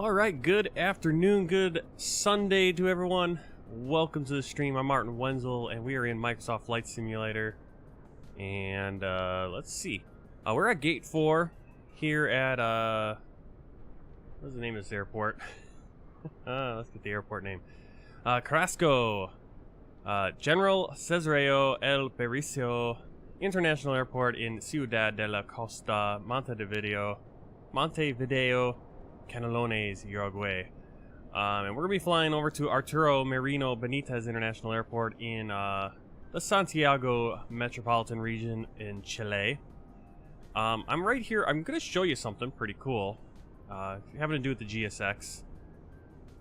Alright, good afternoon, good Sunday to everyone. Welcome to the stream. I'm Martin Wenzel, and we are in Microsoft Flight Simulator. And, let's see. We're at Gate 4 here at, what's the name of this airport? Let's get the airport name. Carrasco. General Cesáreo El Berisso International Airport in Ciudad de la Costa, Montevideo, Canelones, Uruguay. And we're going to be flying over to Arturo, Merino, Benítez International Airport in the Santiago Metropolitan region in Chile. I'm right here. I'm going to show you something pretty cool. Having to do with the GSX.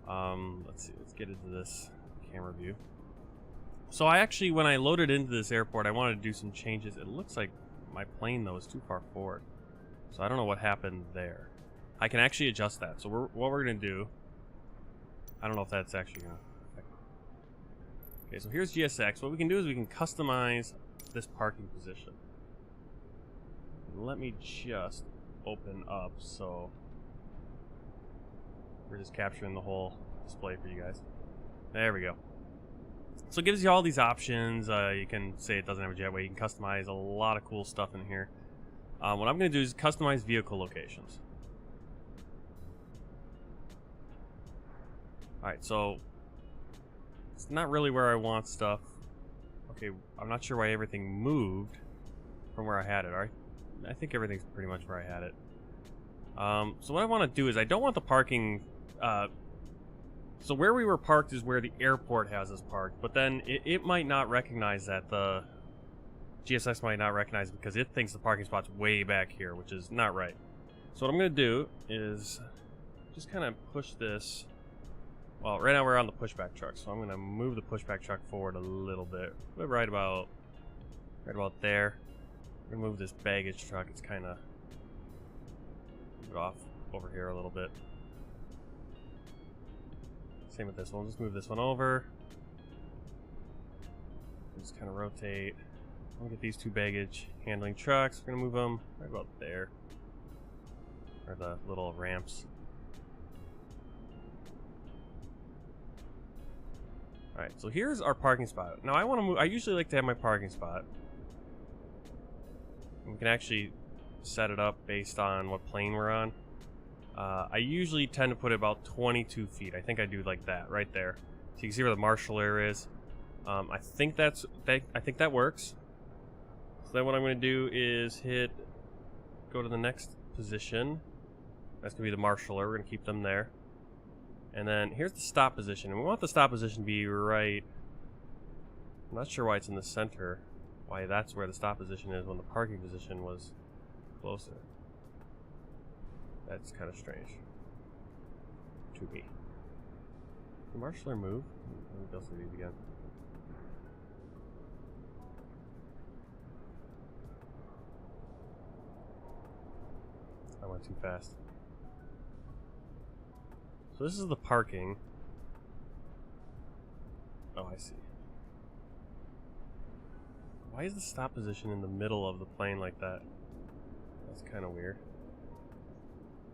Let's see. Let's get into this camera view. So I actually, when I loaded into this airport, I wanted to do some changes. It looks like my plane, though, is too far forward. So I don't know what happened there. I can actually adjust that. So what we're going to do, I don't know if that's actually going to affect it. Okay, so here's GSX. What we can do is we can customize this parking position. Let me just open up so we're just capturing the whole display for you guys. There we go. So it gives you all these options. You can say it doesn't have a jetway. You can customize a lot of cool stuff in here. What I'm going to do is customize vehicle locations. Alright, so it's not really where I want stuff. Okay, I'm not sure why everything moved from where I had it. Alright, I think everything's pretty much where I had it. So what I want to do is I don't want the parking... so where we were parked is where the airport has us parked, but then it might not recognize that. The GSX might not recognize it because it thinks the parking spot's way back here, which is not right. So what I'm going to do is just kind of push this. Well, right now we're on the pushback truck, so I'm going to move the pushback truck forward a little bit. Right about there. I'm going to move this baggage truck. It's kind of move it off over here a little bit. Same with this one. Just move this one over. Just kind of rotate. I'm going to get these two baggage handling trucks. We're going to move them right about there. Or the little ramps. Alright, so here's our parking spot. Now I want to move. I usually like to have my parking spot. We can actually set it up based on what plane we're on. I usually tend to put it about 22 feet. I think I do like that right there. So you can see where the marshal air is. I think that works. So then what I'm going to do is go to the next position. That's going to be the marshal air. We're going to keep them there. And then here's the stop position. And we want the stop position to be right... I'm not sure why it's in the center. Why that's where the stop position is when the parking position was closer. That's kind of strange. To me. Did the marshal move? Let me go through these again. I went too fast. So this is the parking. Oh, I see. Why is the stop position in the middle of the plane like that? That's kind of weird.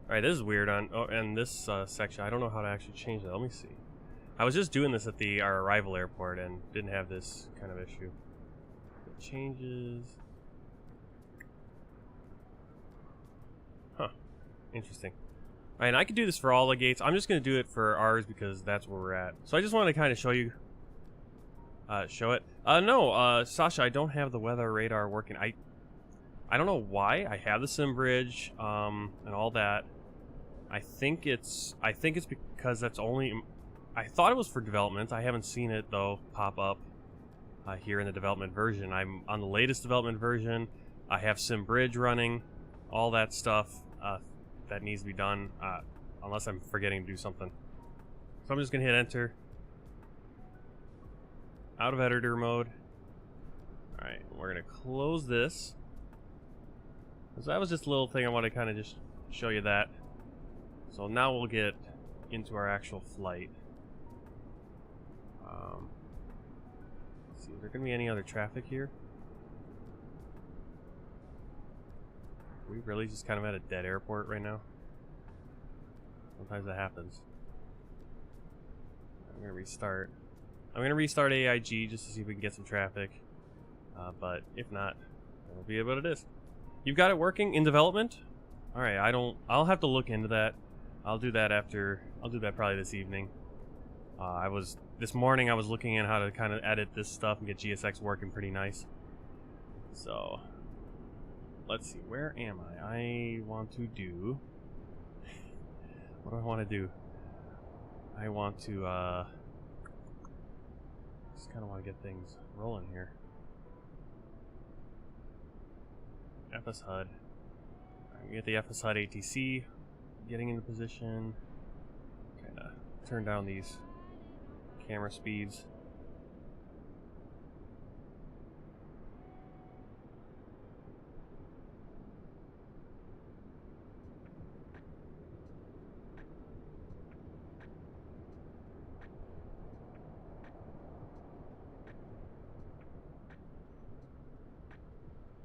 Alright, this is weird and this section. I don't know how to actually change that. Let me see. I was just doing this at our arrival airport and didn't have this kind of issue. It changes. Huh. Interesting. Alright, and I can do this for all the gates. I'm just going to do it for ours because that's where we're at. So I just wanted to kind of show you. Show it. No, Sasha, I don't have the weather radar working. I don't know why. I have the sim bridge, and all that. I think it's because that's only... I thought it was for development. I haven't seen it, though, pop up here in the development version. I'm on the latest development version. I have sim bridge running. All that stuff that needs to be done, unless I'm forgetting to do something. So I'm just going to hit enter. Out of editor mode. Alright, we're going to close this. So that was just a little thing I want to kind of just show you that. So now we'll get into our actual flight. Let's see, is there going to be any other traffic here? Are we really just kind of at a dead airport right now? Sometimes that happens. I'm gonna restart. I'm gonna restart AIG just to see if we can get some traffic. But if not, it'll be what it is. You've got it working in development? Alright, I'll have to look into that. I'll do that probably this evening. This morning I was looking at how to kind of edit this stuff and get GSX working pretty nice. So, let's see, where am I? I want to do... What do I want to do? I want to, just kind of want to get things rolling here. FS HUD. Right, we get the FS HUD ATC getting into position. Kind of turn down these camera speeds.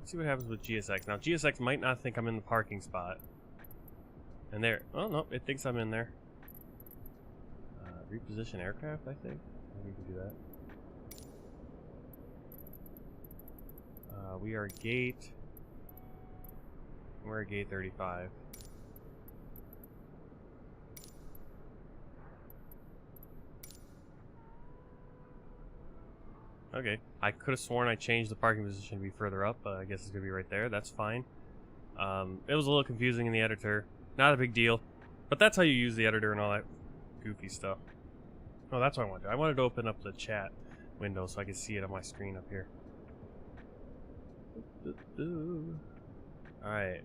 See what happens with GSX. Now GSX might not think I'm in the parking spot. And there, oh no, it thinks I'm in there. Reposition aircraft, I think. We can do that. We're at gate 35. Okay, I could have sworn I changed the parking position to be further up, but I guess it's gonna be right there. That's fine. It was a little confusing in the editor. Not a big deal, but that's how you use the editor and all that goofy stuff. Oh, that's what I wanted to do. I wanted to open up the chat window so I could see it on my screen up here. Alright.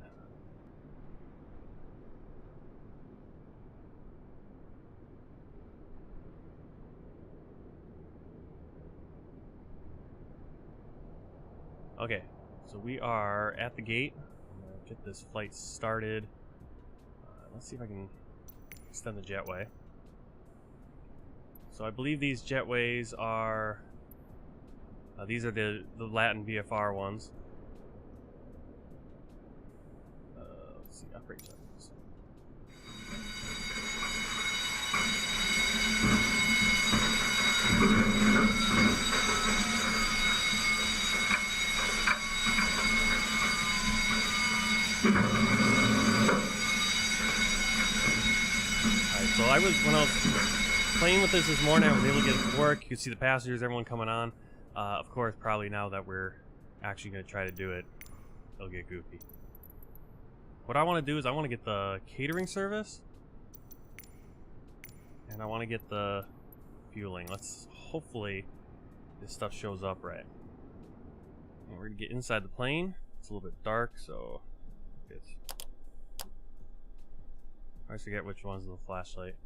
Okay, so we are at the gate. I'm gonna get this flight started. Let's see if I can extend the jetway. So I believe these jetways are... these are the Latin VFR ones. Let's see, upgrade jetways. Alright, so when I was playing with this morning, I was able to get it to work. You could see the passengers, everyone coming on. Of course, probably now that we're actually going to try to do it, it'll get goofy. What I want to do is I want to get the catering service. And I want to get the fueling. Hopefully this stuff shows up right. And we're going to get inside the plane. It's a little bit dark, so I always forget which one's the flashlight.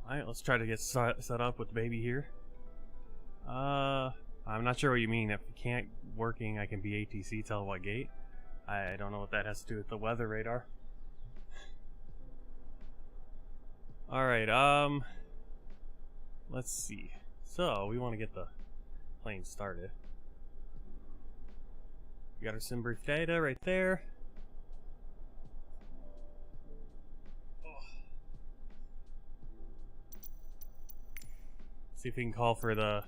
Alright, let's try to get set up with the baby here. I'm not sure what you mean. If you can't working, I can be ATC, tell what gate. I don't know what that has to do with the weather radar. Alright, let's see. So, we want to get the plane started. We got our sim brief data right there. See if we can call for the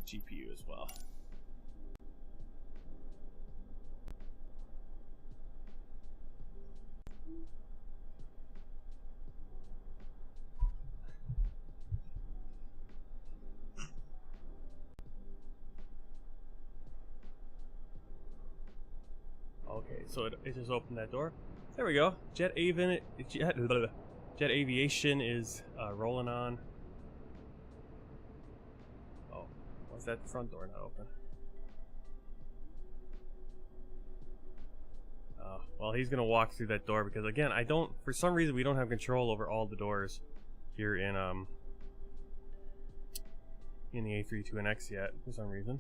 GPU as well. Okay, so it just opened that door. There we go. Jet aviation is rolling on. Oh, what's that front door not open? Well, he's gonna walk through that door because again, for some reason we don't have control over all the doors here in the A32NX yet for some reason.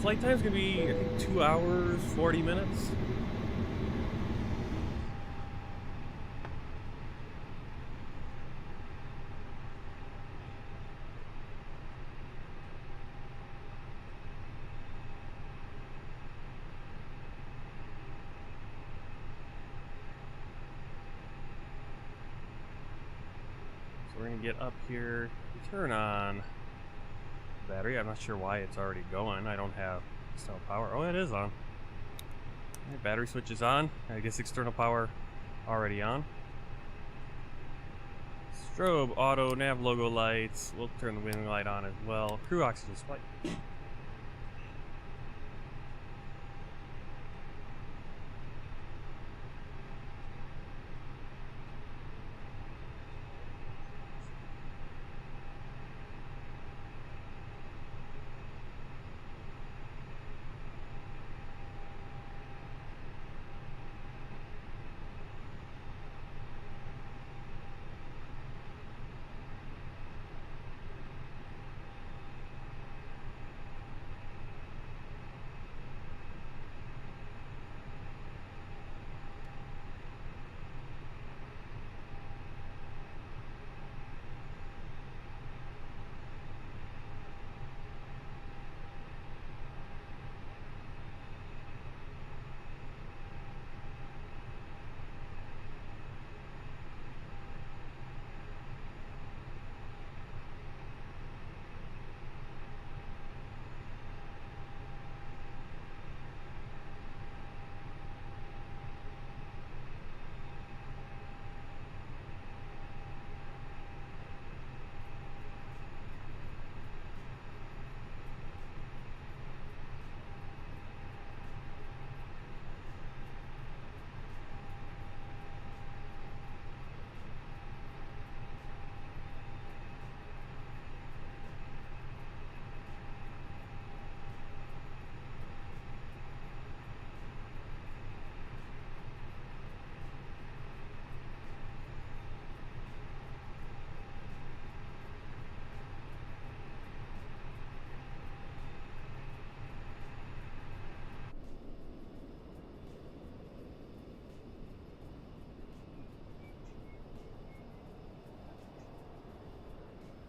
Flight time's gonna be, I think, 2 hours, 40 minutes. So we're gonna get up here, turn on battery. I'm not sure why it's already going. I don't have external power. Oh, it is on. Right, battery switch is on. I guess external power already on. Strobe, auto, nav logo lights. We'll turn the wing light on as well. Crew oxygen spike.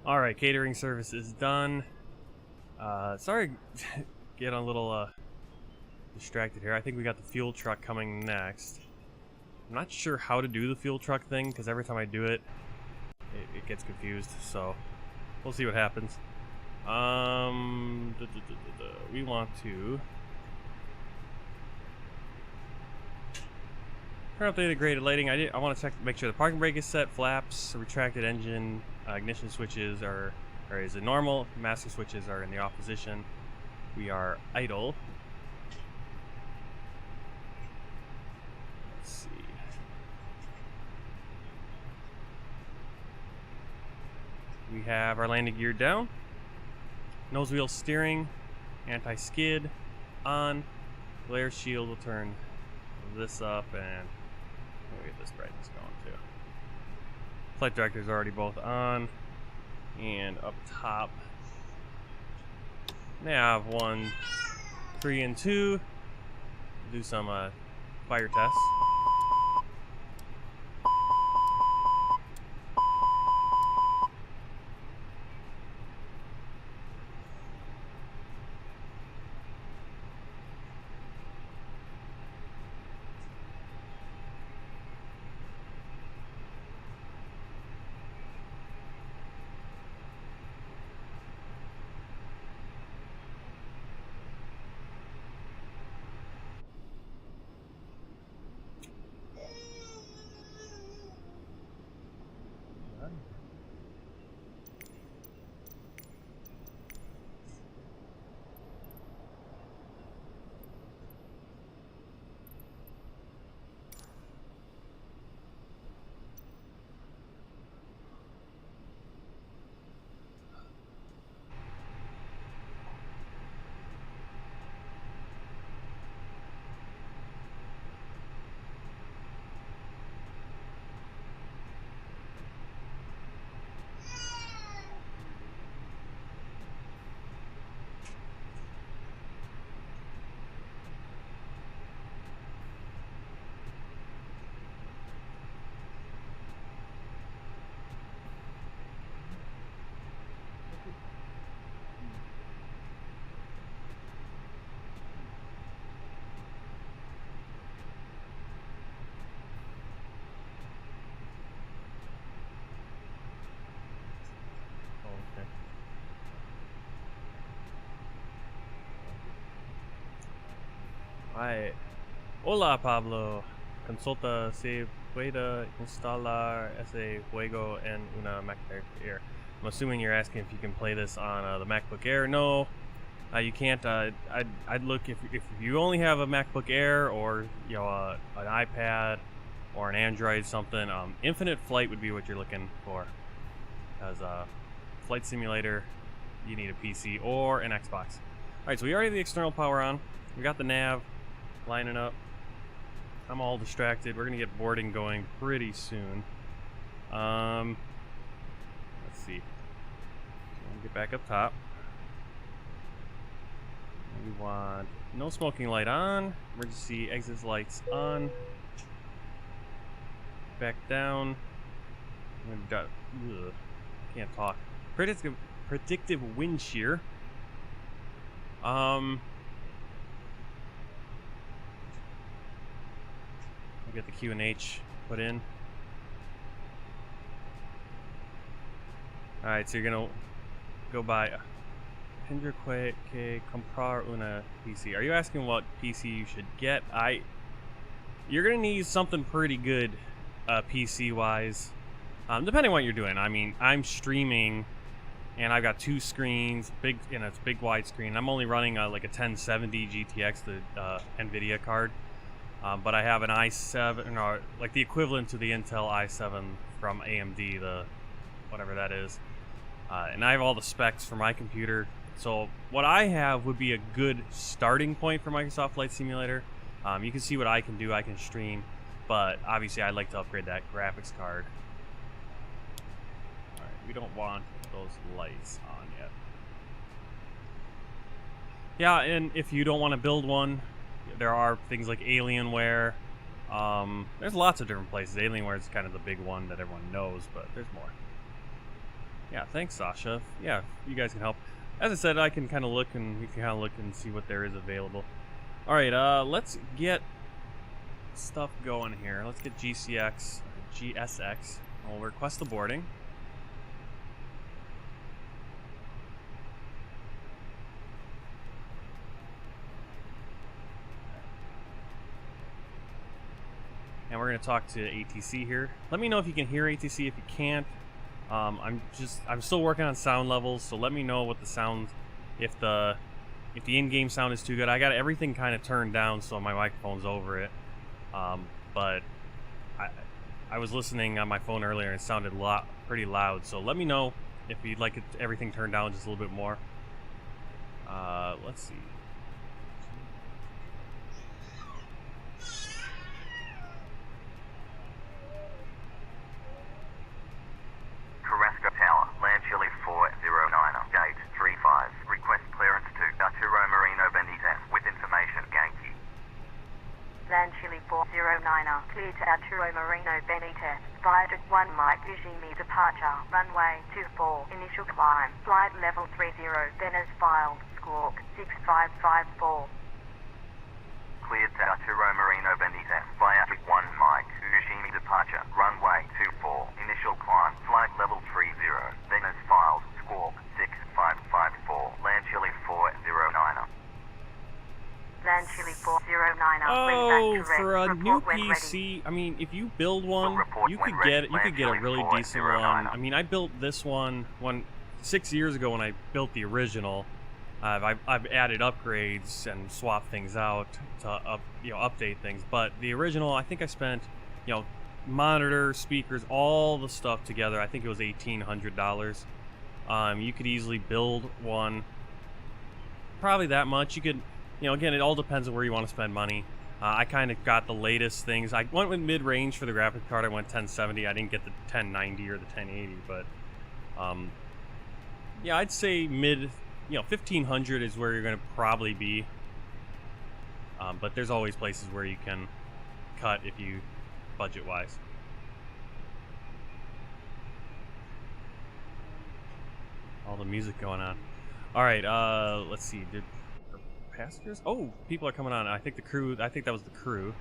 Alright, catering service is done. Sorry, get a little distracted here. I think we got the fuel truck coming next. I'm not sure how to do the fuel truck thing, because every time I do it, it gets confused, so we'll see what happens. We want to turn updated graded lighting. I want to check, make sure the parking brake is set, flaps, retracted engine, ignition switches is it normal, master switches are in the off position. We are idle. Let's see. We have our landing gear down. Nose wheel steering, anti-skid on. Glare shield will turn this up, and we'll get this brightness going too. Flight directors are already both on, and up top nav 1, 3, and 2. Do some fire tests. Hi. Hola, Pablo. Consulta si puede instalar ese juego en una MacBook Air. I'm assuming you're asking if you can play this on the MacBook Air. No, you can't. I'd look if you only have a MacBook Air or an iPad or an Android something. Infinite Flight would be what you're looking for. As a flight simulator, you need a PC or an Xbox. All right, so we already have the external power on. We got the nav lining up. I'm all distracted. We're gonna get boarding going pretty soon. Let's see. Get back up top. We want no smoking light on. Emergency exit lights on. Back down. Can't talk. Predictive wind shear. We'll get the Q&H put in. Alright, so you're gonna go by Tendré que comprar una PC. Are you asking what PC you should get? You're gonna need something pretty good PC wise. Depending on what you're doing. I mean, I'm streaming and I've got 2 screens, it's big widescreen. I'm only running like a 1070 GTX, the NVIDIA card. But I have an i7, or like the equivalent to the Intel i7 from AMD, the whatever that is. And I have all the specs for my computer. So what I have would be a good starting point for Microsoft Flight Simulator. You can see what I can do. I can stream, but obviously I'd like to upgrade that graphics card. All right, we don't want those lights on yet. Yeah, and if you don't want to build one, there are things like Alienware. There's lots of different places. Alienware is kind of the big one that everyone knows, but there's more. Yeah, thanks, Sasha. Yeah, you guys can help. As I said, I can kind of look, and we can kind of look and see what there is available. All right, let's get stuff going here. Let's get GSX. We'll request the boarding. And we're going to talk to ATC here. Let me know if you can hear ATC. If you can't, I'm still working on sound levels, so let me know what the sound, if the in-game sound is too good. I got everything kind of turned down so my microphone's over it. But I was listening on my phone earlier and it sounded pretty loud. So let me know if you'd like everything turned down just a little bit more. Let's see. Carrasco Tower, LANCHILE 409, gate 35. Request clearance to Arturo Merino Benítez with information, Yankee. LANCHILE 409, clear to Arturo Merino Benítez. Via 1 Mike Ujimi departure, runway 24, initial climb, flight level 30, then as filed, squawk 6554. Cleared to Arturo Merino Benítez via 1 Mike Ujimi departure, runway 24, initial climb, flight level 30, then as filed, squawk 6554, LANCHILE 409. LANCHILE 409. Oh, for a new PC, I mean, if you build one, you could get a really decent one. I mean, I built this one 6 years ago when I built the original. I've added upgrades and swapped things out to update things. But the original, I think I spent, monitor, speakers, all the stuff together. I think it was $1,800. You could easily build one. Probably that much. You could, again, it all depends on where you want to spend money. I kind of got the latest things. I went with mid-range for the graphic card. I went 1070. I didn't get the 1090 or the 1080, but yeah, I'd say mid. 1,500 is where you're going to probably be. But there's always places where you can cut if you budget-wise. All the music going on. All right, let's see. Did passengers? Oh, people are coming on. I think the crew. I think that was the crew.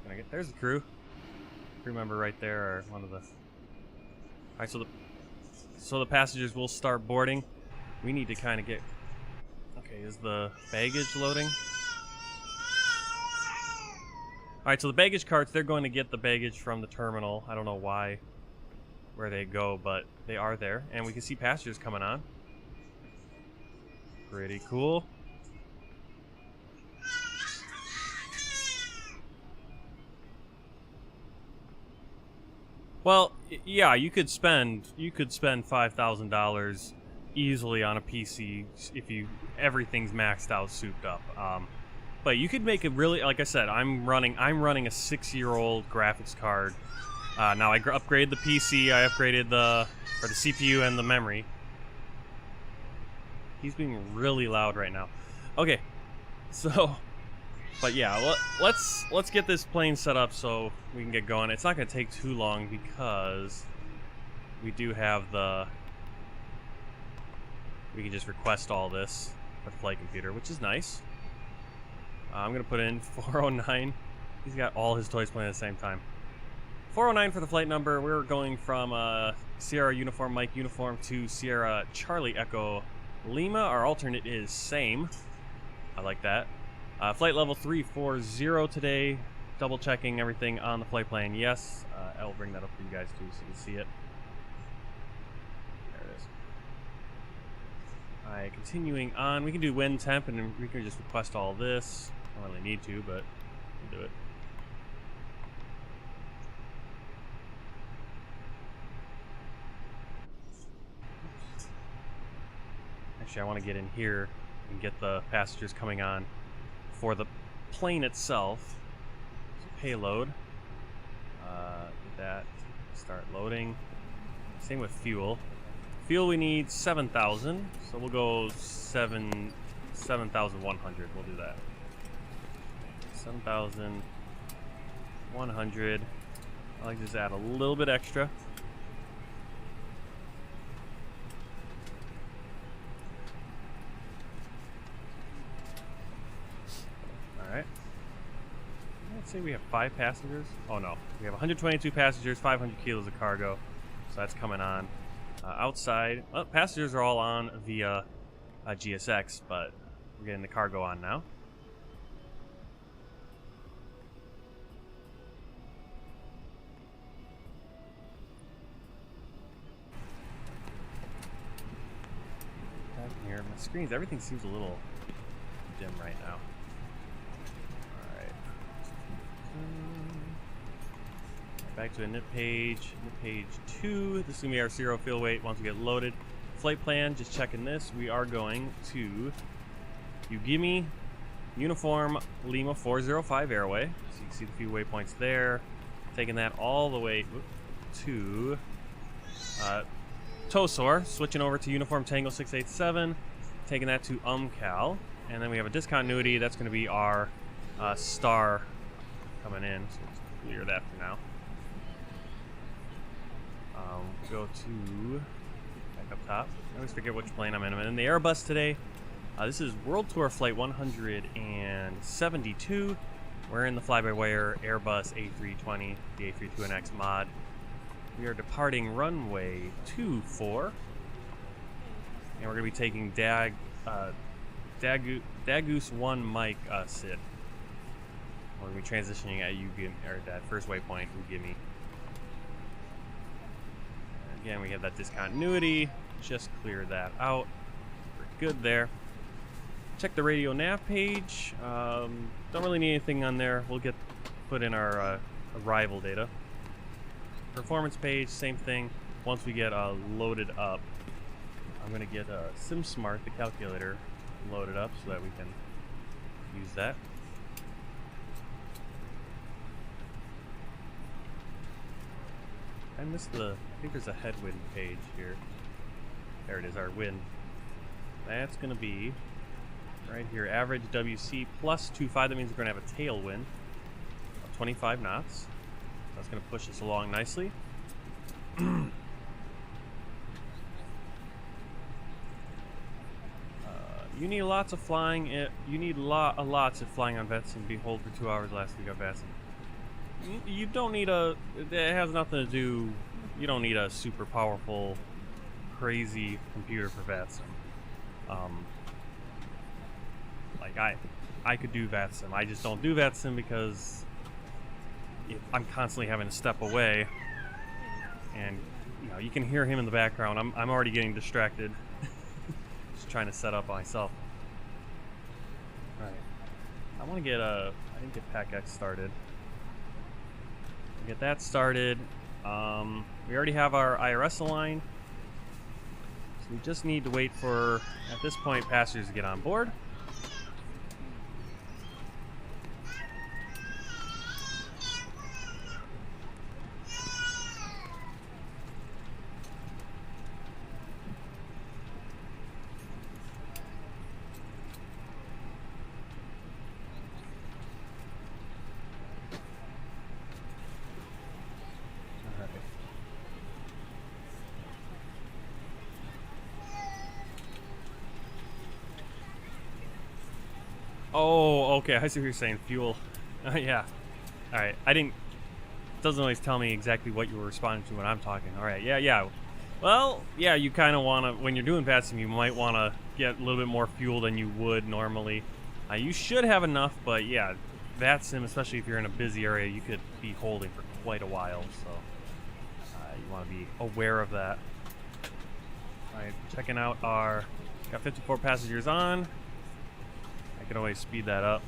Can I get? There's the crew. Crew member right there, or one of the. All right, so the passengers will start boarding. We need to kind of get... Okay, is the baggage loading? Alright, so the baggage carts, they're going to get the baggage from the terminal. I don't know where they go, but they are there. And we can see passengers coming on. Pretty cool. Well, yeah, you could spend $5,000 easily on a PC if everything's maxed out, souped up. But you could make it really, like I said, I'm running a 6-year-old graphics card. Now I upgraded the PC, I upgraded the CPU and the memory. He's being really loud right now. Okay, so, but yeah, let's get this plane set up so we can get going. It's not going to take too long because we do have we can just request all this with the flight computer, which is nice. I'm going to put in 409. He's got all his toys playing at the same time. 409 for the flight number. We're going from Sierra Uniform Mike Uniform to Sierra Charlie Echo Lima. Our alternate is same. I like that. Flight level 340 today. Double checking everything on the flight plan. Yes. I'll bring that up for you guys too so you can see it. There it is. Alright, continuing on. We can do wind temp and then we can just request all this. Don't really need to, but we'll do it. Actually, I want to get in here and get the passengers coming on for the plane itself. So payload. Get that. Start loading. Same with fuel. Fuel we need 7,000, so we'll go 7,100. We'll do that. 7,100. I like to just add a little bit extra. Alright. Let's say we have 5 passengers. Oh no. We have 122 passengers, 500 kilos of cargo. So that's coming on. Outside, passengers are all on via GSX, but we're getting the cargo on now. Back here, my screens, everything seems a little dim right now. Alright. Back to a nip page 2. This is going to be our zero fuel weight once we get loaded. Flight plan, just checking this. We are going to Ugimi Uniform Lima 405 Airway. So you can see the few waypoints there. Taking that all the way to Tosor. Switching over to Uniform Tango 687. Taking that to Cal. And then we have a discontinuity. That's going to be our star coming in. So let's clear that for now. Go to back up top. I always forget which plane I'm in. I'm in the Airbus today. This is World Tour Flight 172. We're in the Flybywire Airbus A320, the A32NX mod. We are departing runway 24, and we're going to be taking Dagoose 1 Mike Sid. We're going to be transitioning at Ugimi, or that first waypoint, Ugimi. Again, we have that discontinuity. Just clear that out. We're good there. Check the radio nav page. Don't really need anything on there. We'll put in our arrival data. Performance page, same thing. Once we get loaded up, I'm going to get SimSmart, the calculator, loaded up so that we can use that. I missed I think there's a headwind page here. There it is, our wind. That's going to be right here, average WC plus 2.5. That means we're going to have a tailwind of 25 knots. That's going to push us along nicely. You need lots of flying. You need lots of flying on Vetsen. Behold, for 2 hours last week on Vetsen. You don't need it has nothing to do, you don't need a super powerful, crazy computer for VATSIM. Like I could do VATSIM. I just don't do VATSIM because I'm constantly having to step away, and you know, you can hear him in the background. I'm already getting distracted, just trying to set up myself. All right, I want to get I didn't get Pack X started. Get that started. We already have our IRS aligned, so we just need to wait for, at this point, passengers to get on board. Oh, okay. I see what you're saying. Fuel. Yeah. All right. Doesn't always tell me exactly what you were responding to when I'm talking. All right. Yeah. Well, yeah, you kind of want to, when you're doing VATSIM, you might want to get a little bit more fuel than you would normally. You should have enough, but yeah, VATSIM, especially if you're in a busy area, you could be holding for quite a while. So you want to be aware of that. All right. Checking out got 54 passengers on. I can always speed that up.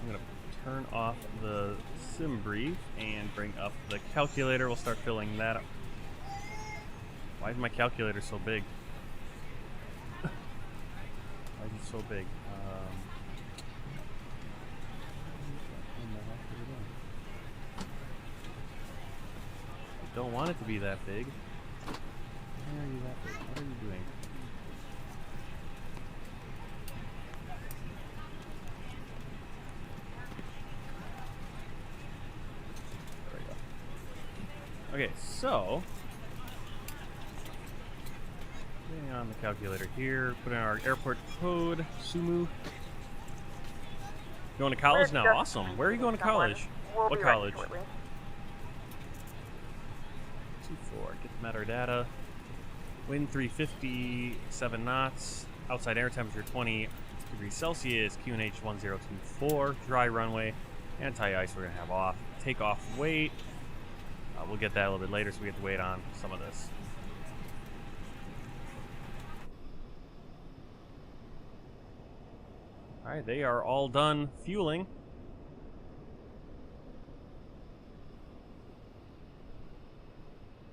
I'm going to turn off the sim brief and bring up the calculator. We'll start filling that up. Why is my calculator so big? Why is it so big? I don't want it to be that big. Why are you that big? What are you doing? Okay, so putting on the calculator here, put in our airport code, SUMU. Going to college now? Awesome. Where are you going to college? What college? 2-4. Get the metadata. Wind 350, 7 knots. Outside air temperature 20 degrees Celsius. QNH 1024. Dry runway. Anti-ice we're going to have off. Takeoff weight. We'll get that a little bit later, so we have to wait on some of this. Alright, they are all done fueling.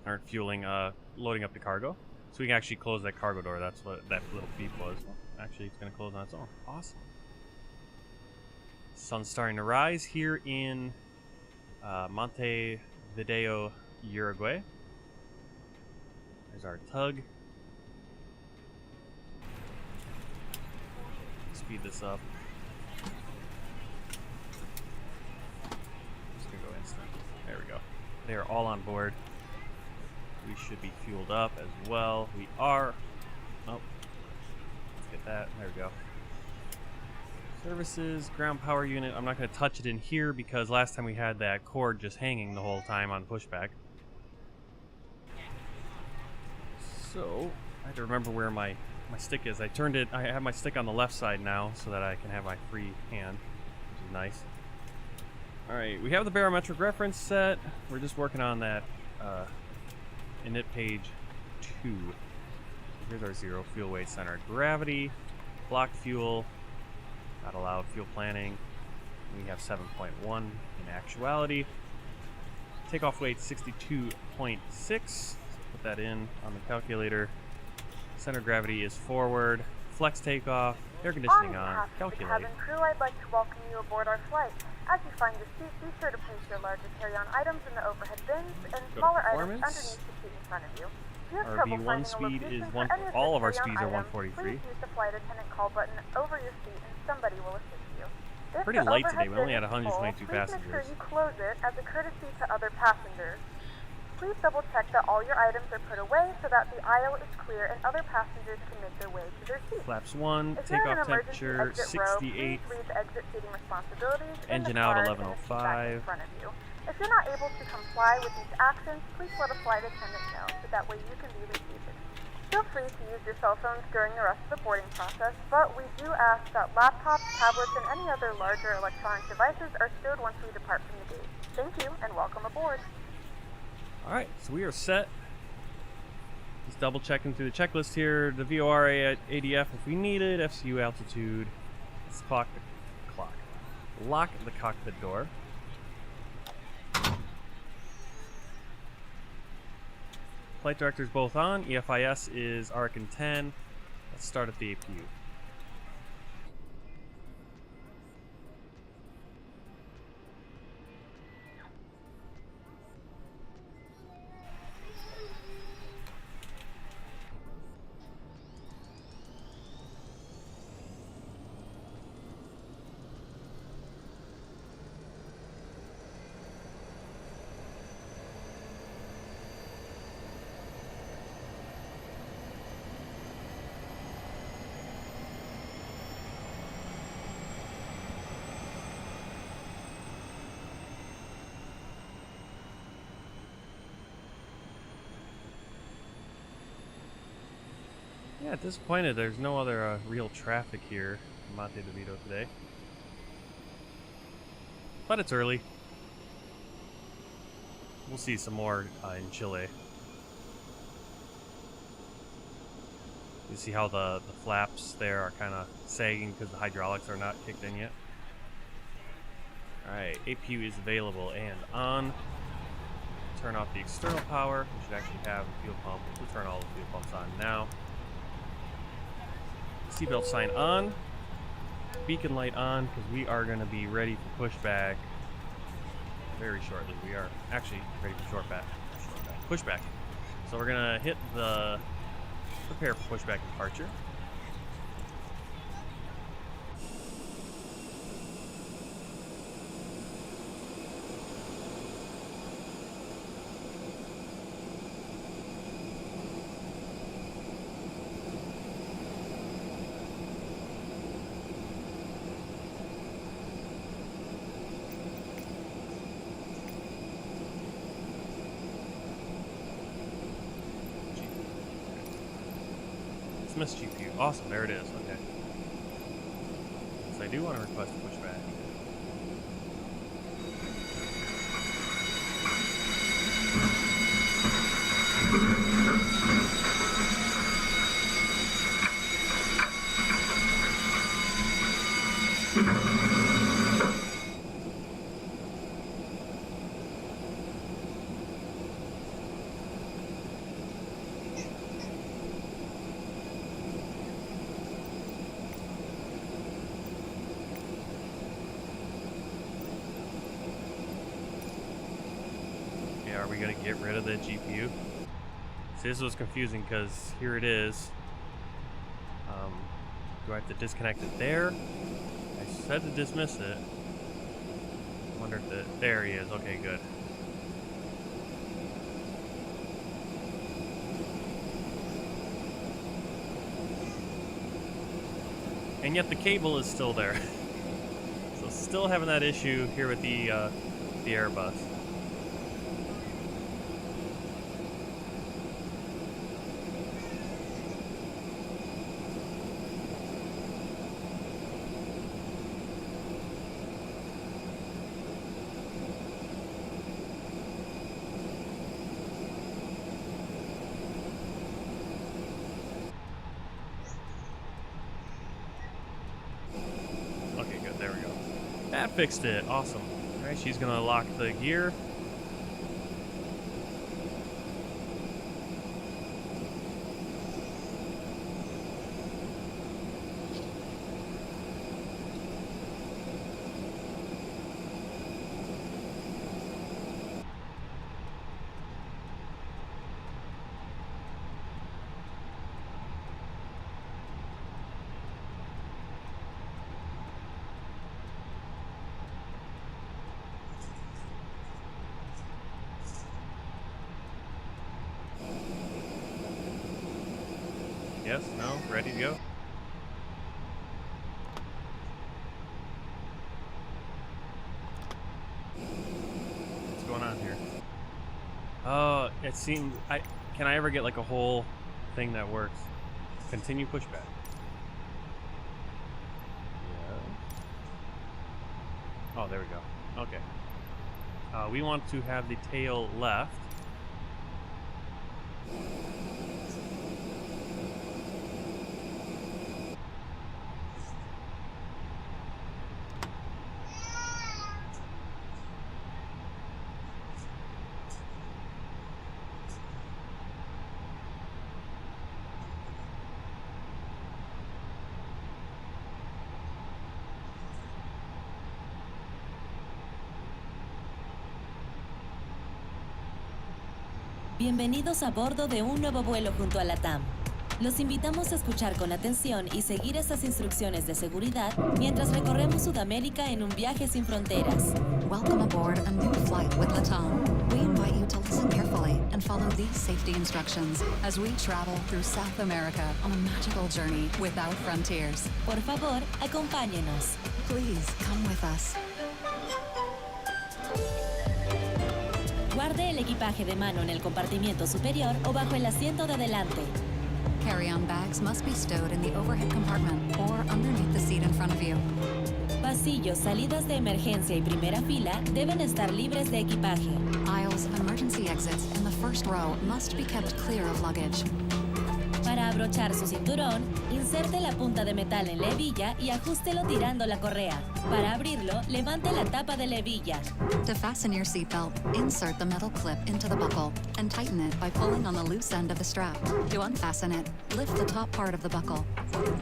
Aren't fueling, loading up the cargo. So we can actually close that cargo door. That's what that little beep was. Well, actually, it's going to close on its own. Awesome. Sun's starting to rise here in Montevideo, Uruguay. There's our tug. Speed this up. Just gonna go instant. There we go. They are all on board. We should be fueled up as well. We are. Oh, let's get that. There we go. Services, ground power unit. I'm not going to touch it in here because last time we had that cord just hanging the whole time on pushback. So, I have to remember where my stick is. I have my stick on the left side now so that I can have my free hand, which is nice. Alright, we have the barometric reference set. We're just working on that init page 2. Here's our 0 fuel weight, center of gravity, block fuel. Not allowed fuel planning. We have 7.1 in actuality. Takeoff weight 62.6. So put that in on the calculator. Center of gravity is forward. Flex takeoff. Air conditioning on. Calculate. Cabin crew, I'd like to welcome you aboard our flight. As you find your seat, be sure to place your larger carry-on items in the overhead bins and smaller items underneath the seat in front of you. Our V1 speed is all of our speeds are 143. Please use the flight attendant call button over your seat and somebody will assist you. If pretty the light overhead today. We only had bin is 122 full, passengers. Please make sure you close it as a courtesy to other passengers. Please double check that all your items are put away so that the aisle is clear and other passengers can make their way to their seats. Flaps 1, If you're in takeoff an emergency temperature exit row, 68. please read the exit seating responsibilities in Engine the out card and the seat back in 1105. front of you. If you're not able to comply with these actions, please let a flight attendant know so that way you can be reseated. Feel free to use your cell phones during the rest of the boarding process, but we do ask that laptops, tablets, and any other larger electronic devices are stowed once we depart from the gate. Thank you, and welcome aboard. Alright, so we are set. Just double checking through the checklist here. The VOR ADF if we need it, FCU altitude. Let's lock the cockpit door. Flight directors both on. EFIS is Arkin 10. Let's start at the APU. Yeah, disappointed there's no other real traffic here in Montevideo today. But it's early. We'll see some more in Chile. You see how the flaps there are kind of sagging because the hydraulics are not kicked in yet. Alright, APU is available and on. Turn off the external power. We should actually have a fuel pump. We'll turn all the fuel pumps on now. Seatbelt sign on, beacon light on, because we are going to be ready for pushback very shortly. We are actually ready for pushback. So we're going to hit the prepare for pushback departure. Dismiss GPU. Awesome, there it is. Okay. So I do want to request a pushback. Are we going to get rid of the GPU? See, this was confusing because here it is. Do I have to disconnect it there? I said to dismiss it. I wonder if there he is. Okay, good. And yet the cable is still there. So still having that issue here with the Airbus. That fixed it. Awesome. Alright, she's gonna lock the gear. Yes, no, ready to go. What's going on here? Oh, it seems can I ever get like a whole thing that works? Continue pushback. Yeah. Oh, there we go. Okay. We want to have the tail left. Bienvenidos a bordo de un nuevo vuelo junto a LATAM. Los invitamos a escuchar con atención y seguir estas instrucciones de seguridad mientras recorremos Sudamérica en un viaje sin fronteras. Welcome aboard a new flight with LATAM. We invite you to listen carefully and follow these safety instructions as we travel through South America on a magical journey without frontiers. Por favor, acompáñenos. Please come with us. Guarde el equipaje de mano en el compartimiento superior o bajo el asiento de adelante. Carry-on bags must be stowed in the overhead compartment or underneath the seat in front of you. Pasillos, salidas de emergencia y primera fila deben estar libres de equipaje. Aisles, emergency exits in the first row must be kept clear of luggage. Para abrochar su cinturón, inserte la punta de metal en la hebilla y ajústelo tirando la correa. Para abrirlo, levante la tapa de la hebilla. To fasten your seatbelt, insert the metal clip into the buckle and tighten it by pulling on the loose end of the strap. To unfasten it, lift the top part of the buckle.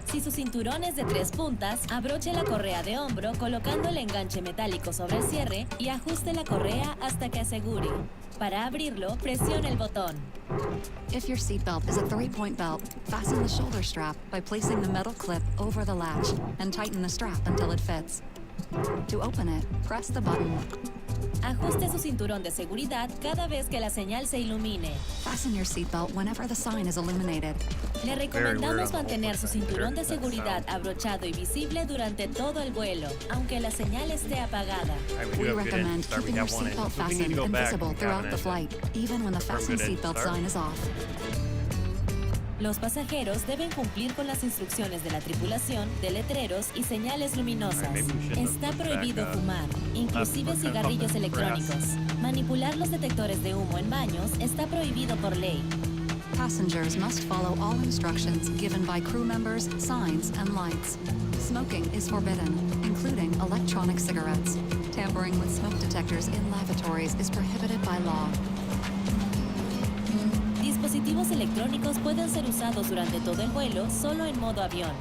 Si su cinturón es de 3 puntas, abroche la correa de hombro colocando el enganche metálico sobre el cierre y ajuste la correa hasta que asegure. Para abrirlo, presione el botón. If your seatbelt is a 3-point belt, fasten the shoulder strap by placing the metal clip over the latch and tighten the strap until it fits. To open it, press the button. Ajuste su cinturón de seguridad cada vez que la señal se ilumine. Fasten your seatbelt whenever the sign is illuminated. Le recomendamos mantener su cinturón de seguridad abrochado y visible durante todo el vuelo, aunque la señal esté apagada. We recommend keeping your seatbelt fastened and visible throughout the flight, even when the fasten seatbelt sign is off. Los pasajeros deben cumplir con las instrucciones de la tripulación, de letreros y señales luminosas. Está prohibido fumar, inclusive cigarrillos electrónicos. Manipular los detectores de humo en baños está prohibido por ley. Passengers must follow all instructions given by crew members, signs, and lights. Smoking is forbidden, including electronic cigarettes. Tampering with smoke detectors in lavatories is prohibited by law. Dispositivos electrónicos pueden ser usados durante todo el vuelo solo en modo avión.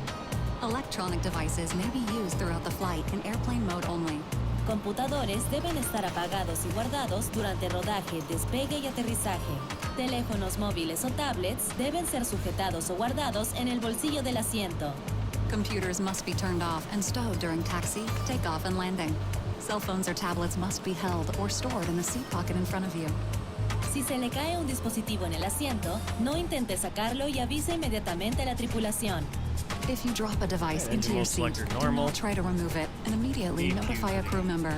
Electronic devices may be used throughout the flight in airplane mode only. Computadores deben estar apagados y guardados durante rodaje, despegue y aterrizaje. Teléfonos móviles o tablets deben ser sujetados o guardados en el bolsillo del asiento. Computers must be turned off and stowed during taxi, takeoff, and landing. Cell phones or tablets must be held or stored in the seat pocket in front of you. Si se le cae un dispositivo en el asiento, no intente sacarlo y avise inmediatamente a la tripulación. If you drop a device into your seat, do not try to remove it and immediately notify a crew member.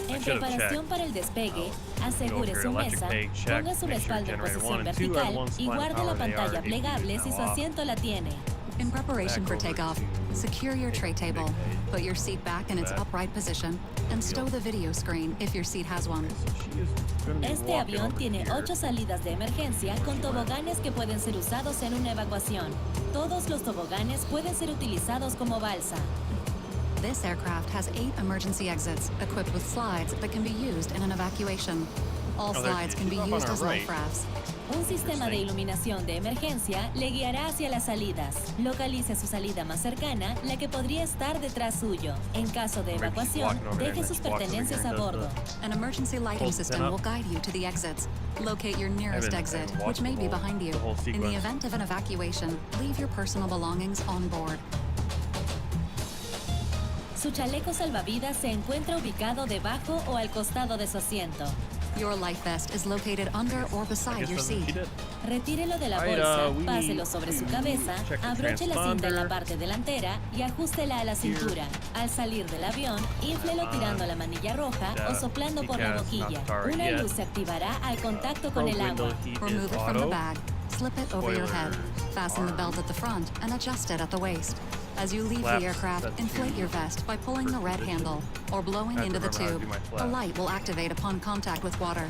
En preparación para el despegue, asegure su mesa, ponga su respaldo en posición vertical y guarde la pantalla plegable si su asiento la tiene. In preparation for takeoff, secure your tray table, put your seat back in its upright position, and stow the video screen if your seat has one. Este avión tiene 8 salidas de emergencia con toboganes que pueden ser usados en una evacuación. Todos los toboganes pueden ser utilizados como balsa. This aircraft has 8 emergency exits equipped with slides that can be used in an evacuation. All slides can be used as life rafts. Un sistema de iluminación de emergencia le guiará hacia las salidas. Localice su salida más cercana, la que podría estar detrás suyo. En caso de evacuación, deje sus pertenencias a bordo. An emergency lighting system will guide you to the exits. Locate your nearest exit, which may be behind you. In the event of an evacuation, leave your personal belongings on board. Su chaleco salvavidas se encuentra ubicado debajo o al costado de su asiento. Your life vest is located under or beside your seat. Retírelo de la bolsa, páselo sobre su cabeza, abroche la cinta en la parte delantera y ajústela a la cintura. Al salir del avión, inflelo tirando la manilla roja o soplando por la boquilla. Una luz se activará al contacto con el agua. Remove it from the bag. Slip it over your head. Fasten the belt at the front and adjust it at the waist. As you leave Flaps, the aircraft, that's inflate two. your vest by pulling the red position. handle or blowing I have to into the remember how to tube. do my A flaps. light will activate upon contact with water.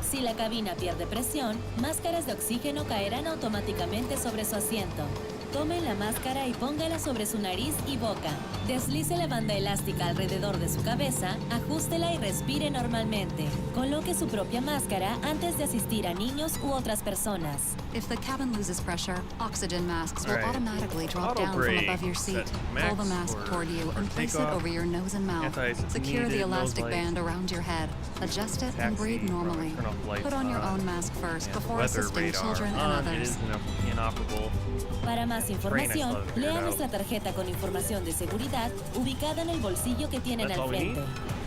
Si la cabina pierde presión, máscaras de oxígeno caerán automáticamente sobre su asiento. Tome la máscara y póngala sobre su nariz y boca. Deslice la banda elástica alrededor de su cabeza, ajústela y respire normalmente. Coloque su propia máscara antes de asistir a niños u otras personas. If the cabin loses pressure, oxygen masks will Alright. automatically drop Auto down from brake. above your seat. Set Pull the max mask for toward you and place it takeoff. over your nose and mouth. Secure the Anti-needed elastic nose lights. band around your head. Adjust it and breathe Taxi, normally. turn off lights Put on your on. own mask first And before weather assisting radar children and on. It others. is inoperable. Para más información, Train, I lea love it. nuestra tarjeta con información de seguridad ubicada en el bolsillo que tienen That's al all we frente.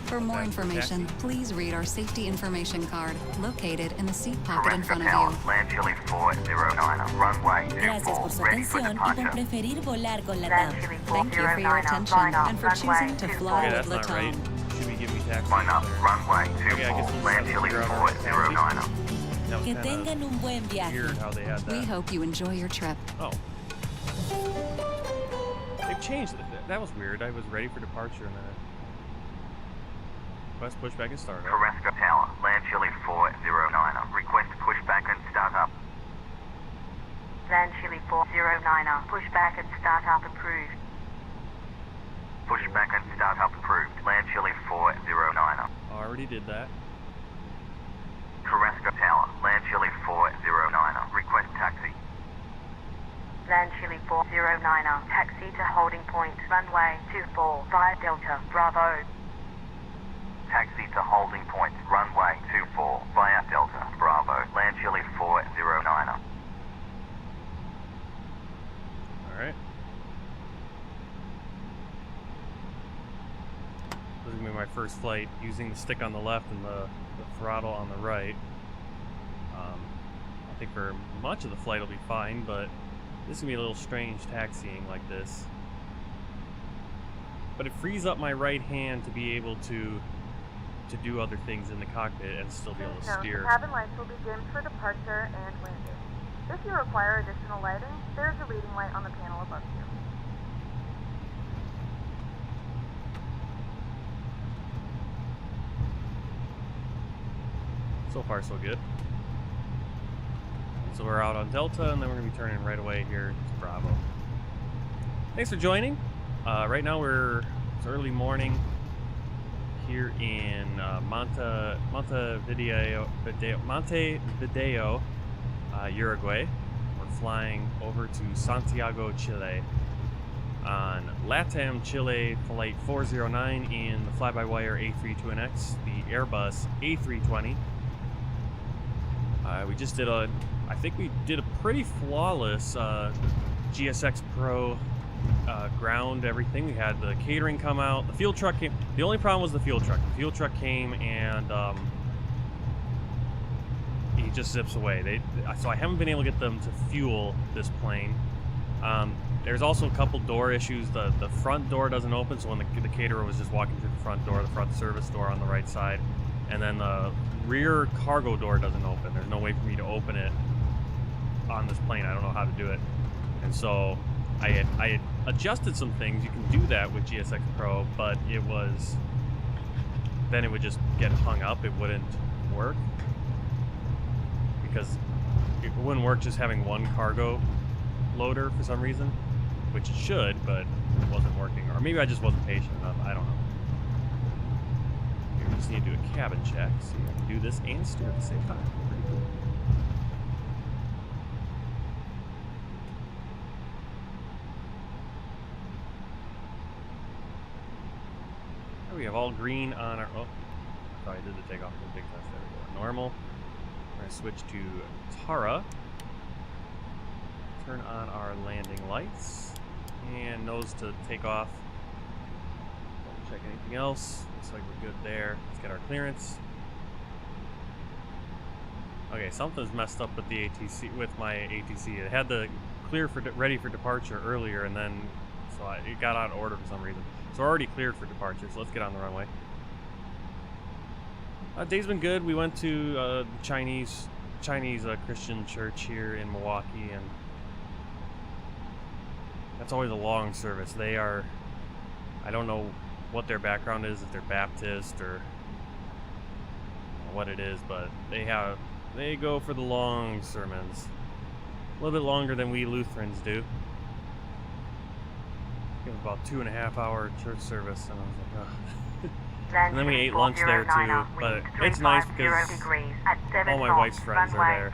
For more Okay, information, taxi. please read our safety information card located in the seat pocket in Carrasco front of Tower, you. LANCHILE 409, runway Gracias por 24, su ready for atención y por departure. preferir volar con LATAM. LANCHILE Thank you for your 409, attention line up, and for runway choosing to 24. fly Okay, with that's not right. LATAM. Should we give me taxi? Line up, runway Okay, I guess 24, we'll LANCHILE figure out our taxi. 409. That was Que kinda tengan un buen viaje. weird how they had We that. hope you enjoy your trip. Oh. They've changed it. That was weird. I was ready for departure and then West pushback and start. Carrasco Tower, LANCHILE 409, request pushback and start up. LANCHILE 409, pushback and start up approved. Pushback and start up approved. LANCHILE 409. Already did that. Carrasco Tower, LANCHILE 409, request taxi. LANCHILE 409, taxi to holding point, runway 24, via Delta, Bravo. Taxi to holding point, runway 24, via Delta, Bravo, LANCHILE 409. Alright. This is going to be my first flight using the stick on the left and the throttle on the right. I think for much of the flight it'll be fine, but this is going to be a little strange taxiing like this. But it frees up my right hand to be able to do other things in the cockpit and still be able to Please note, steer. cabin lights will be dimmed for departure and landing. If you require additional lighting, there is a reading light on the panel above you. So far, so good. So we're out on Delta, and then we're going to be turning right away here to Bravo. Thanks for joining. Right now it's early morning here in Montevideo, Uruguay. We're flying over to Santiago, Chile on LATAM Chile Flight 409 in the Flybywire A32NX, the Airbus A320. We just did I think we did a pretty flawless GSX Pro ground everything. We had the catering come out. The fuel truck came. The only problem was the fuel truck. The fuel truck came and he just zips away. So I haven't been able to get them to fuel this plane. There's also a couple door issues. The front door doesn't open, so when the caterer was just walking through the front door, the front service door on the right side, and then the rear cargo door doesn't open. There's no way for me to open it on this plane. I don't know how to do it. And so I had adjusted some things. You can do that with GSX Pro, but then it would just get hung up. It wouldn't work because it wouldn't work just having one cargo loader for some reason, which it should, but it wasn't working. Or maybe I just wasn't patient enough. I don't know. Here, we just need to do a cabin check. See if I can do this and steer at the same time. Pretty cool. We have all green on our. Oh, I thought I did the takeoff. The big test. There we go. Normal. We're going to switch to Tara. Turn on our landing lights. And nose to take off. Don't check anything else. Looks like we're good there. Let's get our clearance. Okay, something's messed up with the ATC, with my ATC. It had the clear for ready for departure earlier, and then it got out of order for some reason. So we're already cleared for departure, so let's get on the runway. Day's been good. We went to the Chinese Christian church here in Milwaukee, and That's always a long service. They are, I don't know what their background is, if they're Baptist or what it is, but they go for the long sermons. A little bit longer than we Lutherans do. It was about 2.5 hour church service, and I was like, oh. And then we ate lunch there too, but it's nice because all my wife's friends are there.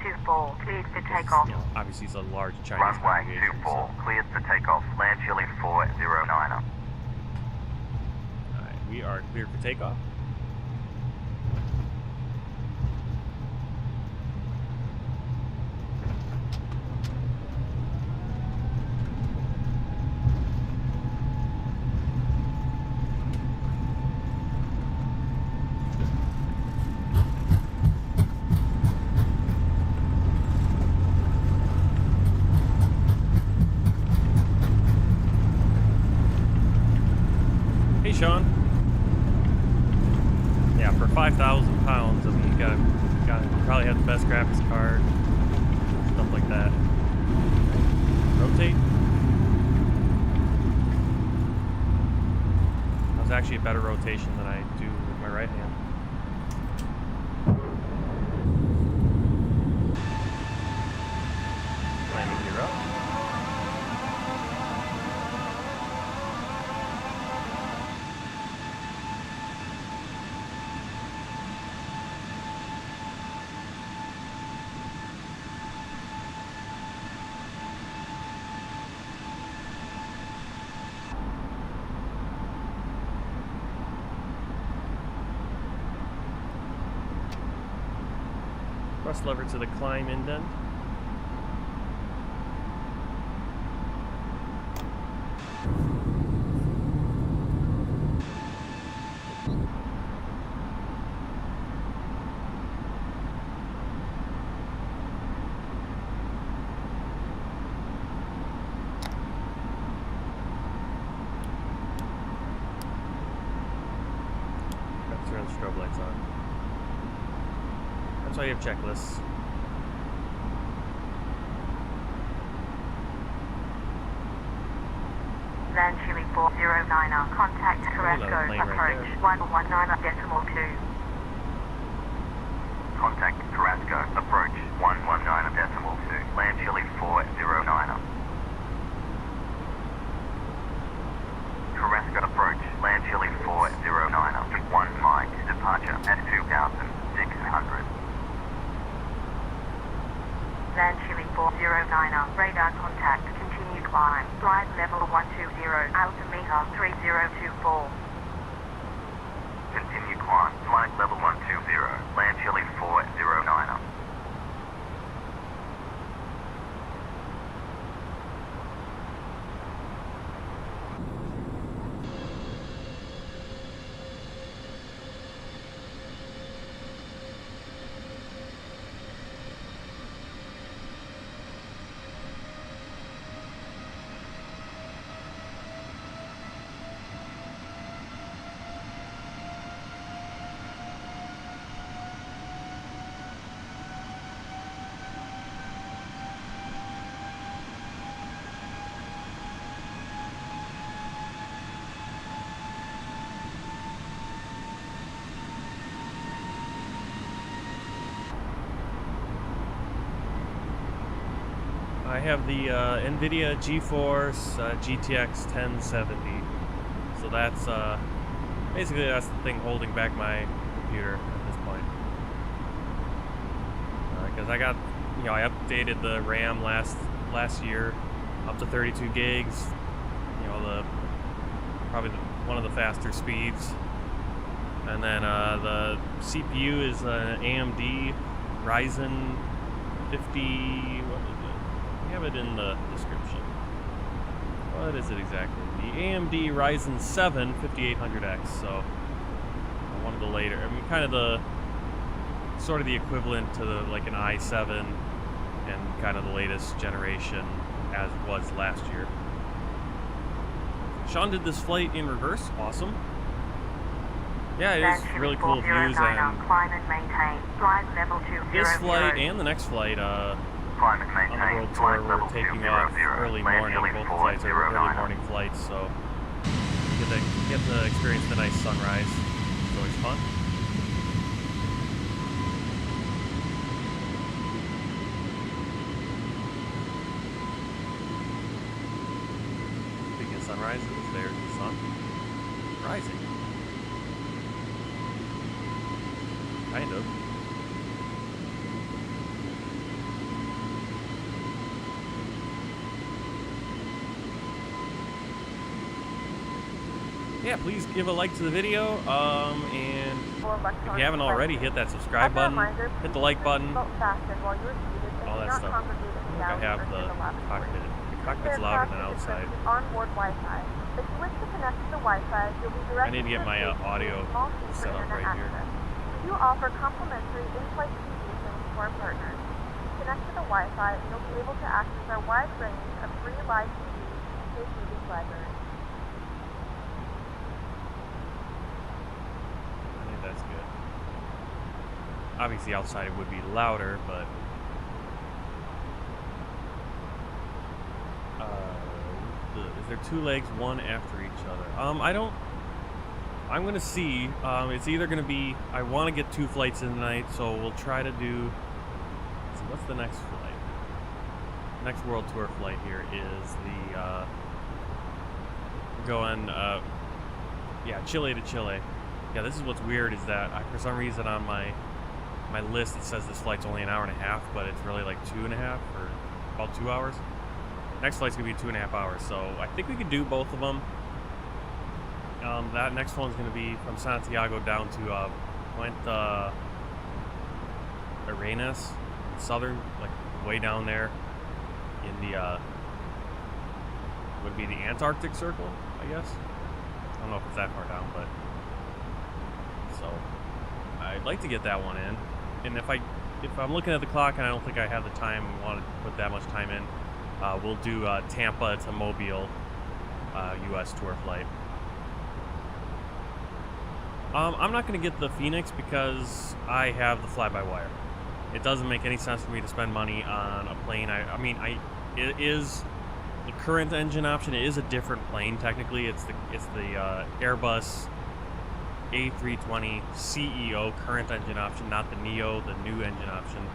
Obviously it's a large Chinese Runway congregation. 24, So. cleared for takeoff. LANCHILE 409er. Alright, we are cleared for takeoff. Sean. Yeah, for 5,000 pounds, I mean, you gotta probably have the best graphics card, stuff like that. Rotate. That was actually a better rotation than I do with my right hand. Landing gear up. Thrust lever to the climb indent. Got to turn the strobe lights on. That's why you have checklists. LANCHILE 409er, contact Carrasco, approach 119.2. Contact Carrasco, approach 119.2. LANCHILE 409er. Carrasco approach, LANCHILE 409er. 1 mic, departure at 2,600. LANCHILE 409er, radar contact, continue climb, flight level 120, altimeter 3024. Continue climb, flight level 120, LANCHILE 409er. I have the NVIDIA GeForce GTX 1070, so that's basically that's the thing holding back my computer at this point. Because I got, I updated the RAM last year up to 32 gigs. Probably one of the faster speeds, and then the CPU is an AMD Ryzen 50. I have it in the description. What is it exactly? The AMD Ryzen 7 5800X. So one of the later. I mean, kind of the sort of the equivalent to like an i7 and kind of the latest generation as it was last year. Sean did this flight in reverse. Awesome. Yeah, it is really cool views, and climb and maintain, flight level 200. this flight and the next flight, Climate on the maintained. world Flight tour, level we're taking 200. off early Land morning. Chile Both flights are early 409. morning flights, so get to experience the nice sunrise. It's always fun. Speaking of sunrises, there's the sun rising. Kind of. Yeah, please give a like to the video, and if you haven't already, hit that subscribe button, hit the like button, all that stuff. I think I have the cockpit. The cockpit's louder than outside. Onboard Wi-Fi. If you wish to connect to the Wi-Fi, you'll be directed I need to get my audio set up right here. We do offer complimentary in-flight TV streams to our partners. Connect to the Wi-Fi, and you'll be able to access our wide range of free live TV and paid music library. That's good. Obviously outside it would be louder, but is there two legs, one after each other? I'm gonna see. It's either gonna be, I want to get 2 flights in the night, so we'll try to do, let's see, what's the next flight? Next world tour flight here is the going Chile to Chile. Yeah, this is what's weird is that for some reason on my list it says this flight's only an hour and a half, but it's really like 2.5 or about 2 hours. Next flight's gonna be 2.5 hours, so I think we could do both of them. That next one's gonna be from Santiago down to Puente Arenas, southern, like way down there in the would be the Antarctic Circle, I guess. I don't know if it's that far down, but. So I'd like to get that one in, and if I'm looking at the clock and I don't think I have the time, want to put that much time in, we'll do Tampa to Mobile U.S. tour flight. I'm not going to get the Phoenix because I have the Flybywire. It doesn't make any sense for me to spend money on a plane. It is the current engine option. It is a different plane technically. It's the Airbus A320ceo current engine option, not the Neo, the new engine option.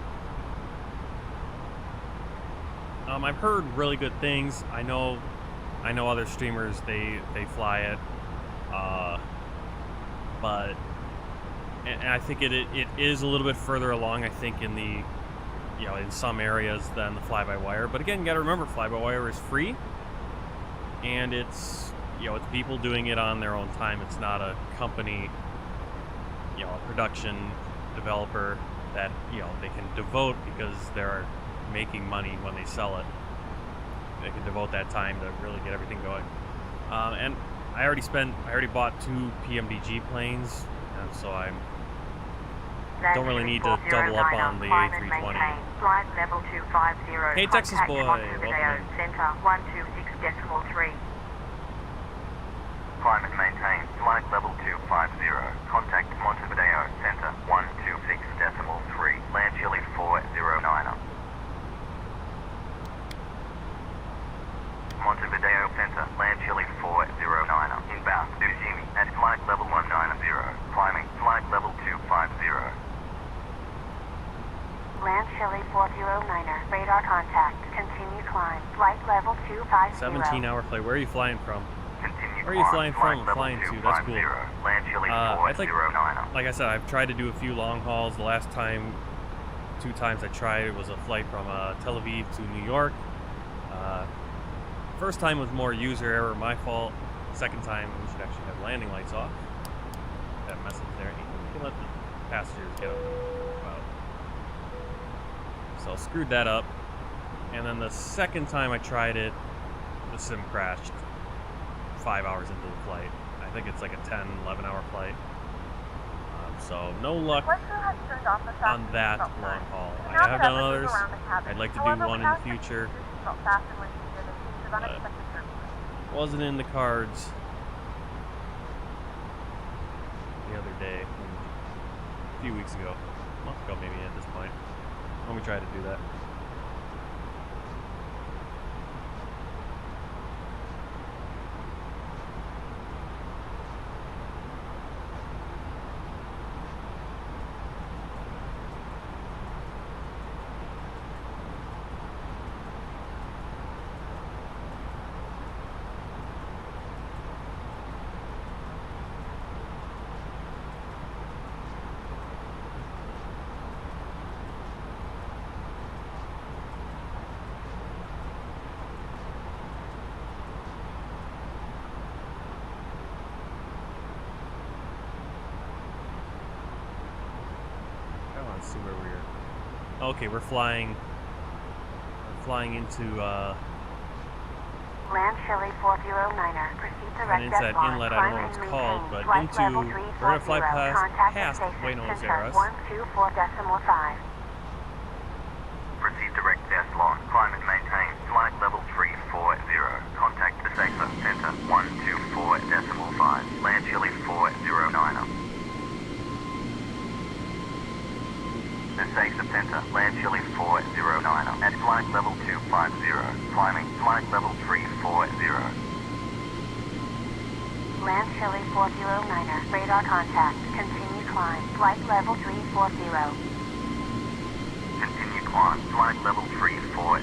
I've heard really good things. I know other streamers they fly it, but I think it is a little bit further along. I think in the in some areas than the Fly-by-Wire. But again, you got to remember Fly-by-Wire is free, and it's it's people doing it on their own time. It's not a company, a production developer that they can devote because they're making money when they sell it. They can devote that time to really get everything going. And I already bought 2 PMDG planes, and so I don't really need to double up on the A320. Flight level 250. Hey, Texas boy, Montevideo Center 126.3. Climate maintained. Flight level 250. Contact Montevideo Center 126.3. Land Chile 409. Montevideo Center, Land Chile 409. Inbound, Ujimi at flight level 190. Climbing, flight level 250. Land Chile 409er. Radar contact. Continue climb. Flight level 250. 17-hour flight. Where are you flying from? Continue Where are you flying climb. from? Flying to. That's cool. Land Chile 409. Like I said, I've tried to do a few long hauls. The last time, 2 times I tried, it was a flight from Tel Aviv to New York. First time was more user error, my fault. Second time, we should actually have landing lights off. That message there. You can let the passengers get out. So screwed that up. And then the second time I tried it, the sim crashed 5 hours into the flight. I think it's like a 10, 11-hour flight. So no luck on that long haul. I have done others. I'd like to do one in the future. Wasn't in the cards the other day, a few weeks ago, a month ago maybe at this point, when we tried to do that. see where we're. Okay, we're flying into LANCHILE 409er. Proceed to kind of into that inlet. I don't know what it's called, but into we're gonna fly past Buenos Aires. 124.5. Proceed direct Deslon. Climb and maintain. Flight level 340. Contact the Safer Center 124.5. LANCHILE 409er. The Safer Center, LANCHILE 409er. At flight level 250. Climbing. Flight level 340. LANCHILE 409er. Radar contact. Continue climb. Flight level 340. Continue climb. Flight level 340.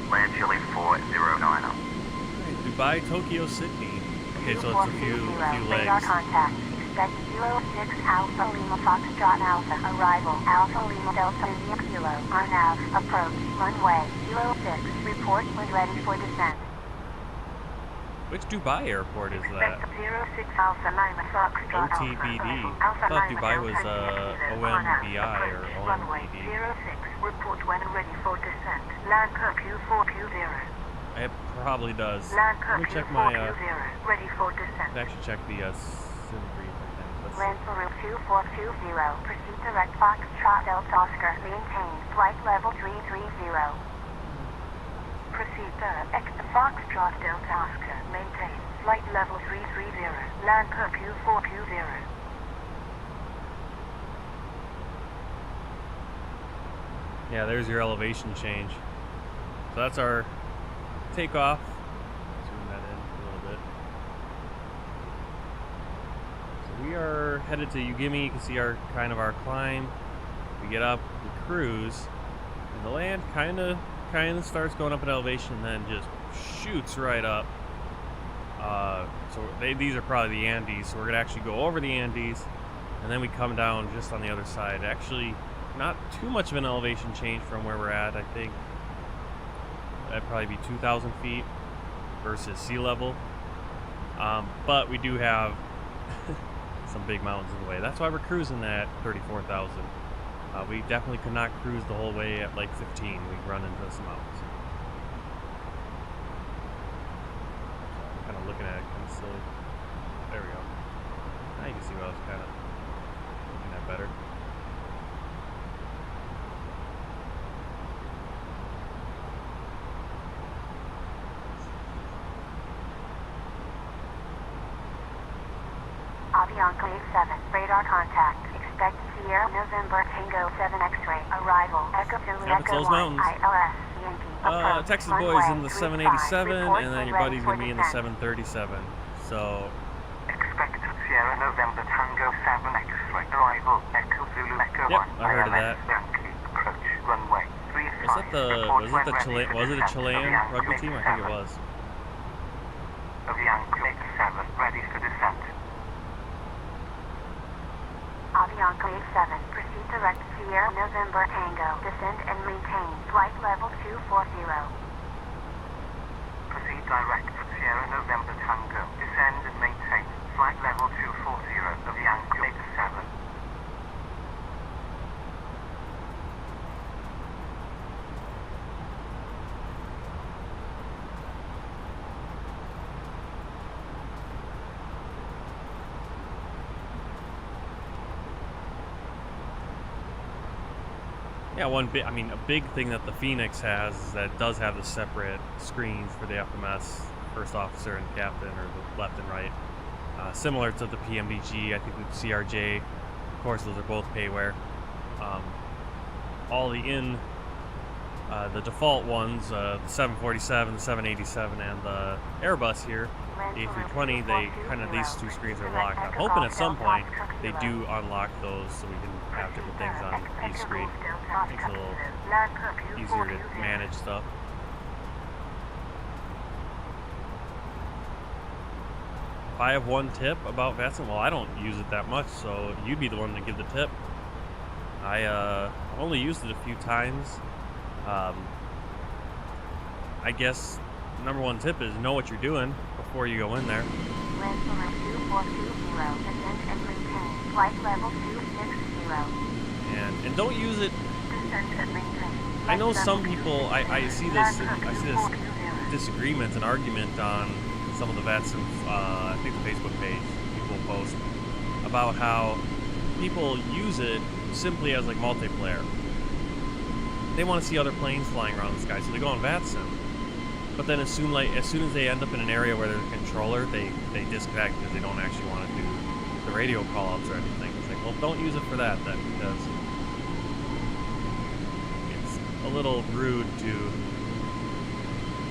LANCHILE 409er. Dubai, Tokyo, Sydney. Okay, so it's a few Radar legs. contact. Expect 06 Alpha Lima Foxtrot Alpha. Arrival. Alpha Lima Delta India Kilo. RNAV. Approach. Runway 06. Report when ready for descent. Which Dubai airport is that? Expect 06 Alpha Lima Foxtrot OTBD. Alpha. I thought Lima Dubai Delta was India Kilo. OMBI RNAV. or Approach. Runway OMBD. 06. Report when ready for descent. Land Q4Q0. It probably does. Land Let me check my Q4Q0. Ready for descent. actually check the SIM brief. Land Peru 2420. Proceed direct Foxtrot Delta Oscar. Maintain flight level 330. Proceed direct Foxtrot Delta Oscar. Maintain flight level 330. Land per Q4Q0. Yeah, there's your elevation change. So that's our takeoff. Zoom that in a little bit. So we are headed to Ugimi. You can see our climb. We get up, we cruise, and the land kind of starts going up in elevation, and then just shoots right up. So these are probably the Andes. So we're gonna actually go over the Andes, and then we come down just on the other side. Actually, not too much of an elevation change from where we're at. I think that'd probably be 2,000 feet versus sea level. But we do have some big mountains in the way. That's why we're cruising at 34,000. We definitely could not cruise the whole way at like 15. We'd run into some mountains. Kind of looking at it kind of silly. There we go. Now you can see what I was kind of looking at better. Avianca 87. Radar contact. Expect Sierra November Tango 7 X-ray. Arrival. Echo Zulu Yep, it's Echo those 1. mountains. ILS. Yankee. Approach. Texas Runway boys in the 35. 787, Report and then when your ready buddy's for gonna be in the descent. 737. So Expect Sierra November Tango 7 X-ray. Arrival. Echo Zulu Echo 1. Yep, I heard of that. Yankee. Approach. Runway 35. was it a Chilean rugby team? I think it was. Avianca 87. Ready for descent. Avianca 87. Proceed direct Sierra November Tango. Descend and maintain flight level 240. Proceed direct Sierra November Tango. Descend and maintain flight level 240. Avianca 87. Yeah, a big thing that the Phoenix has is that it does have the separate screens for the FMS, first officer and captain, or the left and right. Similar to the PMDG, I think the CRJ, of course, those are both payware. All the default ones, the 747, the 787, and the Airbus here, the A320, these two screens are locked. I'm hoping at some point they do unlock those so we can have different things on each screen. Makes it a little easier to manage stuff. If I have one tip about VETSIM, well, I don't use it that much, so you'd be the one to give the tip. I've only used it a few times. I guess number one tip is know what you're doing before you go in there. Land Peru 2420. Descend and maintain flight level 260. and don't use it. I know some people. I see this disagreement and argument on some of the VATSIM, I think the Facebook page people post about how people use it simply as like multiplayer. They want to see other planes flying around the sky, so they go on VATSIM. But then as soon as they end up in an area where there's a controller, they disconnect because they don't actually want to do the radio call-outs or anything. It's like, well, don't use it for that then, because it's a little rude to,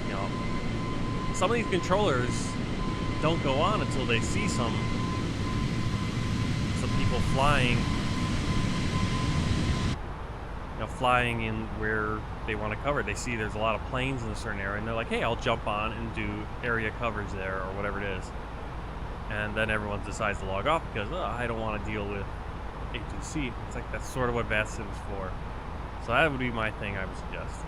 you know, some of these controllers don't go on until they see some people flying, you know, flying in where they want to cover. They see there's a lot of planes in a certain area, and they're like, hey, I'll jump on and do area coverage there, or whatever it is. And then everyone decides to log off because, oh, I don't want to deal with A2C. It's like, that's sort of what VATSIM is for. So that would be my thing I would suggest.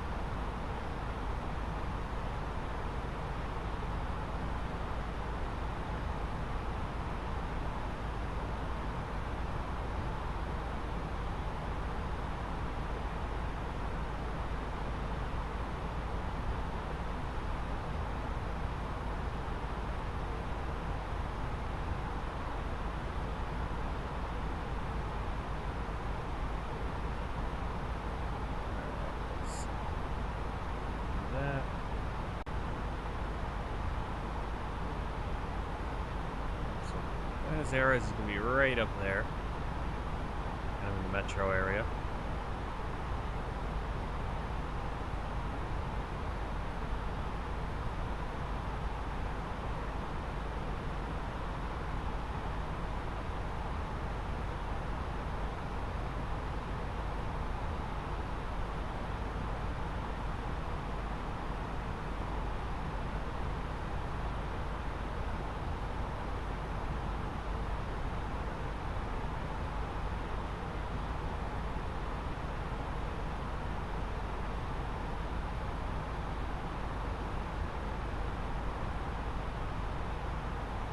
Cesáreo is going to be right up there, kind of in the metro area.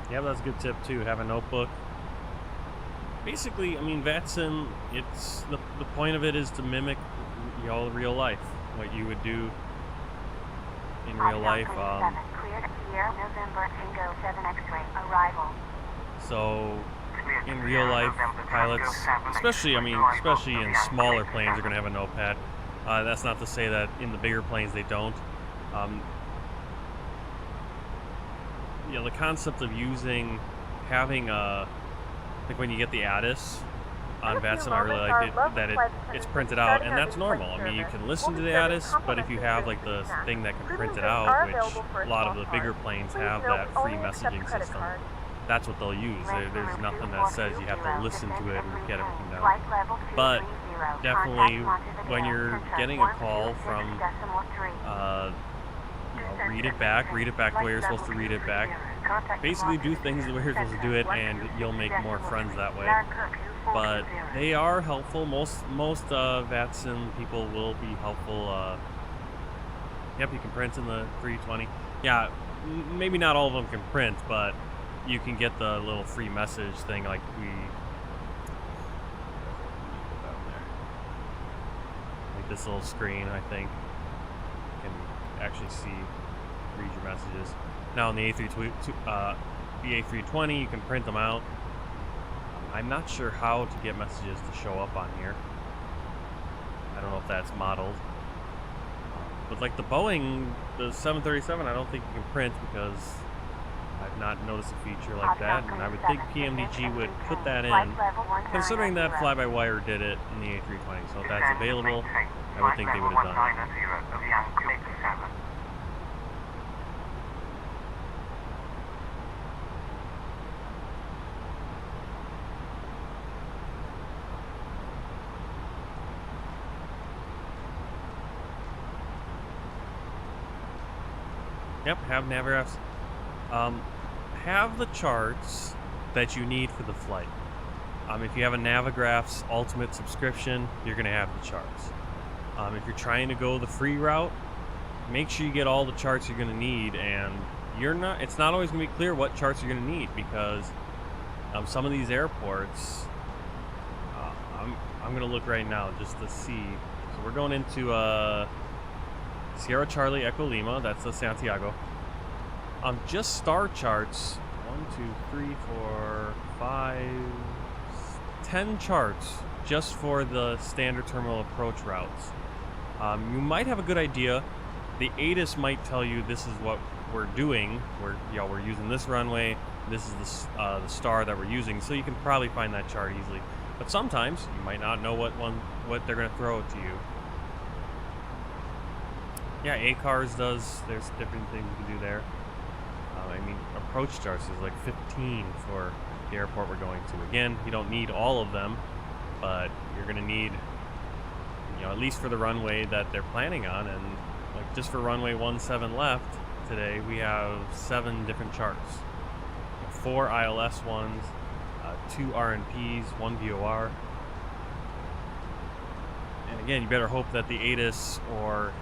Yeah, that's a good tip too. Have a notebook. Basically, I mean, VATSIM, it's the point of it is to mimic, you know, real life, what you would do in real life. So, in real life, pilots, especially in smaller planes, are going to have a notepad. That's not to say that in the bigger planes they don't. You know, the concept of having like when you get the ADIS on VATSIM, I really like it, that it's printed out, and that's normal. I mean, you can listen to the ADIS, but if you have like the thing that can print it out, which a lot of the bigger planes have that free messaging system, that's what they'll use. There's nothing that says you have to listen to it and get everything down. But definitely, when you're getting a call from read it back the way you're supposed to read it back. Basically do things the way you're supposed to do it, and you'll make more friends that way. But they are helpful. Most VATSIM people will be helpful. Yep, you can print in the 320. Yeah, maybe not all of them can print, but you can get the little free message thing like this little screen, I think. You can actually read your messages. Now on the A320, you can print them out. I'm not sure how to get messages to show up on here. I don't know if that's modeled. But like the Boeing, the 737, I don't think you can print because I've not noticed a feature like that, and I would think PMDG would put that in, considering that Flybywire did it in the A320. So if that's available, I would think they would have done it. Yep, have navgraphs. Have the charts that you need for the flight. If you have a Navigraphs Ultimate subscription, you're going to have the charts. If you're trying to go the free route, make sure you get all the charts you're going to need, and it's not always going to be clear what charts you're going to need, because some of these airports, I'm gonna look right now just to see. So we're going into Sierra Charlie Echo Lima. That's the Santiago. Just star charts. 1, 2, 3, 4, 5, 10 charts just for the standard terminal approach routes. You might have a good idea. The ATIS might tell you this is what we're doing. We're using this runway. This is the star that we're using, so you can probably find that chart easily. But sometimes you might not know what they're going to throw to you. Yeah, ACARS does. There's different things you can do there. I mean, approach charts is like 15 for the airport we're going to. Again, you don't need all of them, but you're going to need, at least for the runway that they're planning on. And like just for runway 17 left today, we have 7 different charts. 4 ILS ones, 2 RNPs, 1 VOR. And again, you better hope that the ATIS or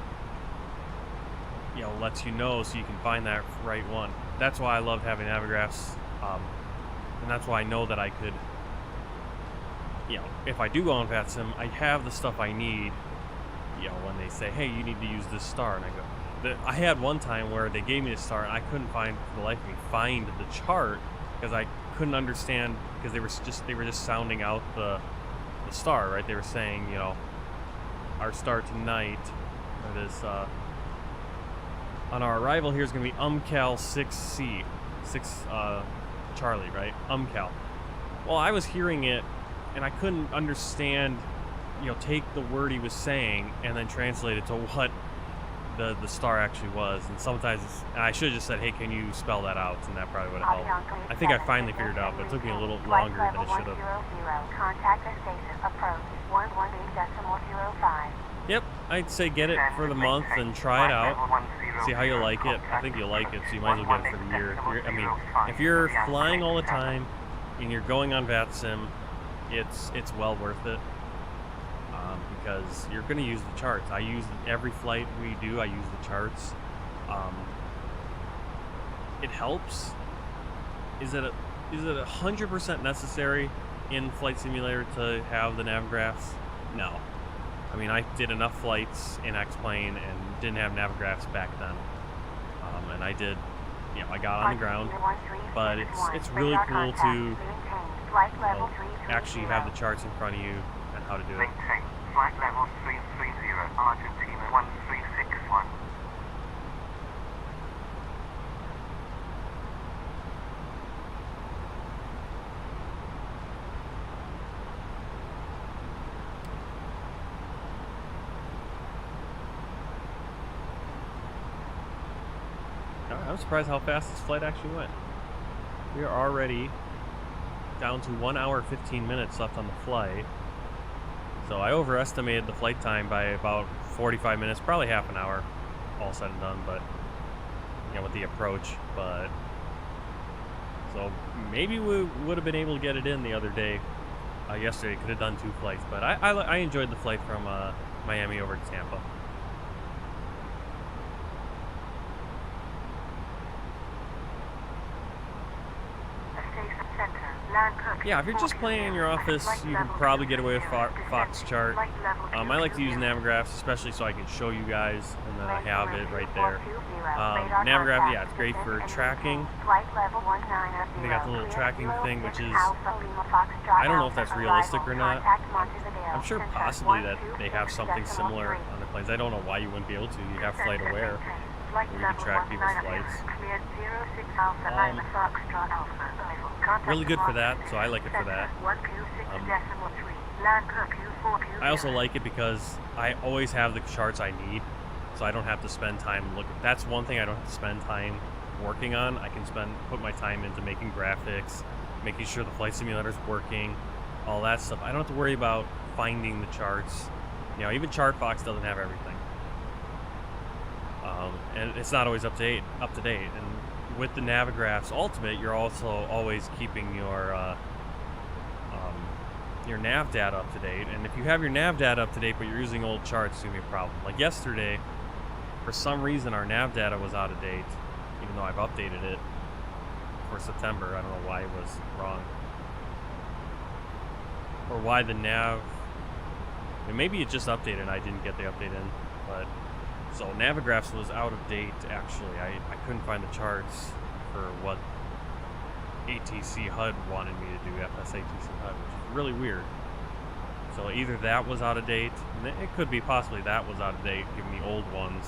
lets you know so you can find that right one. That's why I loved having Navigraphs, and that's why I know that I could, if I do go on VATSIM, I have the stuff I need. When they say, hey, you need to use this star, and I go. I had one time where they gave me a star and I couldn't for the life of me find the chart because I couldn't understand, because they were just sounding out the star, right? They were saying, our star tonight, or this on our arrival here is going to be UMCAL 6C, 6 Charlie, right? UMCAL. Well, I was hearing it and I couldn't understand, take the word he was saying and then translate it to what the star actually was. And sometimes I should have just said, hey, can you spell that out? And that probably would have helped. I think I finally figured it out, but it took me a little longer than it should have. Contact the station. Approach 118.05. Yep, I'd say get it for the month and try it out. See how you like it. I think you'll like it, so you might as well get it for the year. If you're flying all the time and you're going on VATSIM, it's well worth it. Because you're going to use the charts. I use every flight we do. I use the charts. It helps. Is it 100% necessary in Flight Simulator to have the Navigraphs? No. I mean, I did enough flights in X-Plane and didn't have Navigraphs back then. And I did, I got on the ground. But it's really cool to actually have the charts in front of you and how to do it. Flight level 330, Argentina 1361. I'm surprised how fast this flight actually went. We are already down to 1 hour 15 minutes left on the flight. So I overestimated the flight time by about 45 minutes, probably half an hour, all said and done, but, with the approach, but, so maybe we would have been able to get it in the other day, yesterday, could have done 2 flights, but I enjoyed the flight from, Miami over to Tampa. Yeah, if you're just playing in your office, you can probably get away with Foxchart. I like to use Navigraphs, especially so I can show you guys, and then I have it right there. Navigraph, yeah, it's great for tracking. They got the little tracking thing, which is, I don't know if that's realistic or not. I'm sure possibly that they have something similar on the planes. I don't know why you wouldn't be able to. You have Flight Aware, where you can track people's flights. Really good for that, so I like it for that. I also like it because I always have the charts I need, so I don't have to spend time looking. That's one thing I don't have to spend time working on. I can put my time into making graphics, making sure the flight simulator's working, all that stuff. I don't have to worry about finding the charts. Even ChartFox doesn't have everything, and it's not always up to date. And with the Navigraphs Ultimate, you're also always keeping your nav data up to date. And if you have your nav data up to date, but you're using old charts, it's gonna be a problem. Like yesterday, for some reason, our nav data was out of date, even though I've updated it for September. I don't know why it was wrong, or why the nav And maybe it just updated and I didn't get the update in. But so Navigraphs was out of date actually. I couldn't find the charts for what ATC HUD wanted me to do, FS ATC HUD, which is really weird. So either that was out of date, and it could be possibly that was out of date, given the old ones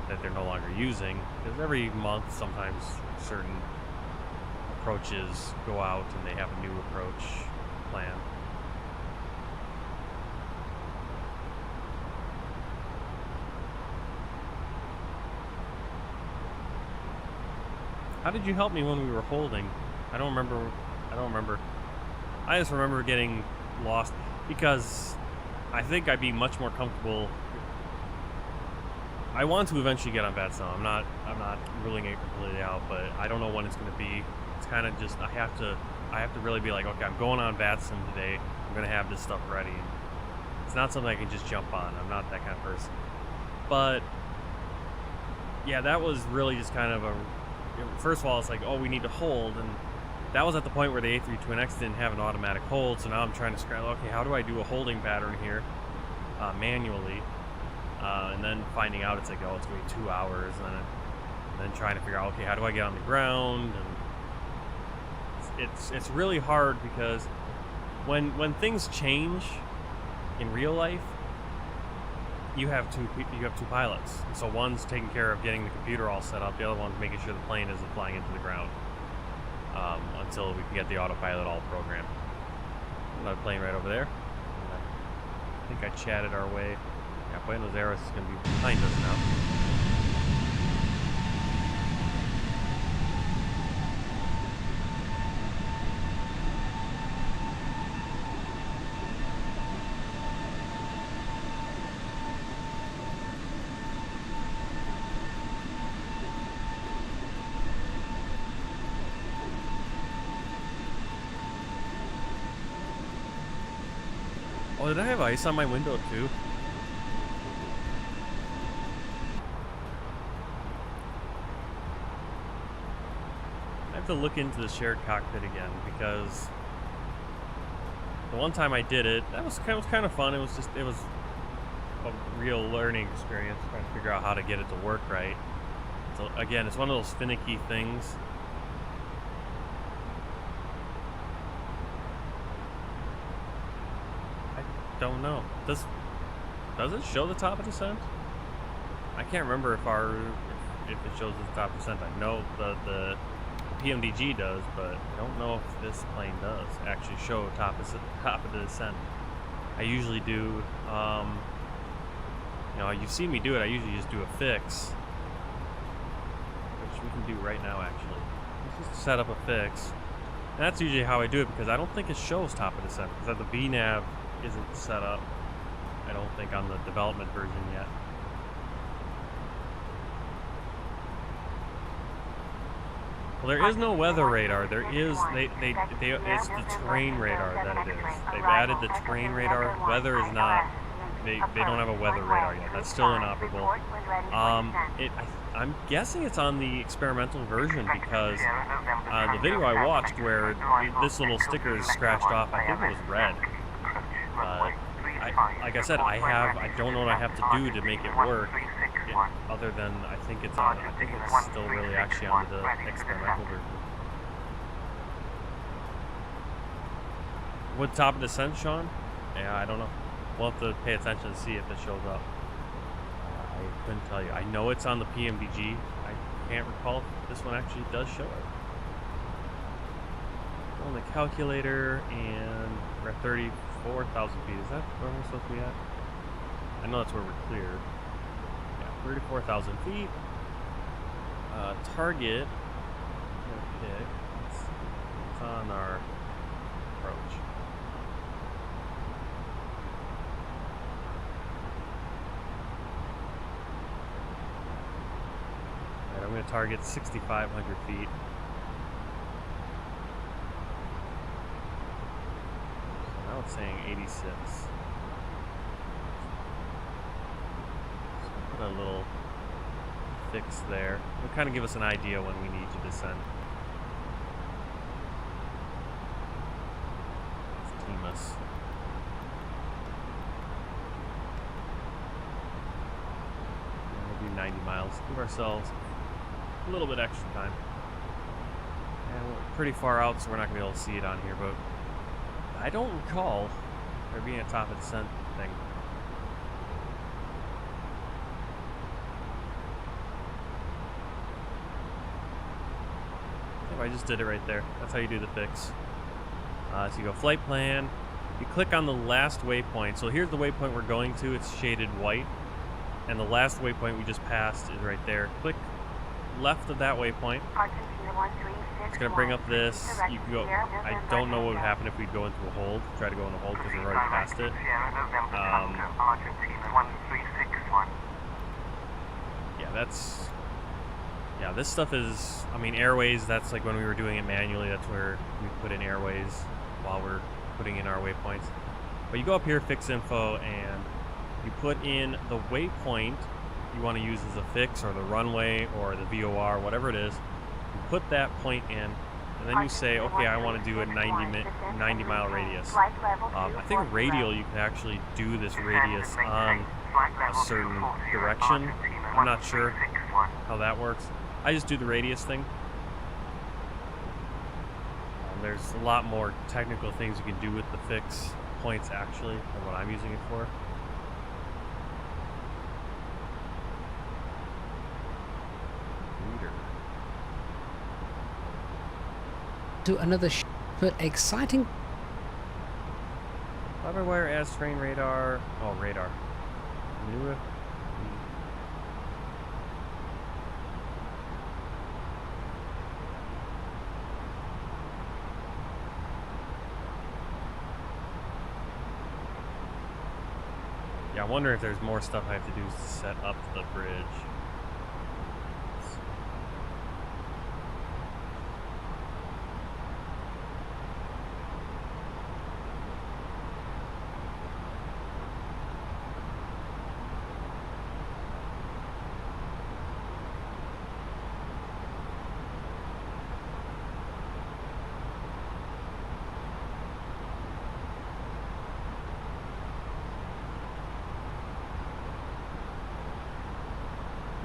that they're no longer using, because every month sometimes certain approaches go out and they have a new approach plan. How did you help me when we were holding? I don't remember. I just remember getting lost because I think I'd be much more comfortable. I want to eventually get on VATSIM. I'm not ruling it completely out, but I don't know when it's going to be. It's kind of just I have to really be like, okay, I'm going on VATSIM today. I'm going to have this stuff ready. It's not something I can just jump on. I'm not that kind of person. But yeah, that was really just kind of a. First of all, it's like, oh, we need to hold, and that was at the point where the A320nX didn't have an automatic hold, so now I'm trying to scramble, okay, how do I do a holding pattern here manually? And then finding out it's like, oh, it's going to be 2 hours, and then trying to figure out, okay, how do I get on the ground? And it's really hard because when things change in real life, you have two pilots. So one's taking care of getting the computer all set up, the other one's making sure the plane isn't flying into the ground until we can get the autopilot all programmed. Another plane right over there. I think I chatted our way. Yeah, Buenos Aires is going to be behind us now. Oh, did I have ice on my window too? I have to look into the shared cockpit again because the one time I did it, that was kind of fun. It was a real learning experience, trying to figure out how to get it to work right. So again, it's one of those finicky things. Don't know. Does it show the top of descent? I can't remember if it shows the top of descent. I know the PMDG does, but I don't know if this plane does actually show top of the descent. I usually do. You know, you've seen me do it. I usually just do a fix, which we can do right now. Actually, let's just set up a fix. And that's usually how I do it because I don't think it shows top of descent because the VNav isn't set up, I don't think, on the development version yet. Well, there is no weather radar. There is it's the terrain radar that it is. They've added the terrain radar. Weather is not. They don't have a weather radar yet. That's still inoperable. I'm guessing it's on the experimental version because the video I watched where this little sticker is scratched off, I think it was red. Like I said, I don't know what I have to do to make it work, other than I think it's still really actually on the experimental version. What top of descent, Sean? Yeah, I don't know. We'll have to pay attention to see if it shows up. I couldn't tell you. I know it's on the PMDG. I can't recall if this one actually does show it. On the calculator, and we're at 34,000 feet. Is that where we're supposed to be at? I know that's where we're cleared. Yeah, 34,000 feet. Target. I'm gonna pick. It's on our approach. Alright, I'm gonna target 6,500 feet. It's saying 86. So put a little fix there. It'll kind of give us an idea when we need to descend. Let's team us. Give ourselves a little bit extra time. And we're pretty far out, so we're not going to be able to see it on here, but I don't recall there being a top of descent thing. I just did it right there. That's how you do the fix. So you go flight plan. You click on the last waypoint. So here's the waypoint we're going to. It's shaded white. And the last waypoint we just passed is right there. Click left of that waypoint. It's going to bring up this. You can go. I don't know what would happen if we'd go into a hold. Try to go into a hold because we're already past it. Yeah, that's... Yeah, this stuff is, I mean, airways, that's like when we were doing it manually, that's where we put in airways while we're putting in our waypoints. But you go up here, fix info, and you put in the waypoint you want to use as a fix, or the runway, or the VOR, whatever it is. You put that point in, and then you say, okay, I want to do a 90 mile radius. I think radial, you can actually do this radius on a certain direction. I'm not sure how that works. I just do the radius thing. There's a lot more technical things you can do with the fix points actually than what I'm using it for. To another but exciting. Flybywire adds terrain radar. Oh, radar. New. Yeah, I wonder if there's more stuff I have to do to set up the bridge.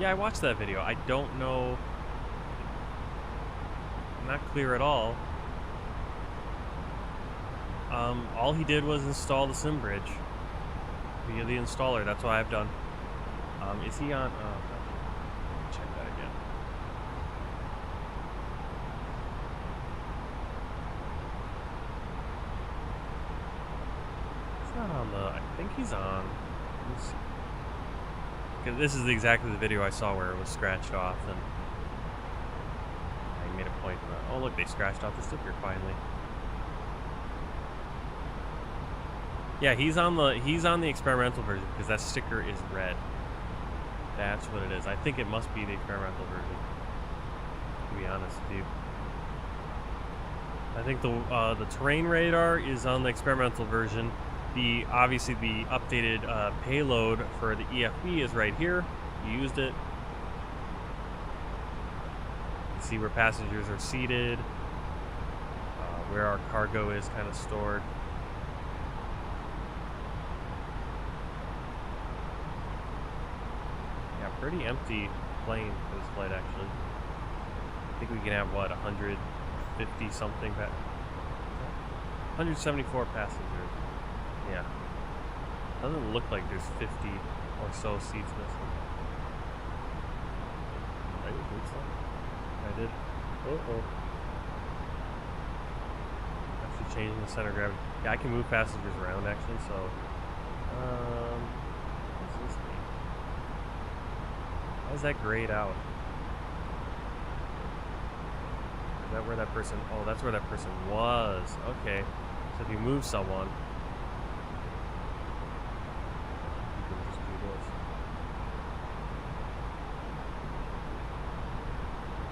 Yeah, I watched that video. I don't know. I'm not clear at all. All he did was install the sim bridge via the installer. That's what I've done. Is he on? Oh, no. Check that again. It's not on the. I think he's on. Let me see. This is exactly the video I saw where it was scratched off, and I made a point about, oh look, they scratched off the sticker finally. Yeah, he's on the experimental version because that sticker is red. That's what it is. I think it must be the experimental version, to be honest with you. I think the terrain radar is on the experimental version. Obviously the updated payload for the EFB is right here. You used it. You see where passengers are seated, where our cargo is kind of stored. Yeah, pretty empty plane for this flight actually. I think we can have what, 150 something, 174 passengers. Yeah. Doesn't look like there's 50 or so seats missing. Did I do something? I did. Uh-oh. Actually changing the center of gravity. Yeah, I can move passengers around actually, so what's this mean? How does that grayed out? Is that where that person, oh, that's where that person was. Okay. So if you move someone,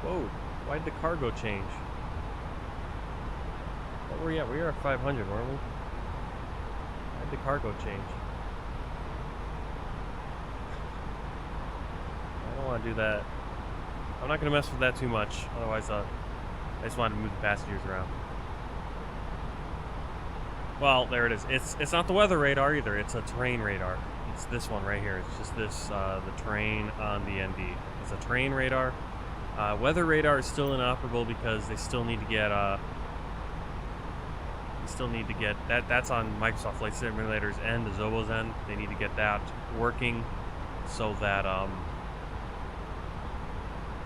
whoa, why'd the cargo change? What were we at? We were at 500, weren't we? Why'd the cargo change? I don't want to do that. I'm not going to mess with that too much, otherwise I just wanted to move the passengers around. Well, there it is. It's not the weather radar either, it's a terrain radar. It's this one right here. It's just this, the terrain on the ND. It's a terrain radar. Weather radar is still inoperable because they still need to get, that's on Microsoft Flight Simulator's end, the Zobo's end. They need to get that working so that,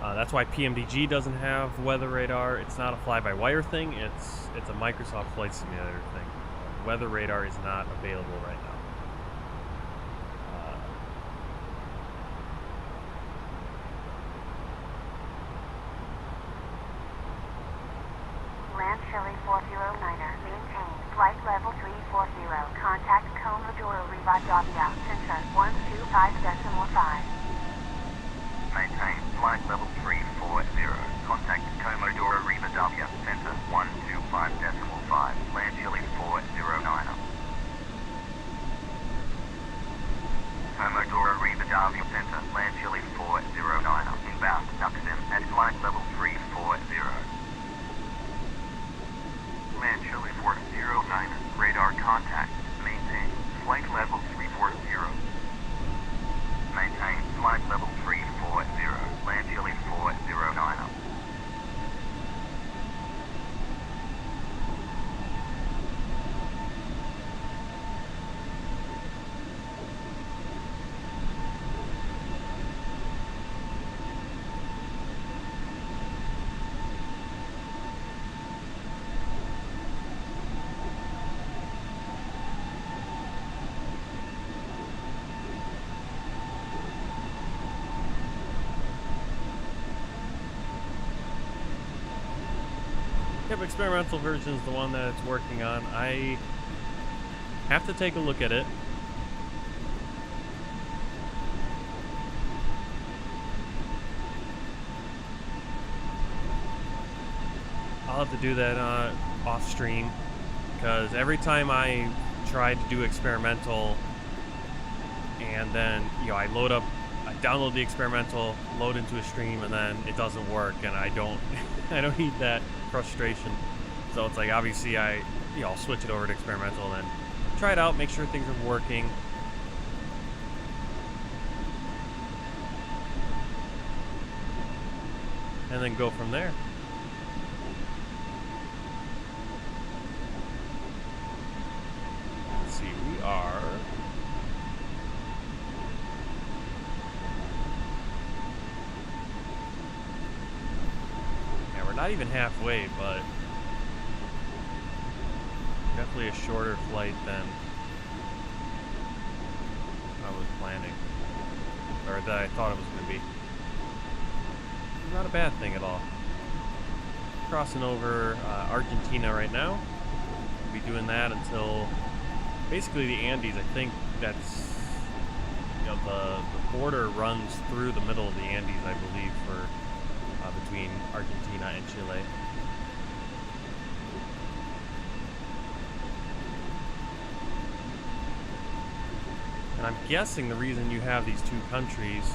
that's why PMDG doesn't have weather radar. It's not a fly-by-wire thing. It's a Microsoft Flight Simulator thing. Weather radar is not available right now. LANCHILE 409er, maintain flight level 340, contact Commodore Rivadavia, Center 125.5. Maintain flight level 340. Contact Commodore Rivadavia, Center 125.5. LANCHILE 409er. Commodore Rivadavia Center, LANCHILE 409er. Inbound, Nuxin at flight level 340. LANCHILE 409er. Radar contact. Maintain flight level 340. Maintain flight level 340. LANCHILE 409er. Yep, experimental version is the one that it's working on. I have to take a look at it. I'll have to do that off stream, because every time I try to do experimental and then, you know, I download the experimental, load into a stream, and then it doesn't work, and I don't need that frustration. So it's like, obviously I'll switch it over to experimental and then try it out, make sure things are working. And then go from there. Let's see, we are... Yeah, we're not even halfway, but definitely a shorter flight than I was planning, or that I thought it was going to be. Not a bad thing at all. Crossing over Argentina right now. We'll be doing that until basically the Andes. I think that's, you know, the border runs through the middle of the Andes, I believe, for between Argentina and Chile. And I'm guessing the reason you have these two countries,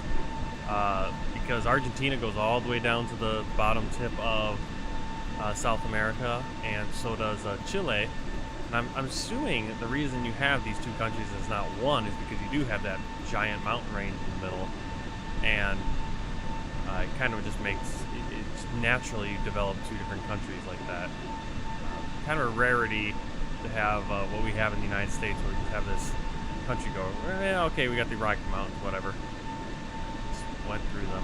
because Argentina goes all the way down to the bottom tip of South America, and so does Chile. And I'm assuming the reason you have these two countries as not one is because you do have that giant mountain range in the middle, and it kind of just makes it's naturally you develop two different countries like that. Kind of a rarity to have what we have in the United States, where we just have this country go, yeah, okay, we got the Rocky Mountains, whatever. Just went through them.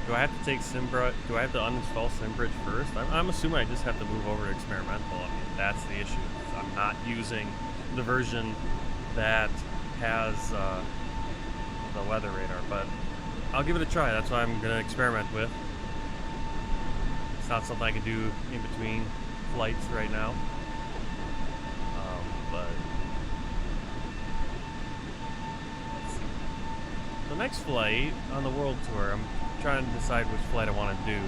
Do I have to take SimBridge? Do I have to uninstall SimBridge first? I'm assuming I just have to move over to experimental. I mean, that's the issue. I'm not using the version that has the weather radar, but I'll give it a try. That's what I'm going to experiment with. It's not something I can do in between flights right now, but let's see. The next flight on the world tour, I'm trying to decide which flight I want to do.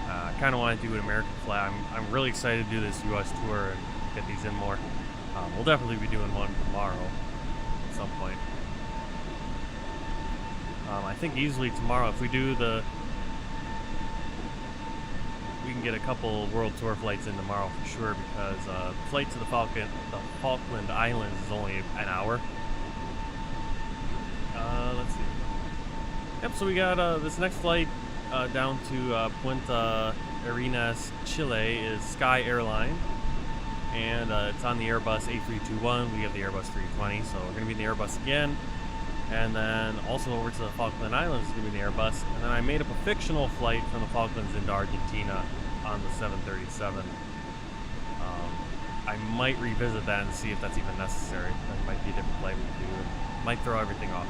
I kind of want to do an American flight. I'm really excited to do this U.S. tour and get these in more. We'll definitely be doing one tomorrow at some point. I think easily tomorrow, if we do the we can get a couple World Tour flights in tomorrow for sure, because the flight to the Falkland Islands is only an hour. Let's see. Yep, so we got this next flight down to Punta Arenas, Chile is Sky Airline, and it's on the Airbus A321. We have the Airbus 320, so we're going to be in the Airbus again. And then also over to the Falkland Islands is going to be the Airbus. And then I made up a fictional flight from the Falklands into Argentina on the 737. I might revisit that and see if that's even necessary. That might be a different flight we can do. It might throw everything off.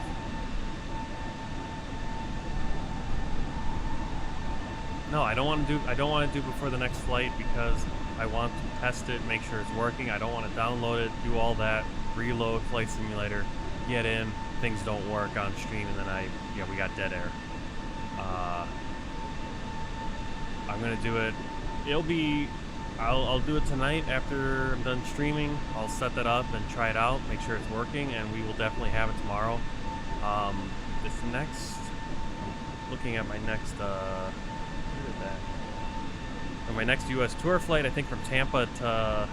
No, I don't want to do before the next flight, because I want to test it, make sure it's working. I don't want to download it, do all that, reload Flight Simulator, get in. Things don't work on stream, and then we got dead air. I'm gonna do it. I'll do it tonight after I'm done streaming. I'll set that up and try it out, make sure it's working, and we will definitely have it tomorrow. Looking at my next, my next U.S. tour flight, I think from Tampa to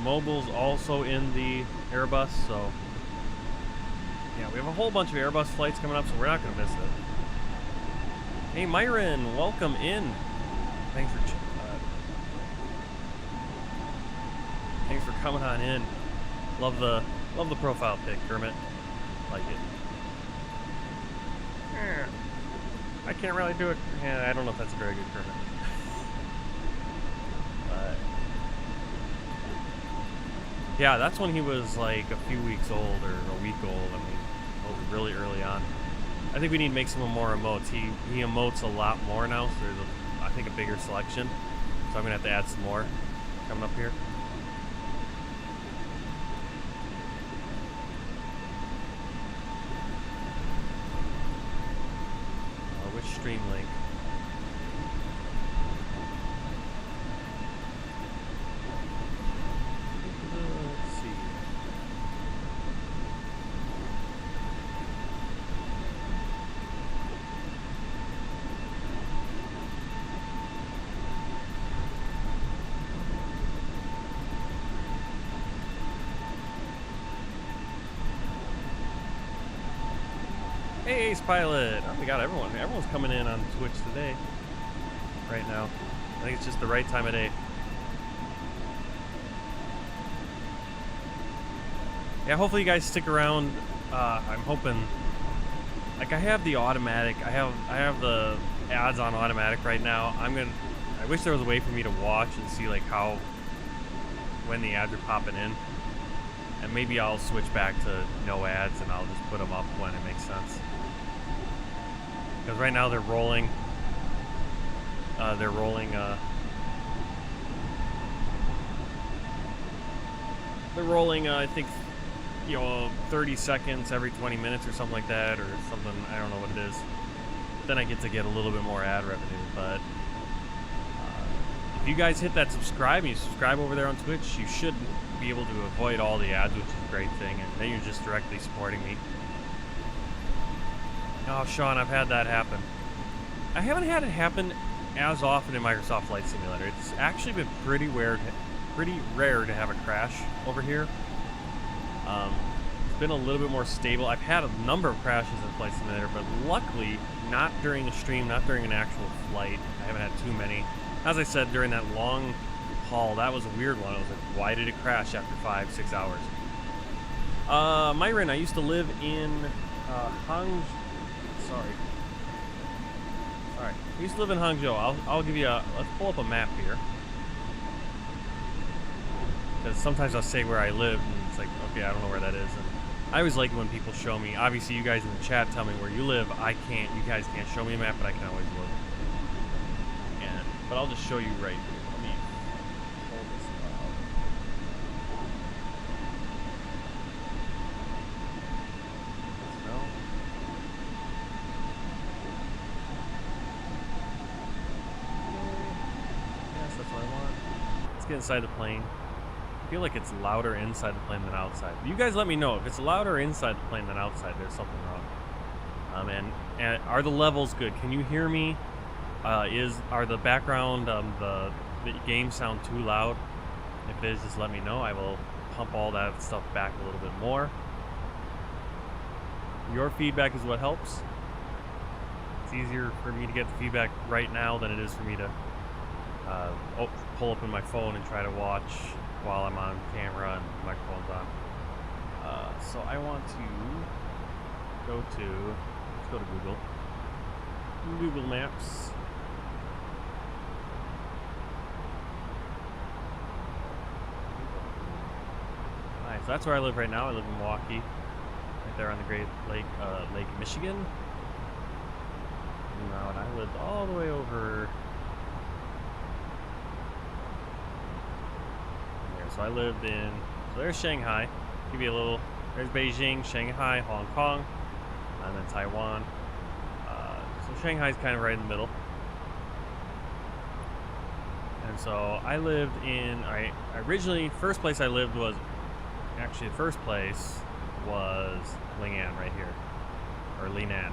Mobile's also in the Airbus, so. Yeah, we have a whole bunch of Airbus flights coming up, so we're not going to miss it. Hey, Myron, welcome in. Thanks for coming on in. Love the profile pic, Kermit. Like it. I can't really do it. Yeah, I don't know if that's a very good Kermit. But yeah, that's when he was like a few weeks old or a week old. I mean, really early on. I think we need to make some more emotes. He emotes a lot more now, so there's I think a bigger selection. So I'm gonna have to add some more coming up here. Which stream link? Let's see. Hey, Ace Pilot! Oh my god, everyone's coming in on Twitch today. Right now. I think it's just the right time of day. Yeah, hopefully you guys stick around. I'm hoping... Like, I have the automatic... I have the ads on automatic right now. I wish there was a way for me to watch and see, like, when the ads are popping in. And maybe I'll switch back to no ads and I'll just put them up when it makes sense. Because right now they're rolling. I think, 30 seconds every 20 minutes or something like that, or something. I don't know what it is. Then I get a little bit more ad revenue. But if you guys hit that subscribe and you subscribe over there on Twitch, you should be able to avoid all the ads, which is a great thing, and then you're just directly supporting me. Oh, Sean, I've had that happen. I haven't had it happen as often in Microsoft Flight Simulator. It's actually been pretty rare to have a crash over here. It's been a little bit more stable. I've had a number of crashes in Flight Simulator, but luckily not during a stream, not during an actual flight. I haven't had too many. As I said, during that long haul, that was a weird one. I was like, why did it crash after 5-6 hours? Myron, I used to live in I used to live in Hangzhou. I'll give you let's pull up a map here. Because sometimes I'll say where I live, and it's like, okay, I don't know where that is. And I always like it when people show me. Obviously, you guys in the chat tell me where you live. You guys can't show me a map, but I can always look. But I'll just show you right here. Let me hold this up. No. Yes, that's what I want. Let's get inside the plane. I feel like it's louder inside the plane than outside. You guys let me know. If it's louder inside the plane than outside, there's something wrong. And are the levels good? Can you hear me are the background the games sound too loud? If it is, just let me know. I will pump all that stuff back a little bit more. Your feedback is what helps. It's easier for me to get the feedback right now than it is for me to pull up in my phone and try to watch while I'm on camera and the microphone's on. So I want to let's go to Google Maps. Nice, so that's where I live right now. I live in Milwaukee, right there on the Great Lake, Lake Michigan. No, and I lived all the way over there. So I lived in, so there's Shanghai. Give you a little, there's Beijing, Shanghai, Hong Kong, and then Taiwan. So Shanghai's kind of right in the middle. And so I lived in, originally, first place I lived was, actually the first place was Lingan right here, or Linan.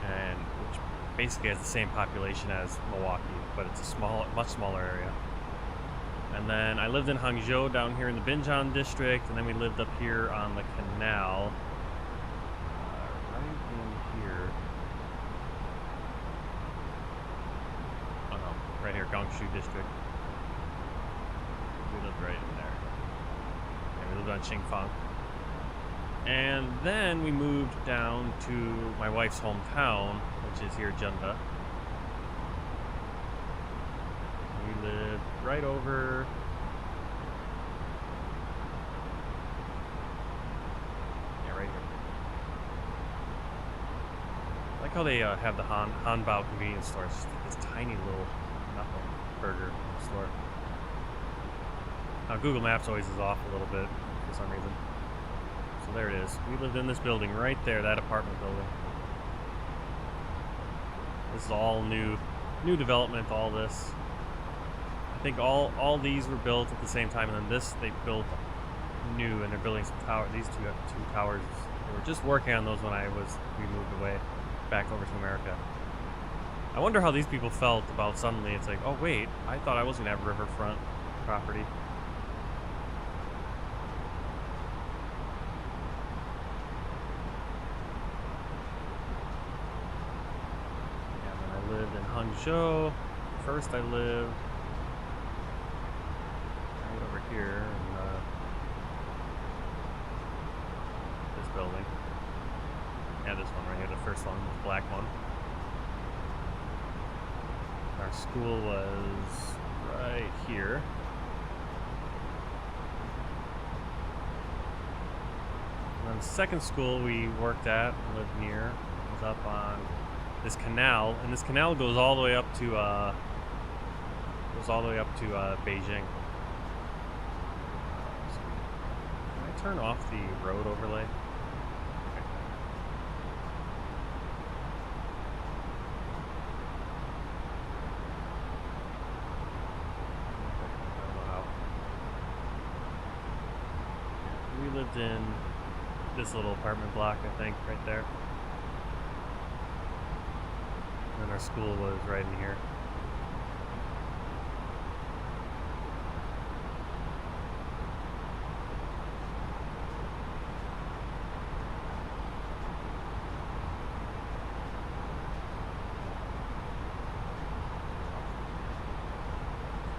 And which basically has the same population as Milwaukee, but it's a much smaller area. And then I lived in Hangzhou down here in the Binjiang district, and then we lived up here on the canal, right in here. Oh no, right here, Gangshu district. We lived right in there. And we lived on Qingfang. And then we moved down to my wife's hometown, which is here, Junda. We lived right over. Yeah, right here. I like how they have the Hanbao convenience store. It's just this tiny little nothing burger store. Now Google Maps always is off a little bit for some reason. So there it is. We lived in this building right there, that apartment building. This is all new development, all this. I think all these were built at the same time, and then this they built new, and they're building some tower. These two towers. They were just working on those when we moved away, back over to America. I wonder how these people felt about suddenly it's like, oh wait, I thought I was gonna have riverfront property. Hangzhou. First I lived right over here in this building. Yeah, this one right here, the first one, the black one. Our school was right here. And then the second school we worked at, lived near, was up on this canal, and this canal goes all the way up to Beijing. So can I turn off the road overlay? I don't know how. We lived in this little apartment block, I think, right there. And our school was right in here.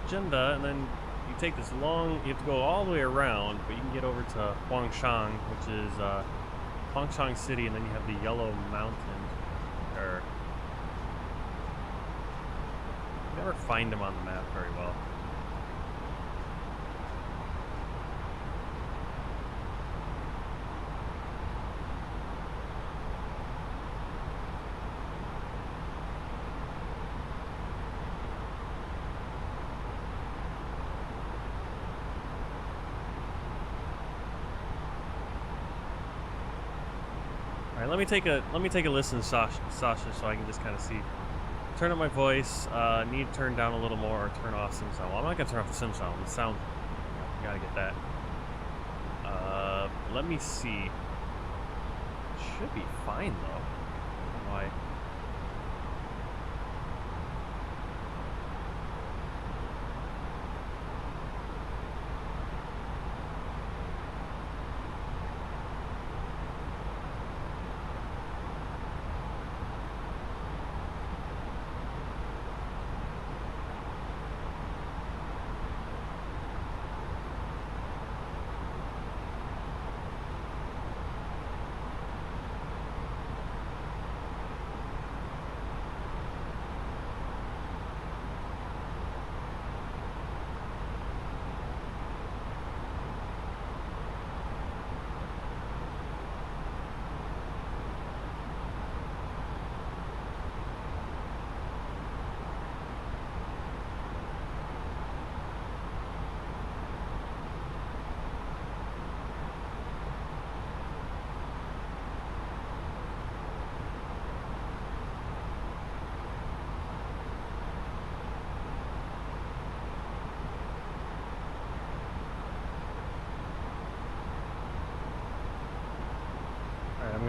Junda, and then you take this long, you have to go all the way around, but you can get over to Huangshan, which is Huangshan City, and then you have the Yellow Mountain, or never find them on the map very well. All right, let me take a listen, Sasha, so I can just kind of see. Turn up my voice, need to turn down a little more, or turn off sim sound. Well, I'm not going to turn off the sim sound. The sound, you gotta get that. Let me see. Should be fine, though. I don't know why.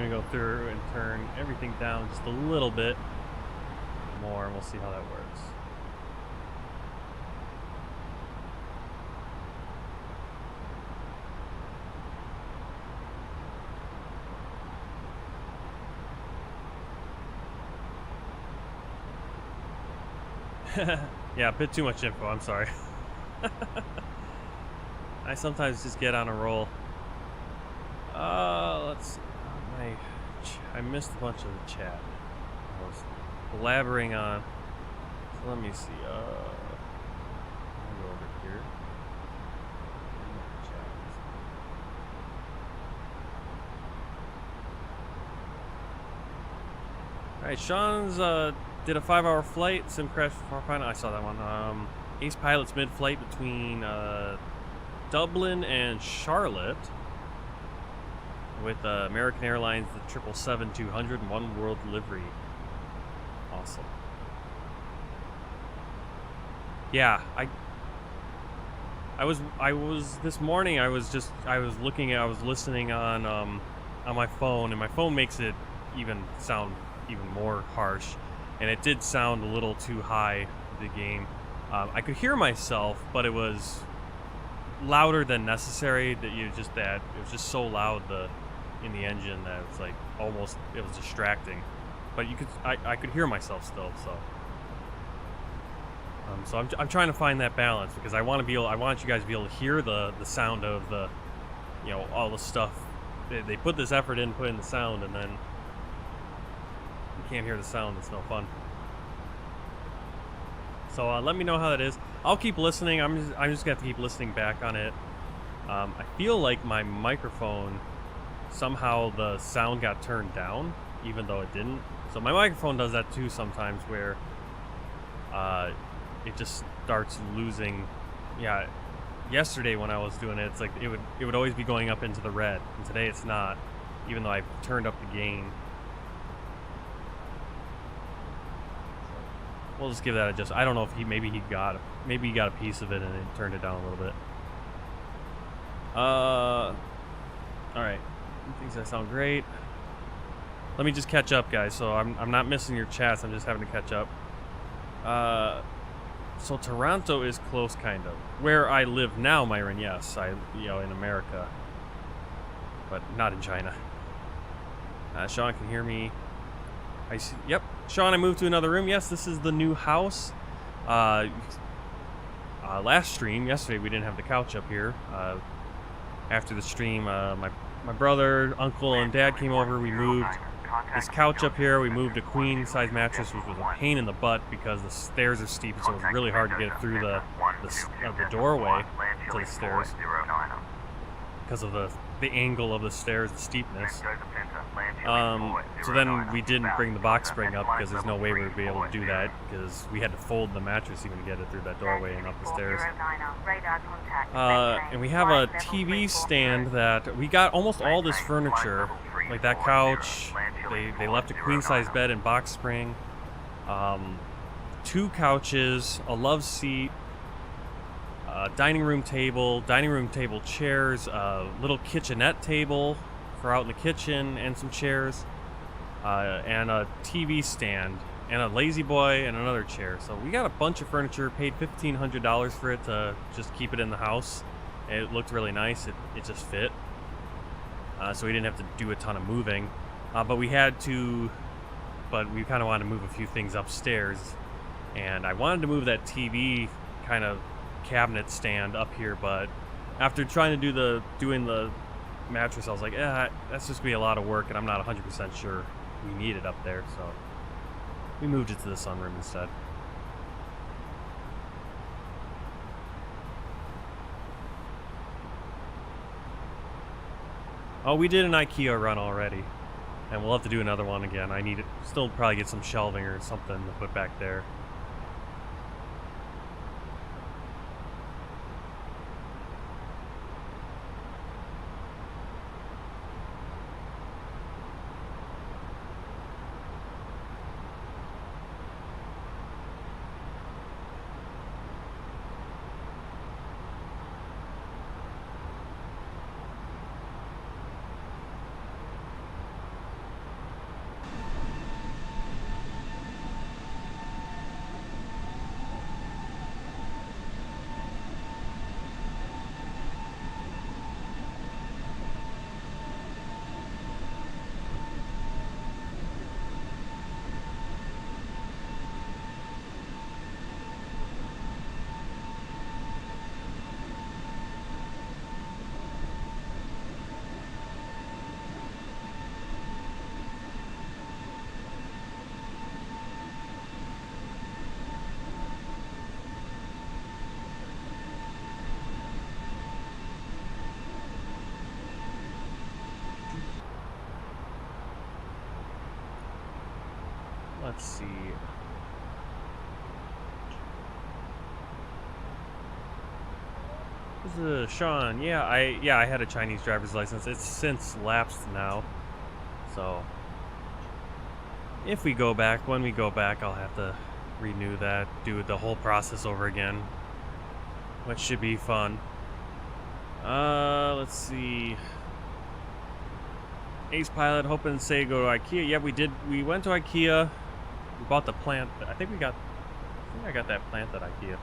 gonna go through and turn everything down just a little bit more, and we'll see how that works. Yeah, a bit too much info, I'm sorry. I sometimes just get on a roll. Let's see. I missed a bunch of the chat. I was blabbering on. So let me see. I'll go over here. Alright, Sean's did a 5-hour flight, sim crash before final. I saw that one. Ace pilots mid-flight between Dublin and Charlotte with American Airlines, the 777-200 and One World delivery. Awesome. Yeah, I was this morning. I was listening on my phone, and my phone makes it sound even more harsh, and it did sound a little too high, the game. I could hear myself, but it was louder than necessary. That it was just so loud in the engine that it was like it was distracting. But I could hear myself still. So I'm trying to find that balance, because I want you guys to be able to hear the sound of all the stuff. They put this effort in, put in the sound, and then you can't hear the sound. It's no fun. So let me know how that is. I'll keep listening. I'm just gonna have to keep listening back on it. I feel like my microphone, somehow the sound got turned down, even though it didn't. So my microphone does that too sometimes, where it just starts losing. Yeah, yesterday when I was doing it, it's like it would always be going up into the red, and today it's not, even though I've turned up the gain. We'll just give that a just. I don't know if maybe he got a piece of it and it turned it down a little bit. All right, things that sound great. Let me just catch up, guys. So I'm not missing your chats. I'm just having to catch up. So Toronto is close, kind of. Where I live now, Myron, yes, in America, but not in China. Sean can hear me. I see. Yep. Sean, I moved to another room. Yes, this is the new house. Last stream, yesterday, we didn't have the couch up here. After the stream, my brother, uncle, and dad came over. We moved this couch up here. We moved a queen-size mattress, which was a pain in the butt because the stairs are steep, so it was really hard to get through the doorway to the stairs because of the angle of the stairs, the steepness. So then we didn't bring the box spring up because there's no way we would be able to do that, because we had to fold the mattress even to get it through that doorway and up the stairs. And we have a TV stand that we got almost all this furniture, like that couch. They left a queen-size bed and box spring, 2 couches, a love seat, dining room table chairs, a little kitchenette table for out in the kitchen, and some chairs, and a TV stand, and a lazy boy, and another chair. So we got a bunch of furniture, paid $1,500 for it to just keep it in the house. It looked really nice. It just fit. So we didn't have to do a ton of moving. But we kind of wanted to move a few things upstairs. And I wanted to move that TV kind of cabinet stand up here, but after trying to doing the mattress, I was like, that's just gonna be a lot of work, and I'm not 100% sure we need it up there, so we moved it to the sunroom instead. Oh, we did an IKEA run already, and we'll have to do another one again. I need to still probably get some shelving or something to put back there. let's see. This is Sean. Yeah, I had a Chinese driver's license. It's since lapsed now. So if we go back, when we go back, I'll have to renew that, do the whole process over again, which should be fun. Let's see. Ace Pilot, hoping to say go to IKEA. Yeah, we did. We went to IKEA. We bought the plant. I think I got that plant at IKEA.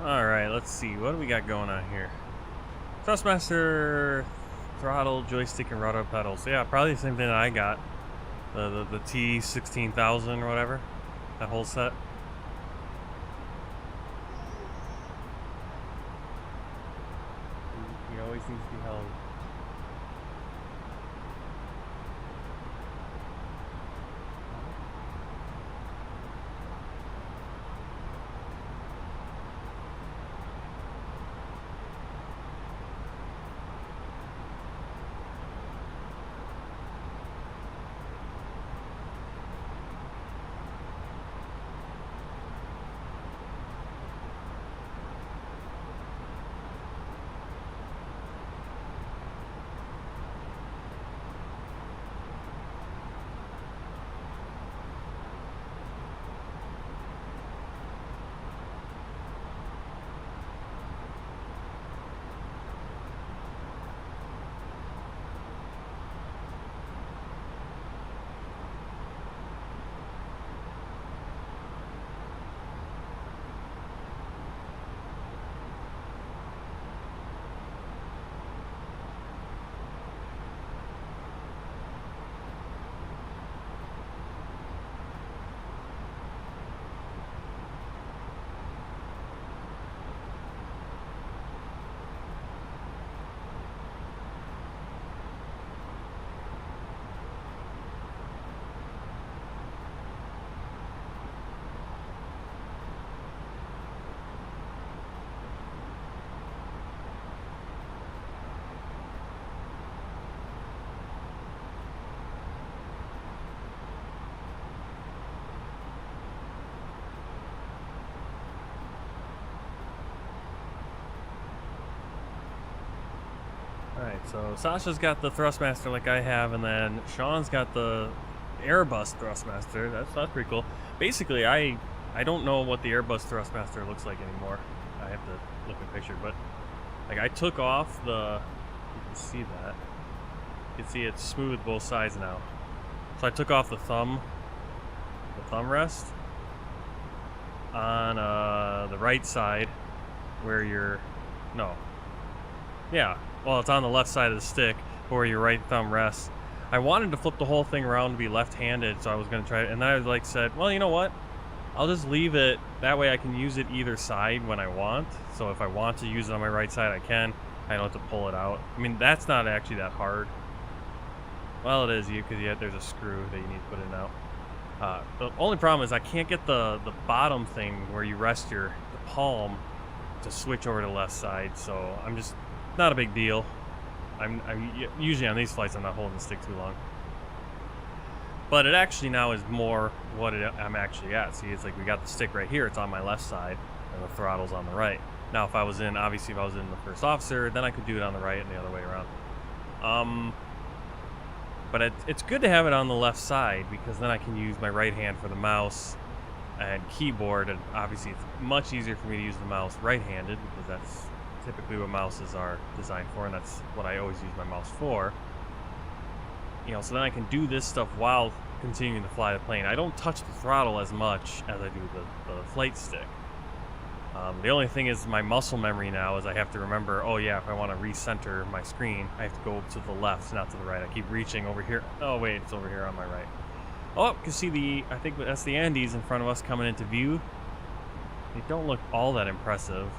Alright, let's see. What do we got going on here? Thrustmaster, throttle, joystick, and rudder pedals. Yeah, probably the same thing that I got. The T16000 or whatever. That whole set. He always needs to be held. Alright, so Sasha's got the Thrustmaster like I have, and then Sean's got the Airbus Thrustmaster. That's pretty cool. Basically, I don't know what the Airbus Thrustmaster looks like anymore. I have to look at a picture, but like I took off the, you can see that. You can see it's smooth both sides now. So I took off the thumb rest on the right side where you're, no. Yeah, well, it's on the left side of the stick where your right thumb rests. I wanted to flip the whole thing around to be left-handed, so I was going to try it. And then I like said, well, you know what? I'll just leave it. That way I can use it either side when I want. So if I want to use it on my right side, I can. I don't have to pull it out. I mean, that's not actually that hard. Well, it is, because there's a screw that you need to put in now. The only problem is I can't get the bottom thing where you rest the palm to switch over to the left side. So I'm just... not a big deal. I'm usually on these flights I'm not holding the stick too long. But it actually now is more what I'm actually at. See, it's like we got the stick right here. It's on my left side, and the throttle's on the right. Now, if I was in the first officer, then I could do it on the right and the other way around. But it's good to have it on the left side because then I can use my right hand for the mouse and keyboard. And obviously, it's much easier for me to use the mouse right-handed because that's typically what mouses are designed for, and that's what I always use my mouse for. You know, so then I can do this stuff while continuing to fly the plane. I don't touch the throttle as much as I do the flight stick. The only thing is my muscle memory now is I have to remember, oh yeah, if I want to recenter my screen, I have to go to the left, not to the right. I keep reaching over here. Oh wait, it's over here on my right. Oh, you can see I think that's the Andes in front of us coming into view. They don't look all that impressive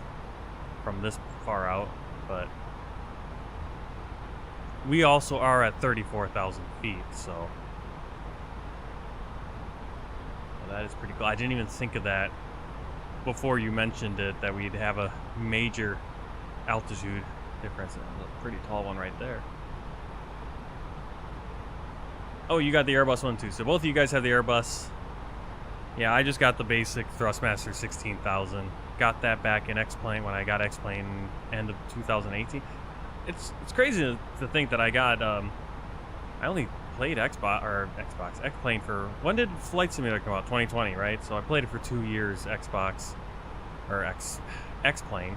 from this far out, but we also are at 34,000 feet, so well, that is pretty cool. I didn't even think of that before you mentioned it, that we'd have a major altitude difference. A pretty tall one right there. Oh, you got the Airbus one too, so both of you guys have the Airbus. Yeah, I just got the basic Thrustmaster 16,000. Got that back in X-Plane when I got X-Plane end of 2018. It's crazy to think that I got I only played X-Plane for, when did Flight Simulator come out? 2020, right? So I played it for 2 years, Xbox or X-Plane.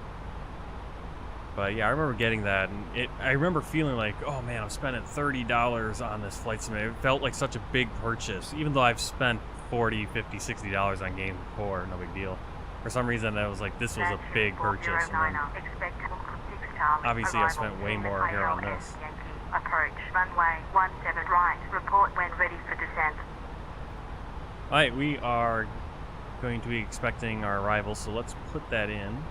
But yeah, I remember getting that, and I remember feeling like, oh man, I'm spending $30 on this Flight Simulator. It felt like such a big purchase, even though I've spent $40, $50, $60 on games before, no big deal. For some reason, I was like, this was a big purchase. And then obviously, I spent way more here on this. Approach runway 17 right. Report when ready for descent. Alright, we are going to be expecting our arrival, so let's put that in.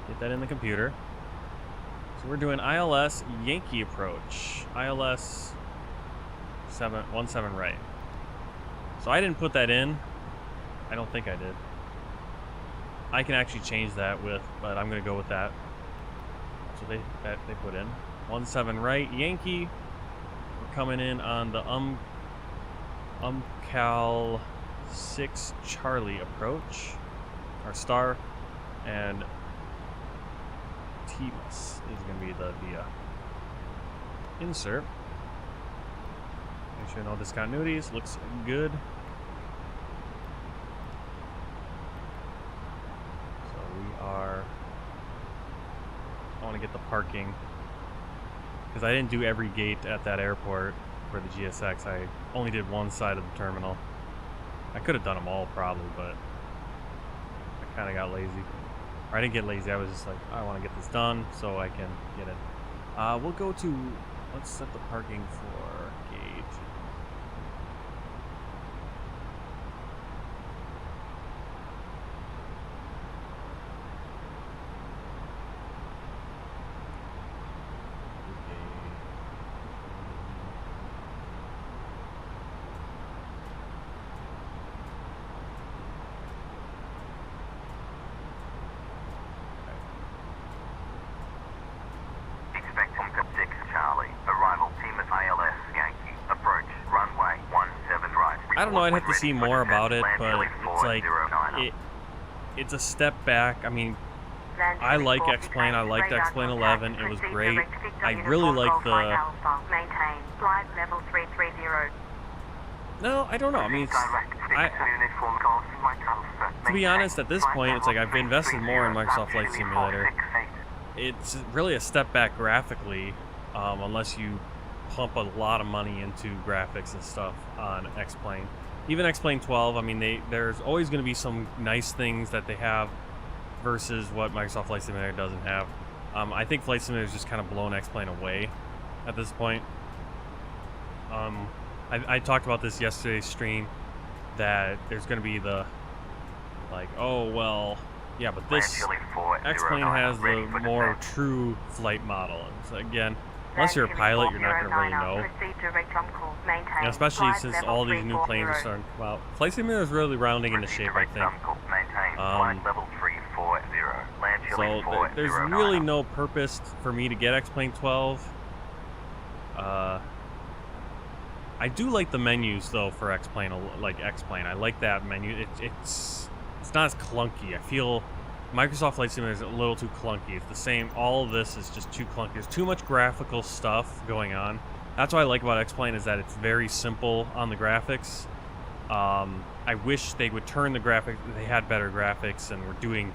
Get that in the computer. So we're doing ILS Yankee approach. ILS 17 right. So I didn't put that in. I don't think I did. I can actually change that but I'm going to go with that. So they put in 17 right Yankee. We're coming in on the Cal 6 Charlie approach. Our star and TMUS is going to be the insert. Make sure no discontinuities. Looks good. So we are. I want to get the parking because I didn't do every gate at that airport for the GSX. I only did one side of the terminal. I could have done them all probably, but I kind of got lazy. Or I didn't get lazy. I was just like, I want to get this done so I can get it. We'll go to. Let's set the parking for gate. I don't know, I'd have to see more about it, but it's like, it's a step back. I mean, I like X-Plane, I liked X-Plane 11, it was great. I really like the... No, I don't know, I mean, to be honest, at this point, it's like I've invested more in Microsoft Flight Simulator. It's really a step back graphically, unless you pump a lot of money into graphics and stuff on X-Plane. Even X-Plane 12, I mean, there's always going to be some nice things that they have versus what Microsoft Flight Simulator doesn't have. I think Flight Simulator is just kind of blown X-Plane away at this point. I talked about this yesterday's stream, that there's going to be the, like, oh, well, yeah, but this X-Plane has the more true flight model. So again, unless you're a pilot, you're not going to really know. And especially since all these new planes are starting to come out. Flight Simulator is really rounding into shape, I think. So there's really no purpose for me to get X-Plane 12. I do like the menus though for X-Plane, like X-Plane. I like that menu. It's not as clunky. I feel Microsoft Flight Simulator is a little too clunky. It's the same. All of this is just too clunky. There's too much graphical stuff going on. That's what I like about X-Plane, is that it's very simple on the graphics. I wish they would turn the graphics. They had better graphics and were doing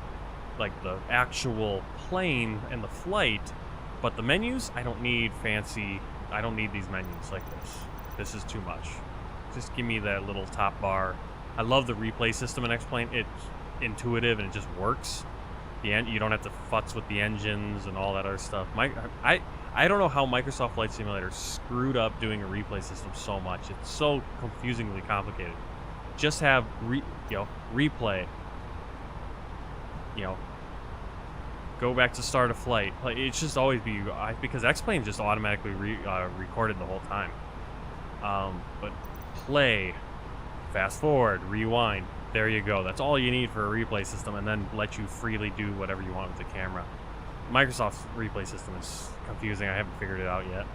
like the actual plane and the flight. But the menus, I don't need fancy. I don't need these menus like this. This is too much. Just give me that little top bar. I love the replay system in X-Plane. It's intuitive and it just works. You don't have to futz with the engines and all that other stuff. I don't know how Microsoft Flight Simulator screwed up doing a replay system so much. It's so confusingly complicated. Just have replay. Go back to start a flight. Like, it's just always be because X-Plane just automatically recorded the whole time. But play, fast forward, rewind. There you go. That's all you need for a replay system, and then let you freely do whatever you want with the camera. Microsoft's replay system is confusing. I haven't figured it out yet.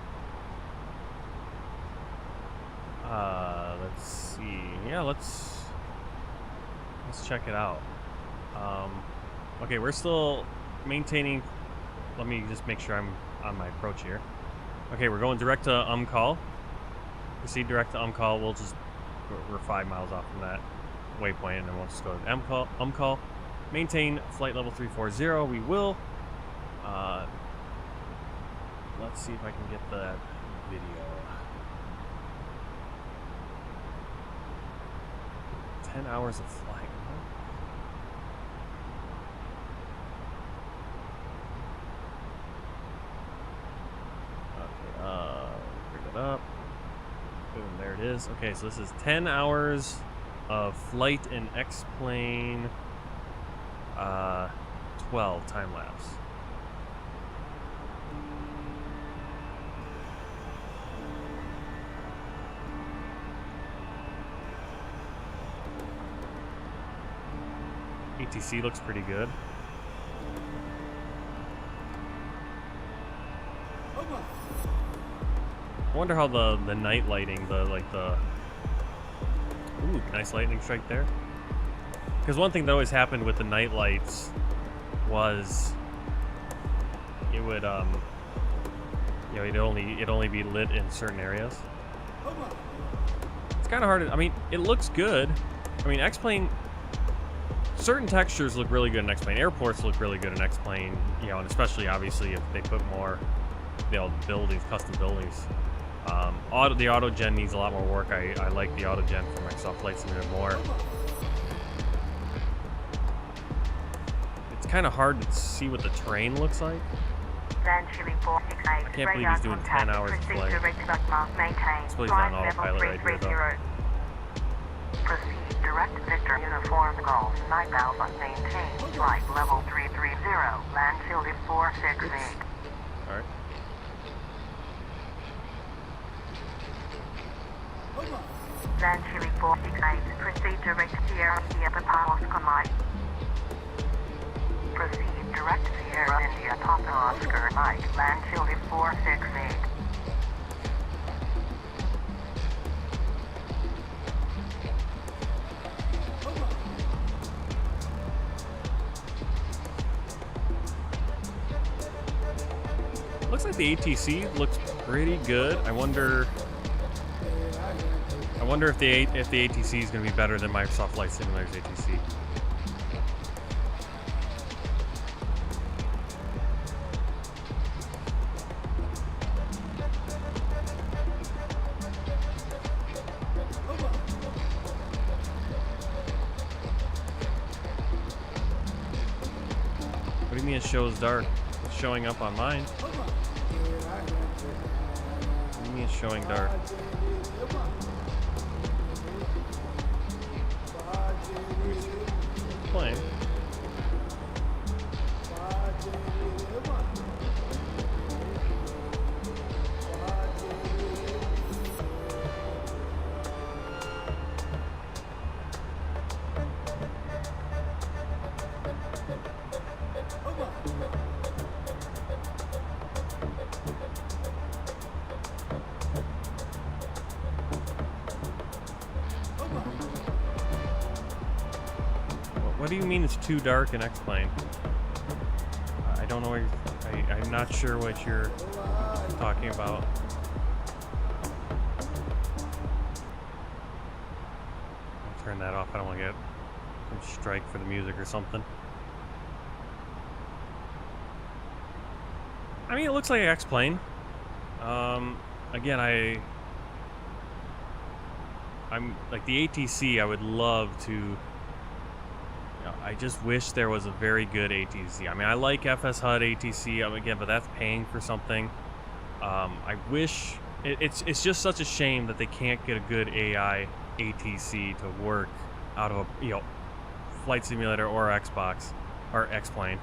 Let's see. Yeah, let's check it out. Okay, we're still maintaining. Let me just make sure I'm on my approach here. Okay, we're going direct to Call. Proceed direct to Call. We're 5 miles off from that waypoint, and then we'll just go to Call. Maintain flight level 340. We will. Let's see if I can get that video. 10 hours of flying. is, okay, so this is 10 hours of flight in X-plane, 12 time lapse. ATC looks pretty good. I wonder how the night lighting, ooh, nice lightning strike there. Because one thing that always happened with the night lights was it would you know, it'd only be lit in certain areas. It's kind of hard to, I mean, it looks good. I mean, X-plane, certain textures look really good in X-plane. Airports look really good in X-plane, you know, and especially obviously if they put more, you know, buildings, custom buildings. The auto gen needs a lot more work. I like the auto gen for Microsoft Flight Simulator more. It's kind of hard to see what the terrain looks like. I can't believe he's doing 10 hours of flight. I suppose he's on autopilot right here though. Proceed direct Victor Uniform Golf 9000 maintain flight level 330 LANCHILE 468. Alright. LANCHILE 468, proceed direct Sierra India Papa Oscar Mike. Proceed direct Sierra India Papa Oscar Mike, LANCHILE 468. Looks like the ATC looks pretty good. I wonder if the ATC is going to be better than Microsoft Flight Simulator's ATC. What do you mean it shows dark? It's showing up on mine. What do you mean it's showing dark? Plane. What do you mean it's too dark in X-plane? I don't know what I'm not sure what you're talking about. I'll turn that off. I don't want to get some strike for the music or something. I mean, it looks like an X-plane. Again, I'm like the ATC. I would love to. I just wish there was a very good ATC. I mean, I like FS HUD ATC again, but that's paying for something. I wish it's just such a shame that they can't get a good AI ATC to work out of a Flight Simulator or Xbox or X-plane.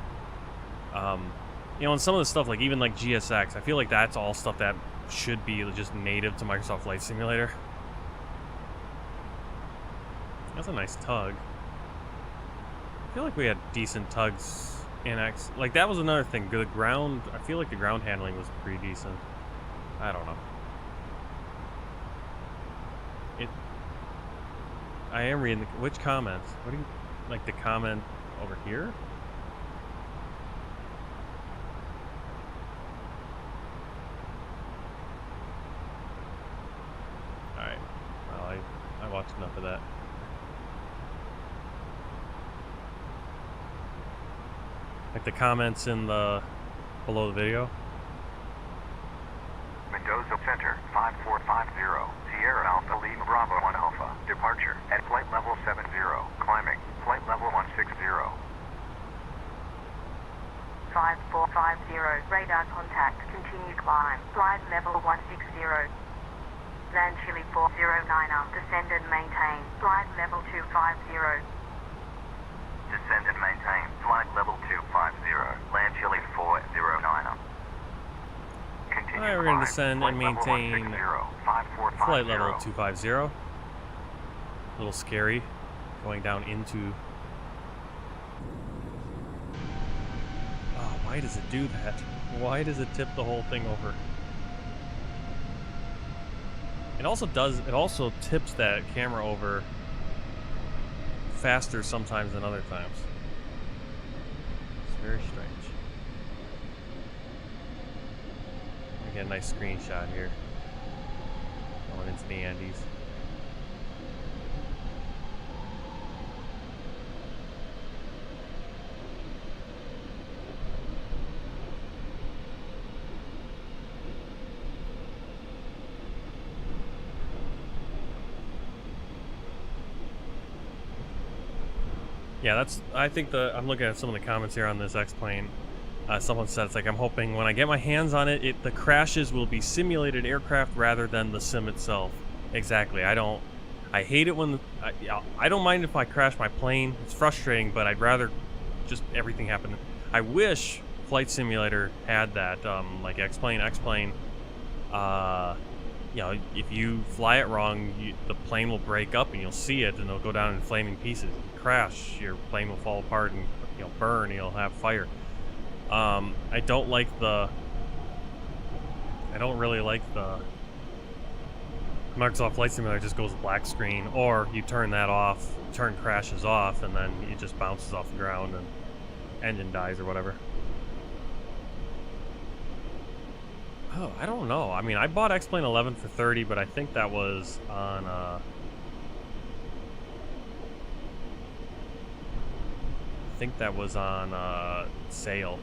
And some of the stuff like even like GSX, I feel like that's all stuff that should be just native to Microsoft Flight Simulator. That's a nice tug. I feel like we had decent tugs in X. Like that was another thing. The ground. I feel like the ground handling was pretty decent. I don't know. I am reading which comments. What do you like? The comment over here. All right. Well, I watched enough of that. Like the comments in the below the video. Mendoza Center 5450 Sierra Alpha Lima Bravo 1 Alpha departure at flight level 70 climbing flight level 160. 5450 radar contact, continue climb flight level 160. LANCHILE 409er, descend and maintain, flight level 250. Descend and maintain. Flight level 250. LANCHILE 409er. Continue. Alright, we're going to descend and Flight level maintain 160, flight level 5450. 250. A little scary going down into... Oh, why does it do that? Why does it tip the whole thing over? It also tips that camera over faster sometimes than other times. It's very strange. I get a nice screenshot here. Going into the Andes. Yeah, I think I'm looking at some of the comments here on this X-Plane. Someone said, it's like, I'm hoping when I get my hands on it, the crashes will be simulated aircraft rather than the sim itself. Exactly. I hate it when, I don't mind if I crash my plane. It's frustrating, but I'd rather just everything happen. I wish Flight Simulator had that, like X-Plane. You know, if you fly it wrong, the plane will break up and you'll see it, and it'll go down in flaming pieces. Crash, your plane will fall apart and burn. You'll have fire. I don't really like the Microsoft Flight Simulator just goes black screen, or you turn that off, turn crashes off, and then it just bounces off the ground and engine dies or whatever. Oh, I don't know. I mean, I bought X-Plane 11 for $30, but I think that was on sale.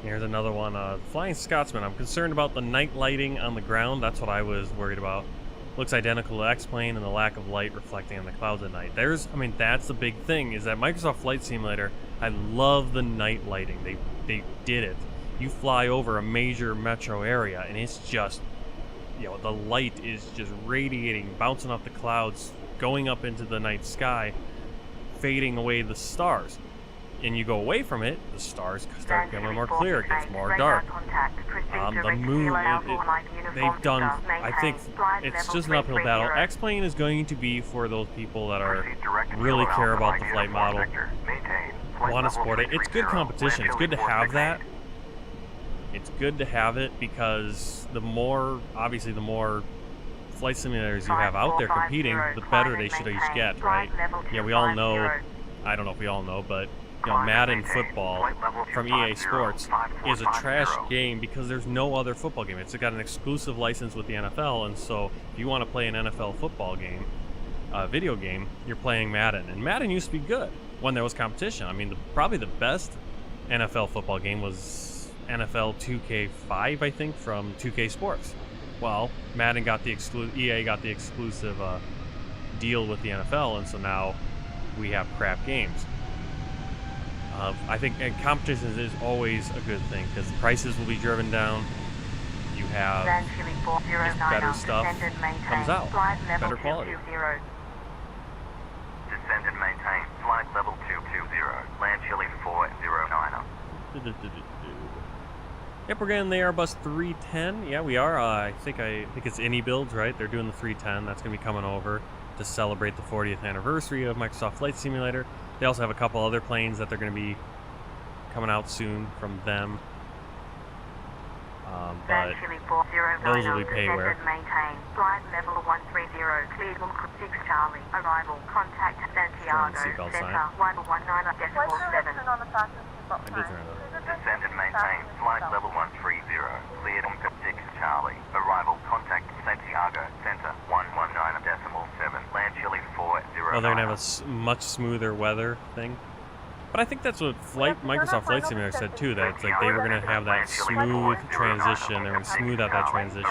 Here's another one. Flying Scotsman. I'm concerned about the night lighting on the ground. That's what I was worried about. Looks identical to X-Plane and the lack of light reflecting on the clouds at night. That's the big thing, is that Microsoft Flight Simulator, I love the night lighting. They did it. You fly over a major metro area and it's just, the light is just radiating, bouncing off the clouds, going up into the night sky, fading away the stars. And you go away from it, the stars start getting more clear, it gets more dark. The moon, they've done, I think it's just an uphill battle. X-Plane is going to be for those people that are really care about the flight model, want to support it. It's good competition, it's good to have that. It's good to have it because the more flight simulators you have out there competing, the better they should each get, right? Yeah, we all know, I don't know if we all know, but Madden football from EA Sports is a trash game because there's no other football game. It's got an exclusive license with the NFL, and so if you want to play an NFL football game, video game, you're playing Madden. And Madden used to be good when there was competition. I mean, probably the best NFL football game was NFL 2K5, I think, from 2K Sports. Well, Madden got the EA got the exclusive deal with the NFL, and so now we have crap games. I think competition is always a good thing because prices will be driven down. You have just better stuff comes out, better quality. Descend and maintain. Flight level 220. LANCHILE 409er. Yep, we're getting the Airbus 310. Yeah, we are. I think it's Any Builds, right? They're doing the 310. That's going to be coming over to celebrate the 40th anniversary of Microsoft Flight Simulator. They also have a couple other planes that they're going to be coming out soon from them. But those will be payware. Flight level 130, cleared 6 Charlie, arrival, contact Santiago, Center 119.7. Turn on the fastest seatbelt I did sign. turn it on. Descend and maintain. Flight level 130. Cleared 6 Charlie. Arrival, contact Santiago, Center 119.7. LANCHILE 409. Oh, they're going to have a much smoother weather thing. But I think that's what Microsoft Flight Simulator said too, that it's like they were going to have that smooth transition, they were going to smooth out that transition.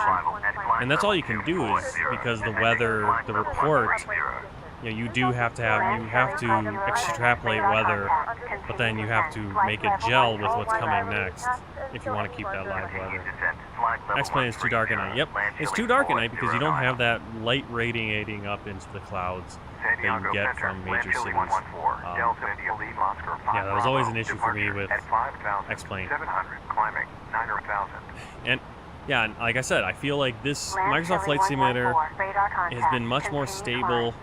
And that's all you can do is, because the weather, the report, you know, you have to extrapolate weather, but then you have to make it gel with what's coming next if you want to keep that live weather. X-Plane is too dark at night. Yep, it's too dark at night because you don't have that light radiating up into the clouds that you get from major cities. Yeah, that was always an issue for me with X-Plane. And yeah, and like I said, I feel like this Microsoft Flight Simulator has been much more stable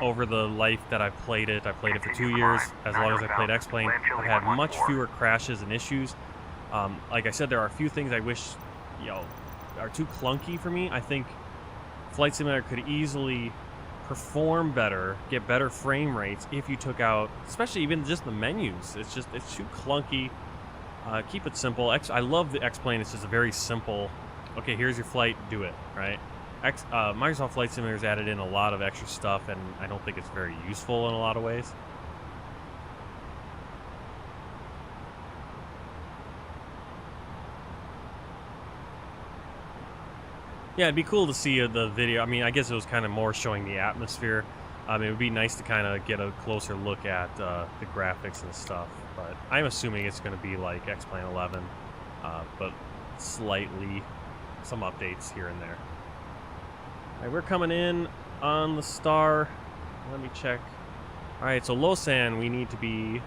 over the life that I've played it. I played it for 2 years, as long as I played X-Plane. I've had much fewer crashes and issues. Like I said, there are a few things I wish, you know, are too clunky for me. I think Flight Simulator could easily perform better, get better frame rates if you took out, especially even just the menus. It's too clunky. Keep it simple. I love the X-Plane. It's just a very simple, okay, here's your flight, do it, right? Microsoft Flight Simulator's added in a lot of extra stuff, and I don't think it's very useful in a lot of ways. Yeah, it'd be cool to see the video. I mean, I guess it was kind of more showing the atmosphere. It would be nice to kind of get a closer look at the graphics and stuff. But I'm assuming it's going to be like X-Plane 11, but slightly some updates here and there. All right, we're coming in on the star. Let me check. All right, so Lausanne, we need to be...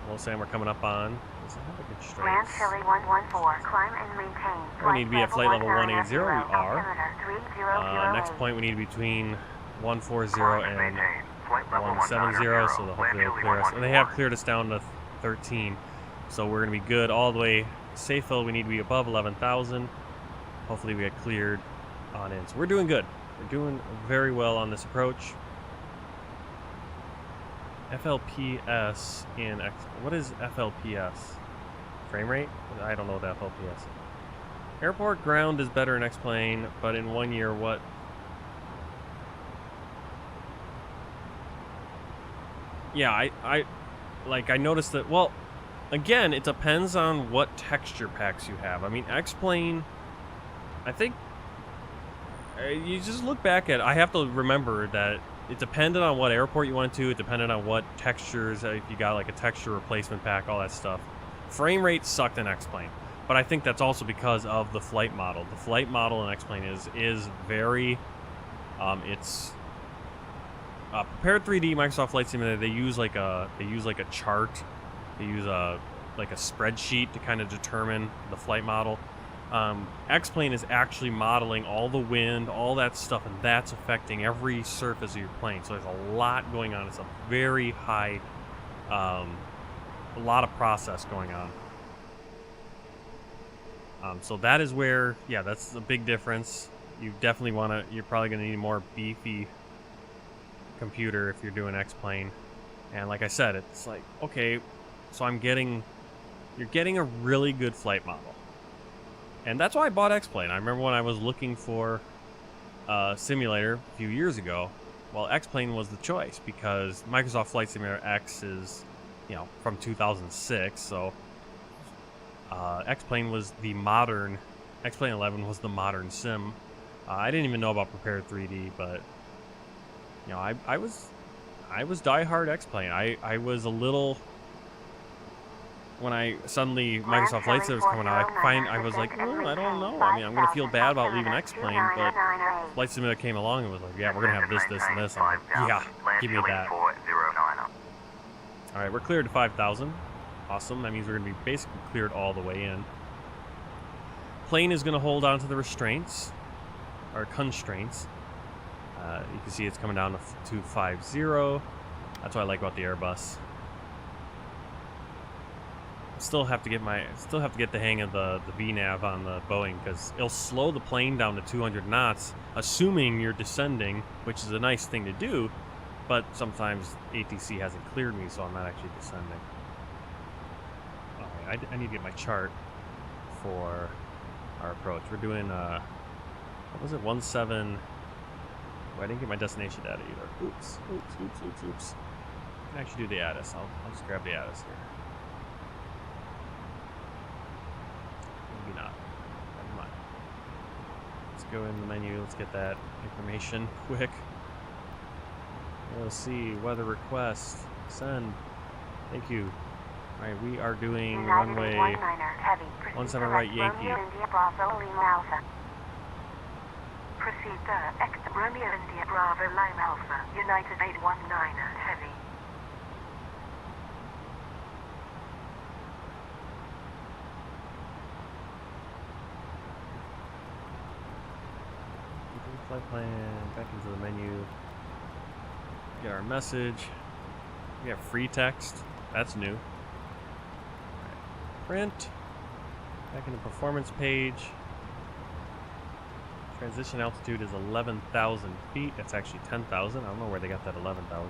Lausanne, we're coming up on. Does it have a constraint? Chile 114, climb and maintain. We need to be at flight level 180. We are. Next point, we need to be between 140 and 170, so hopefully they'll clear us. And they have cleared us down to 13, so we're going to be good all the way. Safe fill, we need to be above 11,000. Hopefully we get cleared on in. So we're doing good. We're doing very well on this approach. FLPS in X. What is FLPS? Frame rate? I don't know what FLPS is. Airport ground is better in X-Plane, but in 1 year, what? Yeah, I noticed that. Well, again, it depends on what texture packs you have. I mean, X-Plane, I think you just look back at. I have to remember that it depended on what airport you went to. It depended on what textures. If you got like a texture replacement pack, all that stuff. Frame rate sucked in X-Plane, but I think that's also because of the flight model. The flight model in X-Plane is very. It's Prepared 3D Microsoft Flight Simulator. They use like a chart. They use like a spreadsheet to kind of determine the flight model. X-Plane is actually modeling all the wind, all that stuff, and that's affecting every surface of your plane. So there's a lot going on. It's a very high, a lot of process going on. So that is where, yeah, that's a big difference. You definitely want to, you're probably going to need a more beefy computer if you're doing X-Plane. And like I said, it's like, okay, so you're getting a really good flight model. And that's why I bought X-Plane. I remember when I was looking for a simulator a few years ago, well, X-Plane was the choice because Microsoft Flight Simulator X is, you know, from 2006, so X-Plane was the modern, X-Plane 11 was the modern sim. I didn't even know about Prepared 3D, but, you know, I was diehard X-Plane. I was a little... When suddenly Microsoft Flight Simulator was coming out, I was like, oh, I don't know. I mean, I'm going to feel bad about leaving X-Plane, but Flight Simulator came along and was like, yeah, we're going to have this, this, and this. I'm like, yeah, give me that. Alright, we're cleared to 5,000. Awesome. That means we're going to be basically cleared all the way in. Plane is going to hold on to the restraints, or constraints. You can see it's coming down to 250. That's what I like about the Airbus. Still have to get the hang of the VNav on the Boeing, because it'll slow the plane down to 200 knots, assuming you're descending, which is a nice thing to do, but sometimes ATC hasn't cleared me, so I'm not actually descending. Alright, I need to get my chart for our approach. We're doing, what was it, 17... Oh, I didn't get my destination data either. Oops. I can actually do the ATIS. I'll just grab the ATIS here. Maybe not. Never mind. Let's go in the menu. Let's get that information quick. Let's see. Weather request. Send. Thank you. Alright, we are doing runway 17 right Yankee. Proceed to X Romeo India Bravo Lime Alpha, United 819 Heavy. Flight plan, back into the menu. Get our message. We have free text. That's new. Print. Back in the performance page. Transition altitude is 11,000 feet. That's actually 10,000. I don't know where they got that 11,000.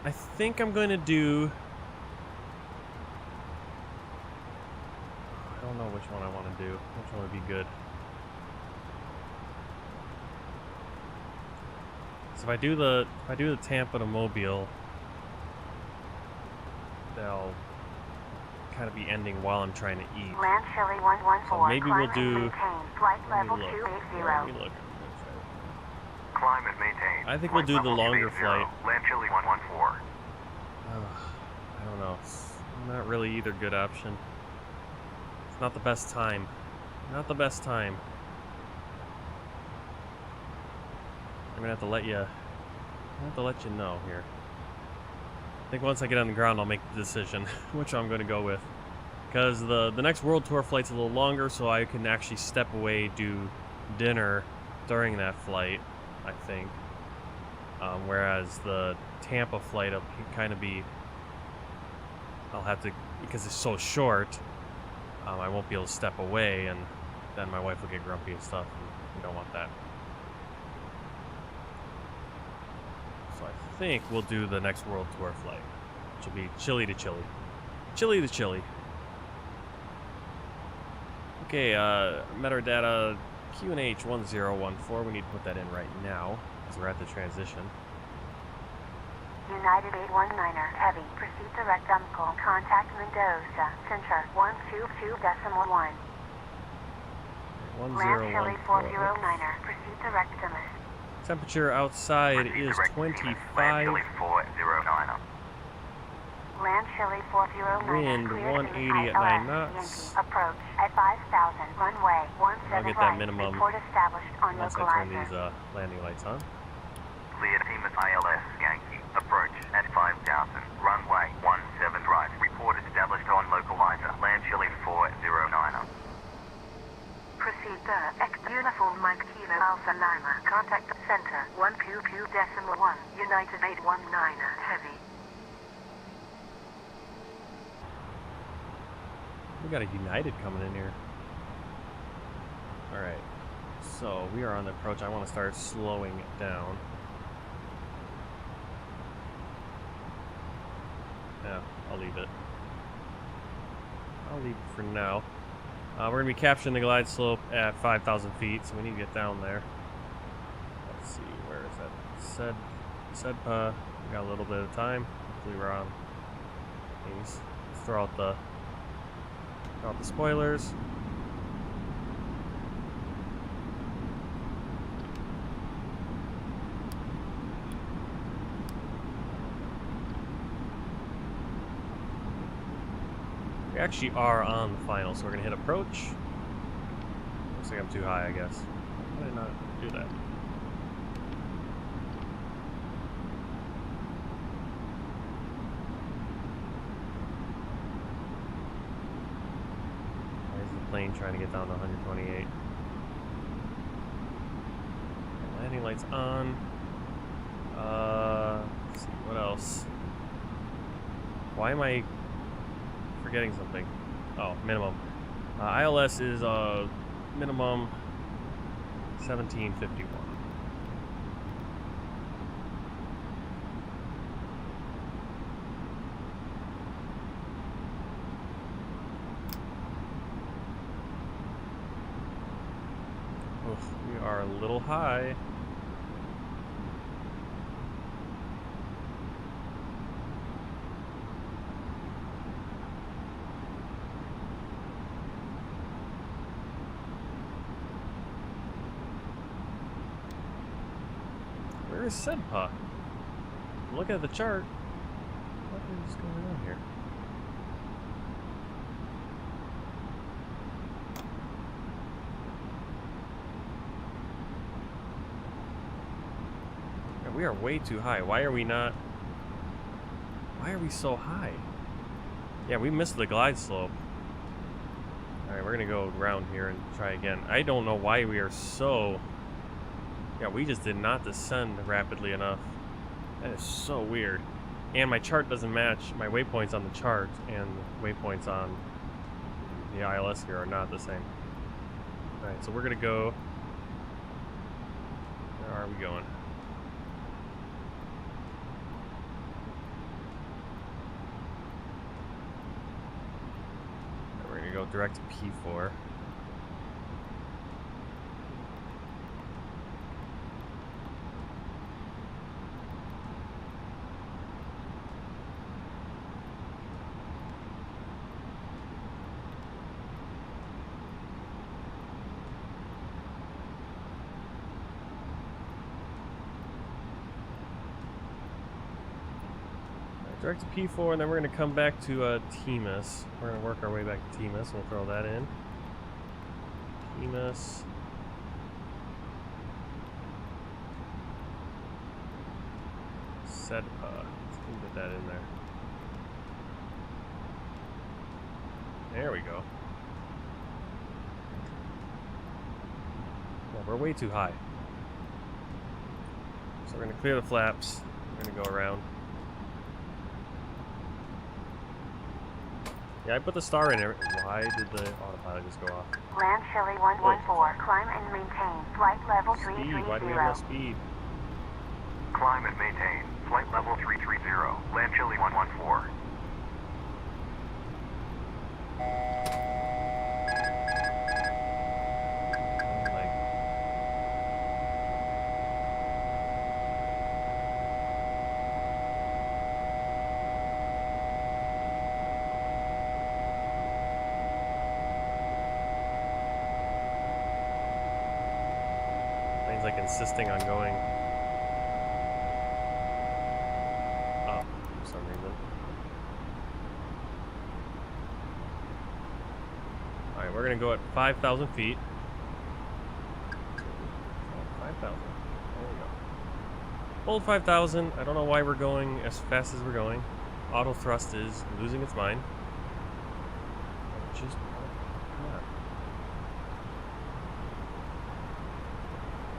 I think I'm going to do... I don't know which one I want to do. Which one would be good? So if I do the Tampa to Mobile, they'll kind of be ending while I'm trying to eat. Land Chile 114. So maybe we'll do. Flight level Let 280. me look. Climb and maintain. I think we'll do the longer flight. Land Chile 114. I don't know. It's not really either good option. It's not the best time. Not the best time. I'm gonna have to let you. Know here. I think once I get on the ground, I'll make the decision which I'm gonna go with. Because the next World Tour flight's a little longer, so I can actually step away, do dinner during that flight, I think. Whereas the Tampa flight will kind of be. I'll have to, because it's so short. I won't be able to step away, and then my wife will get grumpy and stuff. And we don't want that. So I think we'll do the next World Tour flight, which will be Chile to Chile. Chile to Chile. Okay, metadata QNH 1014. We need to put that in right now, because we're at the transition. United 819er Heavy. Proceed direct Uncle. Contact Mendoza. Center 122.1. 1014. Land Chile 409er. Proceed direct Dimas. Temperature outside is 25. Land Chile 409er. Land Chile 409er. Wind Cleared 180 at 9 knots. Yankee. Approach at 5,000. Runway 17 I'll get right. that minimum Report established on once I turn localizer. these landing lights on. Clear Team ILS Yankee. Approach at 5,000. Runway 17 right. Report established on localizer. Land Chile 409er. Proceed to X Uniform Mike Kilo Alpha Lima. Contact the center 1QQ.1. United 819er Heavy. We got a United coming in here. Alright. So we are on the approach. I want to start slowing it down. Yeah, I'll leave it. I'll leave it for now. We're going to be capturing the glide slope at 5,000 feet, so we need to get down there. Let's see, where is that? SEDPA. We got a little bit of time. Hopefully we're on these. Let's throw out the spoilers. We actually are on the final, so we're gonna hit approach. Looks like I'm too high, I guess. Why did I not do that? Why is the plane trying to get down to 128? Landing lights on. Let's see, what else? Why am I forgetting something? Oh, minimum. ILS is minimum 1751. are a little high. Where is Senpa? Look at the chart. What is going on here? Yeah, we are way too high. Why are we not? Why are we so high? Yeah, we missed the glide slope. Alright, we're gonna go around here and try again. I don't know why we are so... Yeah, we just did not descend rapidly enough. That is so weird. And my chart doesn't match. My waypoints on the chart and the waypoints on the ILS here are not the same. Alright, so we're gonna go... Where are we going? We're gonna go direct to P4. Direct to P4, and then we're going to come back to TMS. We're going to work our way back to TMS. We'll throw that in. TMS. Set. Let's get that in there. There we go. Yeah, we're way too high. So we're going to clear the flaps. We're going to go around. Yeah, I put the star in it. Why did the autopilot just go off? LANCHILE 114. Climb and maintain. Flight level 330. Speed. Why do we have no speed? Climb and maintain. Flight level 330. LANCHILE 114. Like insisting on going up for some reason. Alright, we're gonna go at 5,000 feet. 5,000. There we go. Hold 5,000. I don't know why we're going as fast as we're going. Auto thrust is losing its mind. Just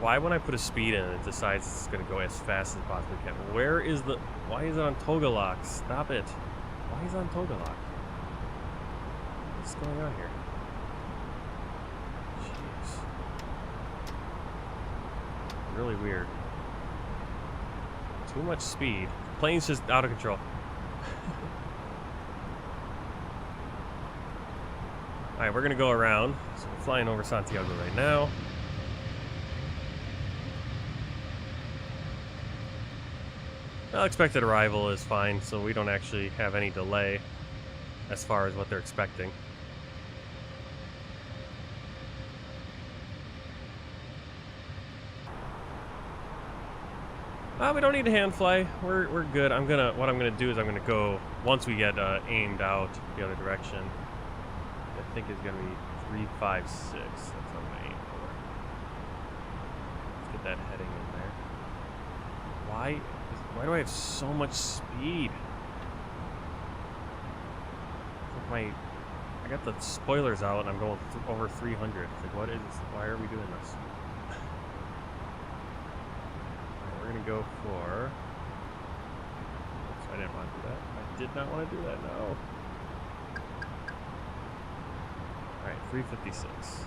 why when I put a speed in it decides it's going to go as fast as it possibly can? Where is the... Why is it on toga lock? Stop it. Why is it on toga lock? What's going on here? Jeez. Really weird. Too much speed. The plane's just out of control. Alright, we're going to go around. So we're flying over Santiago right now. Expected arrival is fine, so we don't actually have any delay as far as what they're expecting. We don't need a hand fly. We're good. What I'm gonna do is I'm gonna go once we get aimed out the other direction. I think it's gonna be 356. That's what I'm gonna aim for. Let's get that heading in there. Why do I have so much speed? I got the spoilers out and I'm going over 300. It's like, what is this? Why are we doing this? Right, we're gonna go for... Oops, I didn't want to do that. I did not want to do that, no. Alright, 356.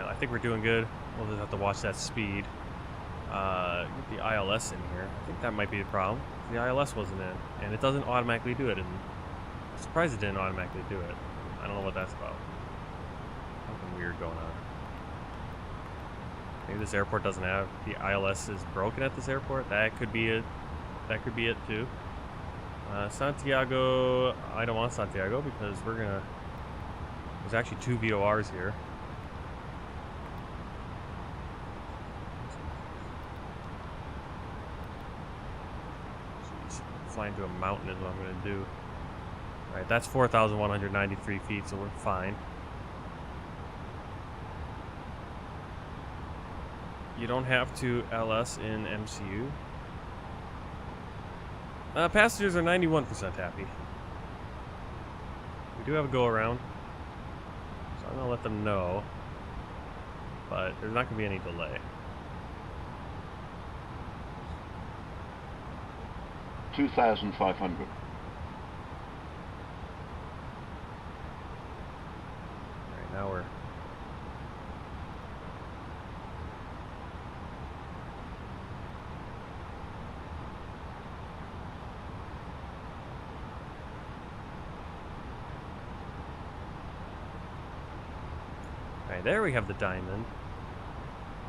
I think we're doing good. We'll just have to watch that speed. Get the ILS in here. I think that might be the problem. The ILS wasn't in, and it doesn't automatically do it in surprised it didn't automatically do it. I don't know what that's about. Something weird going on. Maybe this airport doesn't have the ILS is broken at this airport. That could be it. That could be it too. Santiago. I don't want Santiago because we're gonna. There's actually 2 VORs here. Jeez, flying to a mountain is what I'm gonna do. All right, that's 4,193 feet, so we're fine. You don't have to LS in MCU. Passengers are 91% happy. We do have a go around, so I'm gonna let them know, but there's not gonna be any delay. 2,500. Alright, now we're... Alright, there we have the diamond.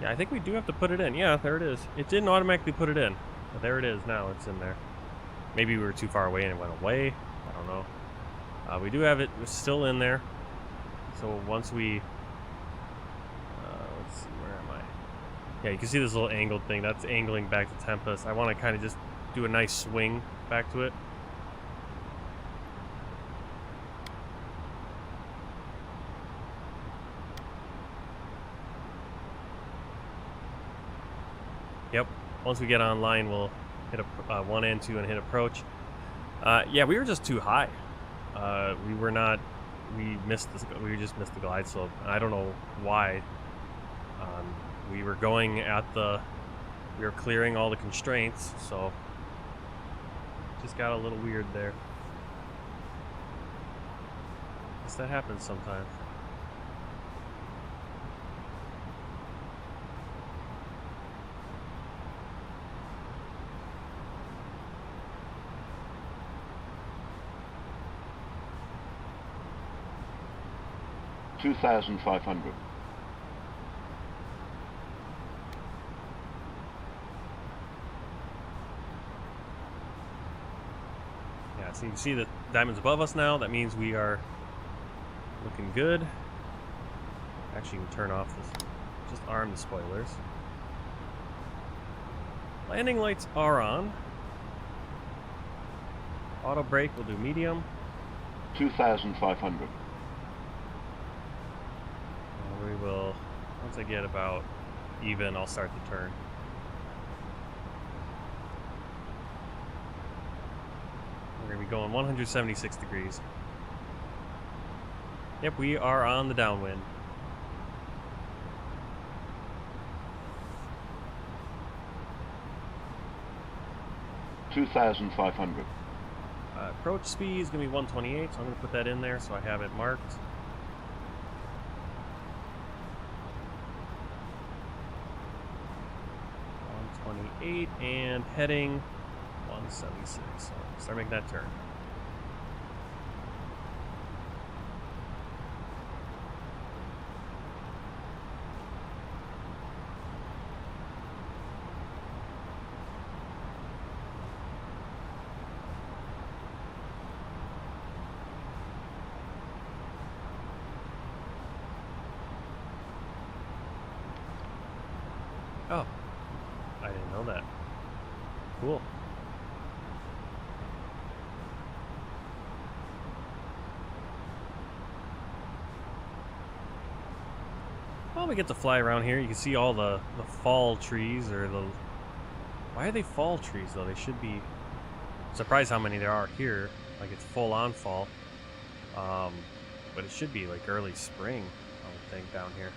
Yeah, I think we do have to put it in. Yeah, there it is. It didn't automatically put it in. But there it is now. It's in there. Maybe we were too far away and it went away. I don't know. We do have it still in there. So once we... let's see, where am I? Yeah, you can see this little angled thing. That's angling back to Tempest. I want to kind of just do a nice swing back to it. Yep. Once we get online, we'll hit a 1 and 2 and hit approach. Yeah, we were just too high. We were not. We missed this. We just missed the glide slope. I don't know why. We were going at the. We were clearing all the constraints, so just got a little weird there. Guess that happens sometimes. $2,500. Yeah, so you can see the diamond's above us now. That means we are looking good. Actually, you can turn off this. Just arm the spoilers. Landing lights are on. Auto brake will do medium. 2,500. We will, once I get about even, I'll start the turn. We're going to be going 176 degrees. Yep, we are on the downwind. $2,500. Approach speed is going to be 128, so I'm going to put that in there so I have it marked. And heading 176. So start making that turn. Oh, I didn't know that. Cool. Well, we get to fly around here. You can see all the fall trees, or the... Why are they fall trees, though? They should be... Surprised how many there are here. Like, it's full-on fall. But it should be, like, early spring, I would think, down here.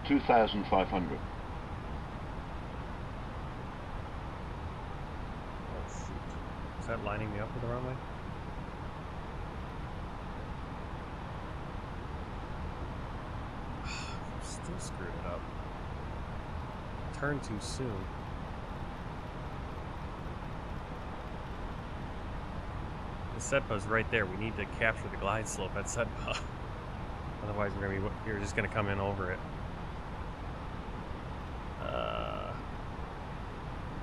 $2,500. Oh, shoot. that lining me up with the runway? Still screwed it up. Turn too soon. The SEDPA's right there. We need to capture the glide slope at SEDPA. Otherwise, we're just gonna come in over it.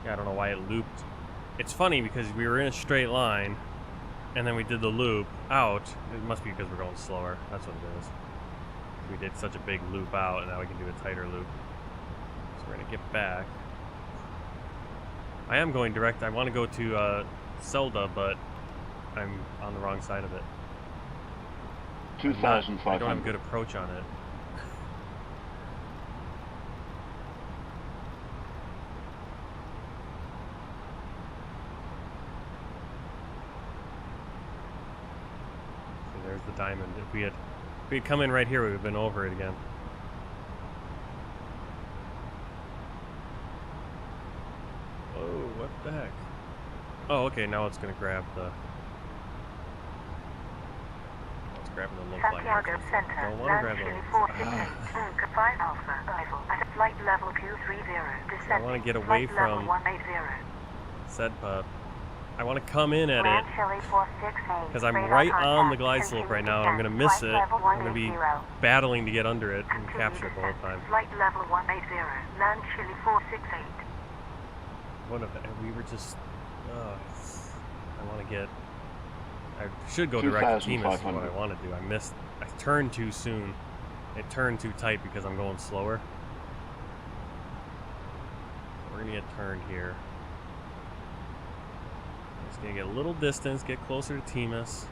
Yeah, I don't know why it looped. It's funny because we were in a straight line, and then we did the loop out. It must be because we're going slower. That's what it is. We did such a big loop out, and now we can do a tighter loop. So we're gonna get back. I am going direct. I want to go to Zelda, but I'm on the wrong side of it. 2,500. I don't have a good approach on it. So there's the diamond. If we had come in right here, we would have been over it again. Whoa, what the heck? Oh, okay, now it's gonna grab the... grabbing the low Santiago Center, don't want to grab LANCHILE those. 468, 5 Alpha, arrival at flight level 230, descending, I want to get away flight level from 180. SEDPA. I want to come in at it LANCHILE 468, because I'm radar right on contact, the glide slope right now. I'm going to continue miss descent, it. flight level I'm going to be 180. battling to get under it and Continue capture it the whole descent, time. Flight level 180, LANCHILE 468. What if we were just... I want to get... I should go direct to Temis is what I want to do. I missed... I turned too soon. It turned too tight because I'm going slower. We're going to get turned here. Just going to get a little distance, get closer to Temis.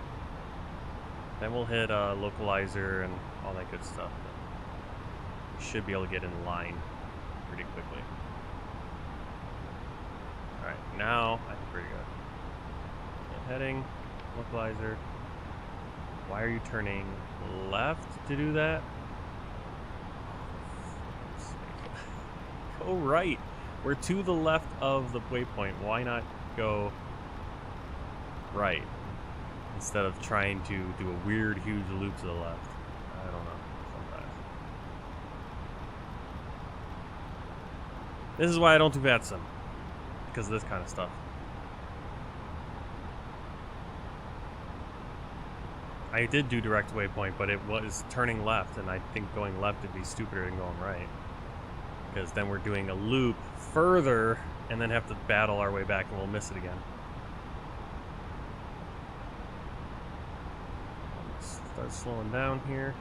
Then we'll hit localizer and all that good stuff. We should be able to get in line pretty quickly. Alright, now I think we're good. Heading, localizer. Why are you turning left to do that? Go right. We're to the left of the waypoint. Why not go right instead of trying to do a weird, huge loop to the left? I don't know. Sometimes. This is why I don't do VATSIM. Because of this kind of stuff. I did do direct waypoint, but it was turning left, and I think going left would be stupider than going right. Because then we're doing a loop further, and then have to battle our way back, and we'll miss it again. Let's start slowing down here.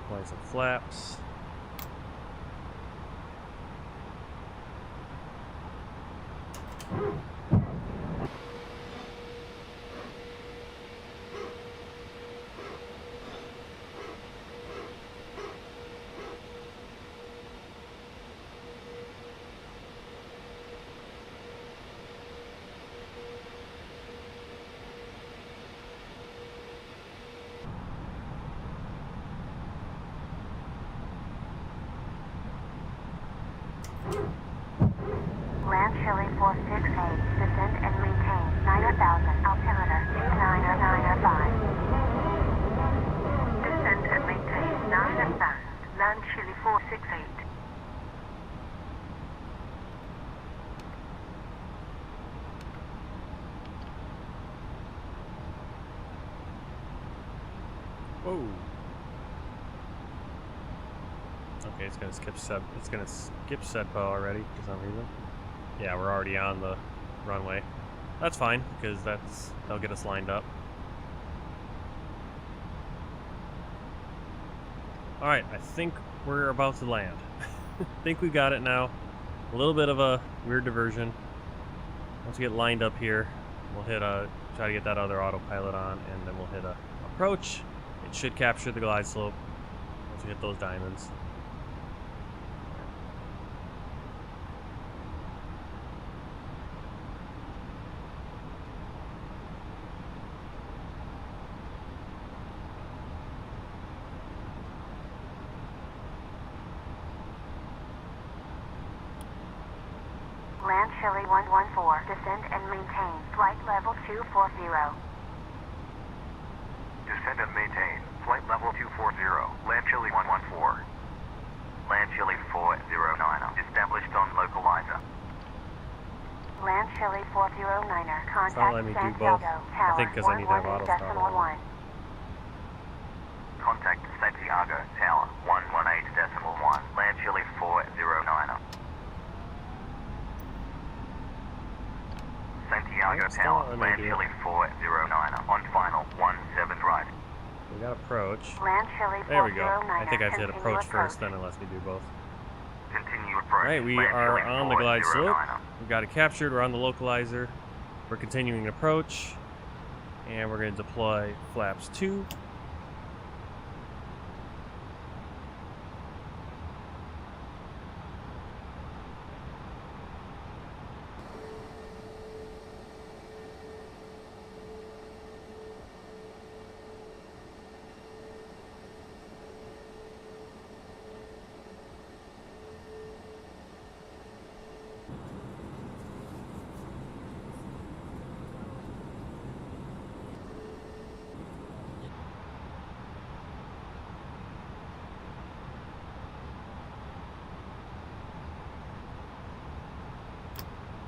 Apply some flaps. LANCHILE 468, descend and maintain 9,000, altimeter 2995. Descend and maintain 9,000, LANCHILE 468. Whoa. Okay, it's gonna skip SEDPA already for some reason. Yeah, we're already on the runway. That's fine, because that'll get us lined up. Alright, I think we're about to land. I think we got it now. A little bit of a weird diversion. Once we get lined up here, we'll hit try to get that other autopilot on, and then we'll hit a approach. It should capture the glide slope once we hit those diamonds. Land Chile 114, descend and maintain flight level 240. Descend and maintain flight level 240. Land Chile 114. Land Chile 409, established on localizer. Land Chile 409er, It's not contact letting me do Santiago, both. I tower think because I need to have auto throttle. 118.1. Contact Santiago, tower 118.1. Land Chile 409. Santiago Still tower, let me Land do it. Chile 409, on final 17 right. We got approach. Land Chile 409er, There we go. I think I did continue approach first, then it lets me do both. Continue approach. Alright, we Land are Chile on the glide slope. 409. We got it captured. We're on the localizer. We're continuing approach. And we're going to deploy flaps 2.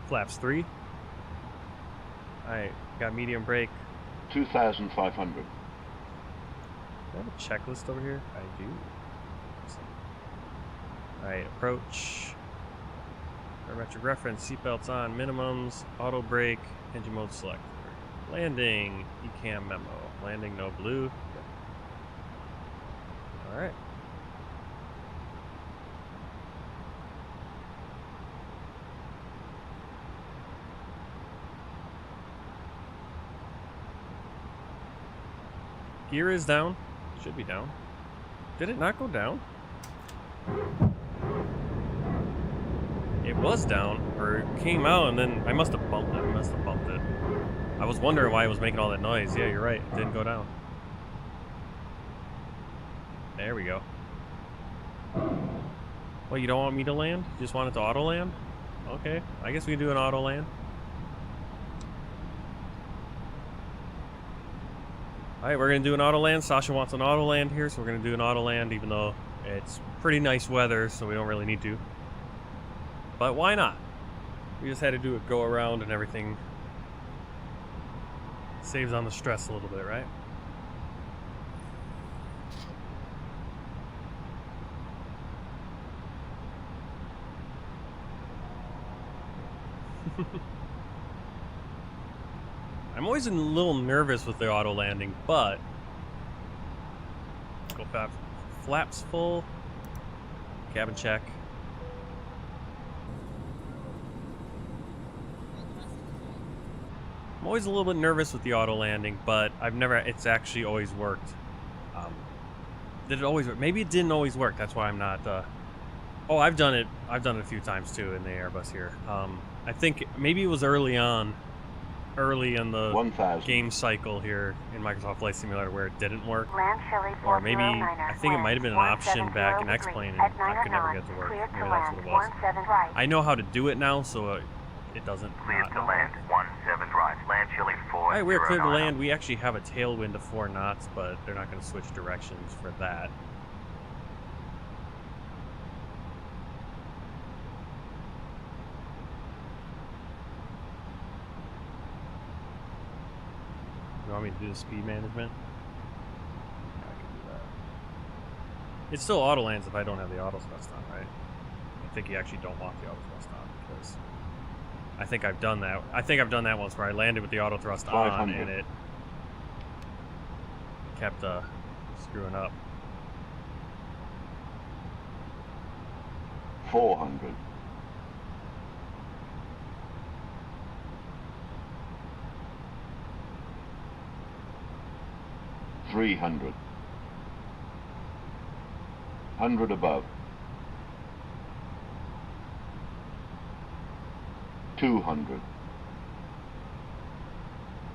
Flaps 3. Alright, got medium brake. 2,500. Do I have a checklist over here? I do. Alright, approach. Barometric reference, seatbelts on, minimums, auto brake, engine mode selector. Landing, ECAM memo. Landing, no blue. Alright. Gear is down. Should be down. Did it not go down? It was down, or it came out, and then I must have bumped it. I was wondering why it was making all that noise. Yeah, you're right. It didn't go down. There we go. Well, you don't want me to land? You just want it to auto land? Okay, I guess we can do an auto land. Alright, we're going to do an auto land. Sasha wants an auto land here, so we're going to do an auto land, even though it's pretty nice weather, so we don't really need to. But why not? We just had to do a go around and everything. Saves on the stress a little bit, right? I'm always a little nervous with the auto landing, but go flaps full, cabin check. I'm always a little bit nervous with the auto landing, but it's actually always worked. Did it always work? Maybe it didn't always work. That's why I'm not. Oh, I've done it a few times too in the Airbus here. I think maybe it was early in the 1,000. game cycle here in Microsoft Flight Simulator where it didn't work. Land Chile Or maybe, 409er, I think it might have been an option back in X-Plane and I could never get to work. Cleared Maybe to that's land, what it was. 17 right. I know how to do it now, so it doesn't Cleared not to not land work. 17 right. Land Chile 409. Alright, we're clear to land. We actually have a tailwind of 4 knots, but they're not going to switch directions for that. You want me to do the speed management? Yeah, I can do that. It still auto lands if I don't have the auto thrust on, right? I think you actually don't want the auto thrust on because I think I've done that. I think I've done that once where I landed with the auto thrust on 500. and it kept screwing up. 400. 300. 100 above. 200.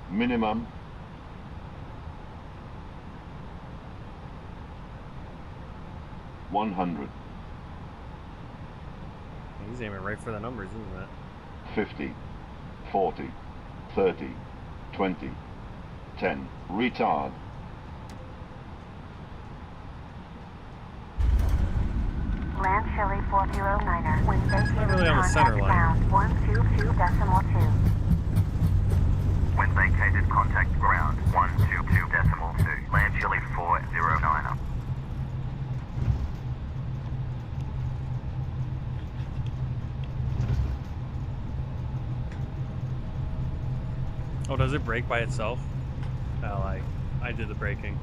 Minimum. 100. He's aiming right for the numbers, isn't it? 50, 40, 30, 20, 10. Retard. LANCHILE 409er. When vacated, really on the center contact line. ground 122.2. When vacated, contact ground 122.2. LANCHILE 409er. Oh, does it brake by itself? Well, I did the braking.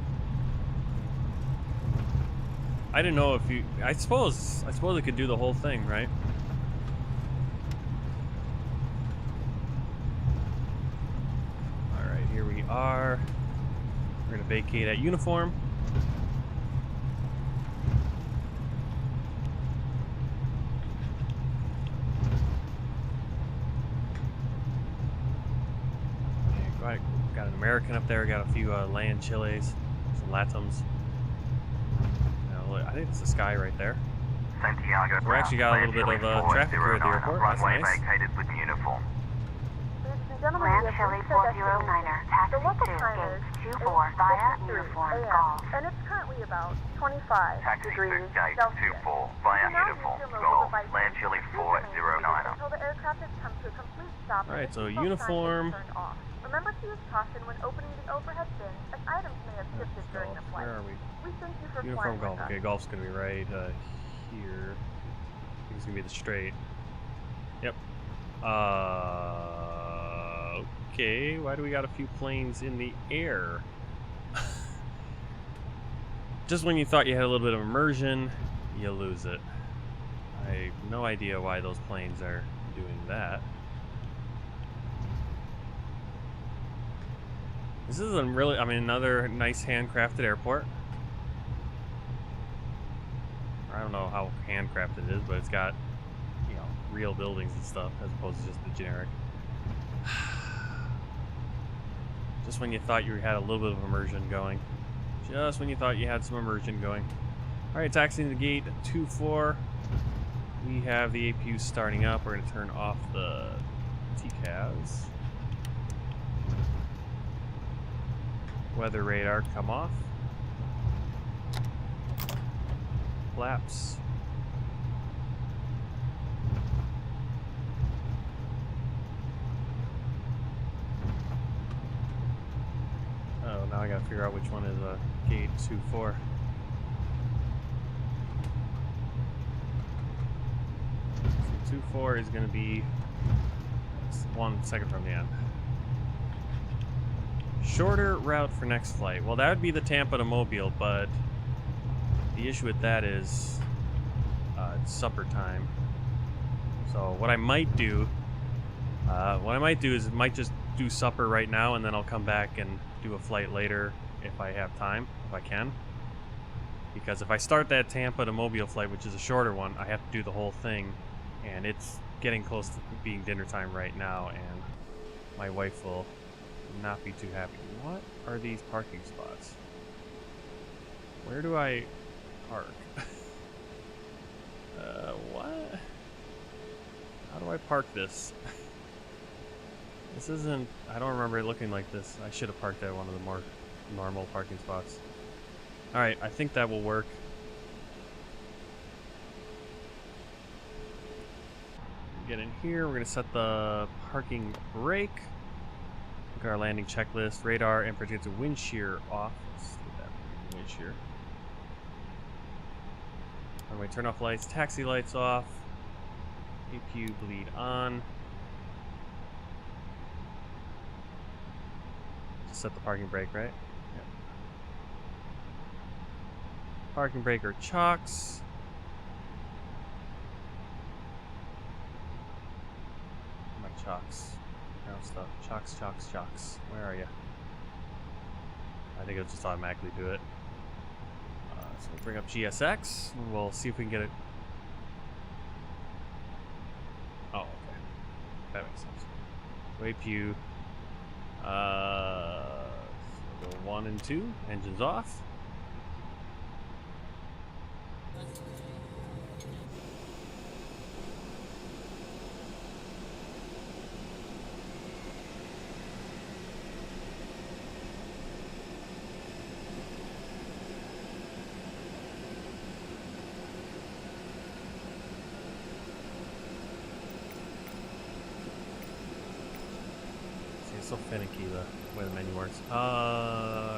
I didn't know if you. I suppose it could do the whole thing, right? All right, here we are. We're gonna vacate at uniform. Got an American up there. Got a few LANCHILEs, some LATAMs. I think it's the sky right there. Santiago. So we actually got a little bit of traffic here at the airport. That's Runway nice. vacated with uniform. Ladies and gentlemen, we have LANCHILE reached our 409er. destination. Taxi The local to time gate is 24 via 8:52 uniform a.m. golf. And it's currently about 25 Taxi to degrees gate Celsius. 24 via You can now uniform use your golf. mobile device LANCHILE to choose your main 409er. until the aircraft has come to a complete stop. and Alright, the so seatbelt sign is uniform. turned off. Remember to use caution when opening the overhead bin, as items may have shifted during the flight. Where are we? We thank you for Uniform flying golf. with us. Okay, golf's gonna be right here. I think it's gonna be the straight. Yep. Okay. Why do we got a few planes in the air? Just when you thought you had a little bit of immersion, you lose it. I have no idea why those planes are doing that. This is another nice handcrafted airport. I don't know how handcrafted it is, but it's got, real buildings and stuff as opposed to just the generic. Just when you thought you had a little bit of immersion going. Just when you thought you had some immersion going. Alright, taxiing the gate 24. We have the APU starting up. We're going to turn off the TCAS. Weather radar, come off. Flaps. Oh, now I gotta figure out which one is gate 24. So 24 is gonna be 1 second from the end. Shorter route for next flight. Well, that would be the Tampa to Mobile, but the issue with that is it's supper time. So what I might do is I might just do supper right now, and then I'll come back and do a flight later if I have time, if I can. Because if I start that Tampa to Mobile flight, which is a shorter one, I have to do the whole thing, and it's getting close to being dinner time right now, and my wife will not be too happy. What are these parking spots? Where do I park? What? How do I park this? This isn't... I don't remember it looking like this. I should have parked at one of the more normal parking spots. Alright, I think that will work. Get in here. We're going to set the parking brake. Look at our landing checklist. Radar and predicted wind shear off. Let's do that. Wind shear. Runway turn off lights. Taxi lights off. APU bleed on. Just set the parking brake, right? Yep. Parking brake or chocks. My chocks. Ground stuff. Chocks, chocks, chocks. Where are you? I think it'll just automatically do it. So we'll bring up GSX. And we'll see if we can get it. Oh, okay. That makes sense. APU. So go 1 and 2. Engines off. so finicky the way the menu works.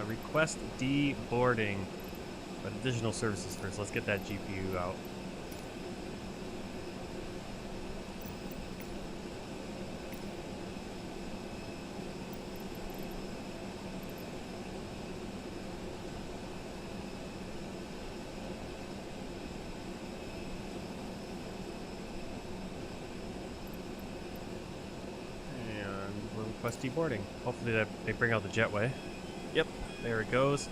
Request deboarding, but additional services first. Let's get that GPU out. Request deboarding. Hopefully that they bring out the jetway. Yep, there it goes.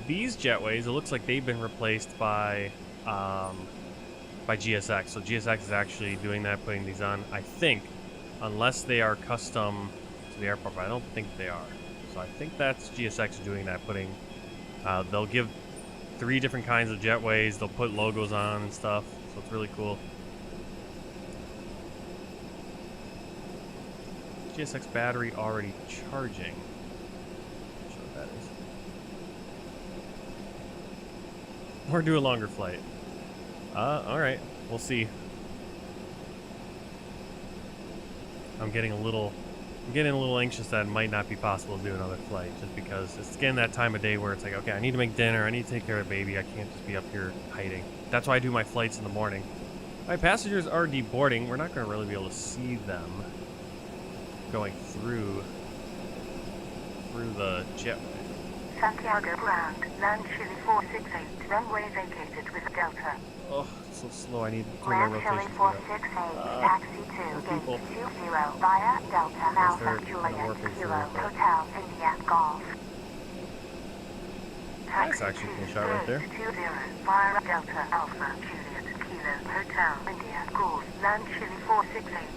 These jetways, it looks like they've been replaced by GSX. So GSX is actually doing that, putting these on. I think, unless they are custom to the airport, but I don't think they are. So I think that's GSX doing that, putting. They'll give 3 different kinds of jetways. They'll put logos on and stuff. So it's really cool. GSX battery already charging. Not sure what that is. Or do a longer flight. Alright. We'll see. I'm getting a little anxious that it might not be possible to do another flight, just because it's getting that time of day where it's like, okay, I need to make dinner, I need to take care of the baby, I can't just be up here hiding. That's why I do my flights in the morning. Alright, passengers are deboarding. We're not going to really be able to see them going through the jetway. Santiago ground, LANCHILE 468, runway vacated with Delta. Oh, it's so slow. I need to turn my rotation. LANCHILE 468, taxi to gate 20 via Delta, Alpha Juliet, Kilo, Hotel, India, Golf. That's actually a cool shot right there. 20 via Delta, Alpha Juliet, Kilo, Hotel, India, Golf, LANCHILE 468.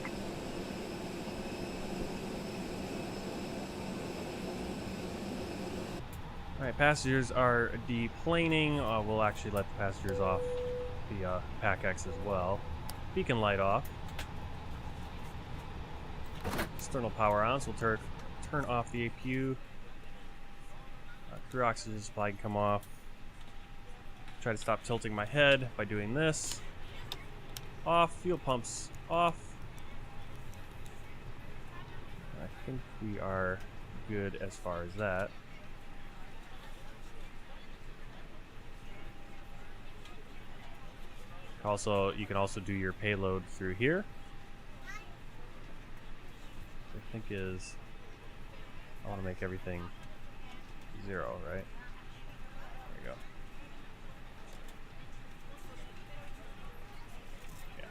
Alright, passengers are deplaning. We'll actually let the passengers off the PAC-X as well. Beacon light off. External power on, so we'll turn off the APU. Crew oxygen supply can come off. Try to stop tilting my head by doing this. Off. Fuel pumps off. I think we are good as far as that. Also, you can also do your payload through here. I think is, I want to make everything 0, right? There you go. Yeah.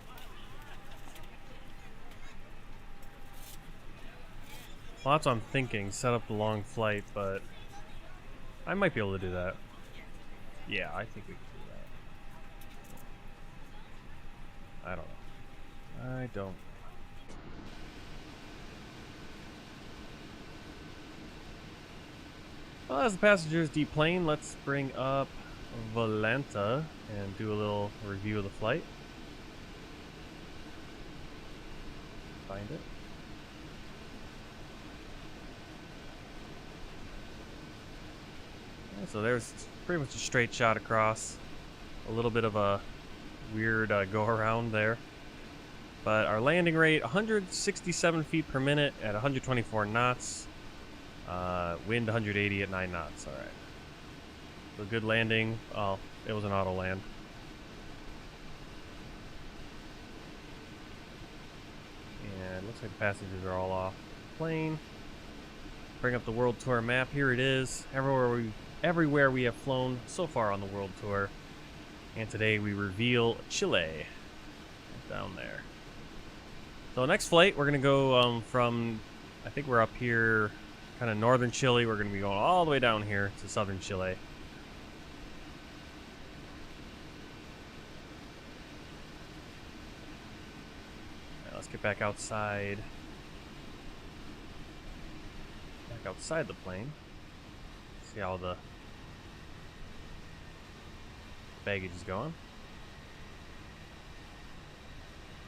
Well, that's what I'm thinking. Set up the long flight, but I might be able to do that. Yeah, I think we can do that. I don't know. I don't. Well, as the passengers deplane, let's bring up Volanta and do a little review of the flight. Find it. Yeah, so there's pretty much a straight shot across. A little bit of a weird go around there, but our landing rate 167 feet per minute at 124 knots, wind 180 at 9 knots. All right, so good landing. Oh, it was an auto land. And looks like the passengers are all off the plane. Bring up the world tour map. Here it is. Everywhere we have flown so far on the world tour. And today we reveal Chile down there. So next flight, we're going to go from, I think we're up here, kind of northern Chile. We're going to be going all the way down here to southern Chile. Now let's get back outside. Back outside the plane. See how the baggage is going.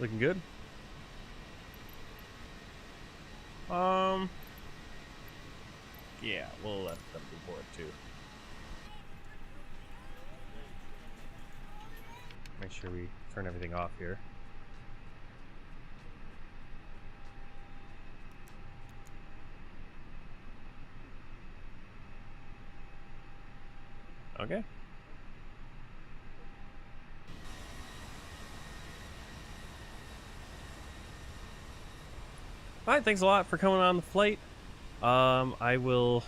Looking good. Yeah, we'll let them be board too. Make sure we turn everything off here. All right, Okay. Alright, thanks a lot for coming on the flight. I will...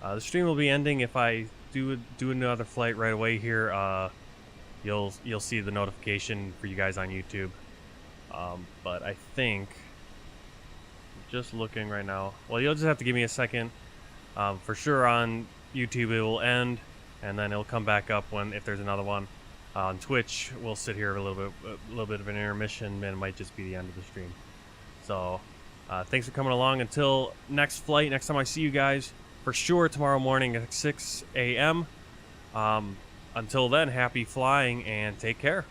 the stream will be ending if I do another flight right away here. You'll see the notification for you guys on YouTube. But I think... Just looking right now. Well, you'll just have to give me a second. For sure on YouTube it will end, and then it'll come back up if there's another one. On Twitch, we'll sit here a little bit of an intermission, and it might just be the end of the stream. So, thanks for coming along. Until next flight, next time I see you guys, for sure tomorrow morning at 6 a.m. Until then, happy flying and take care.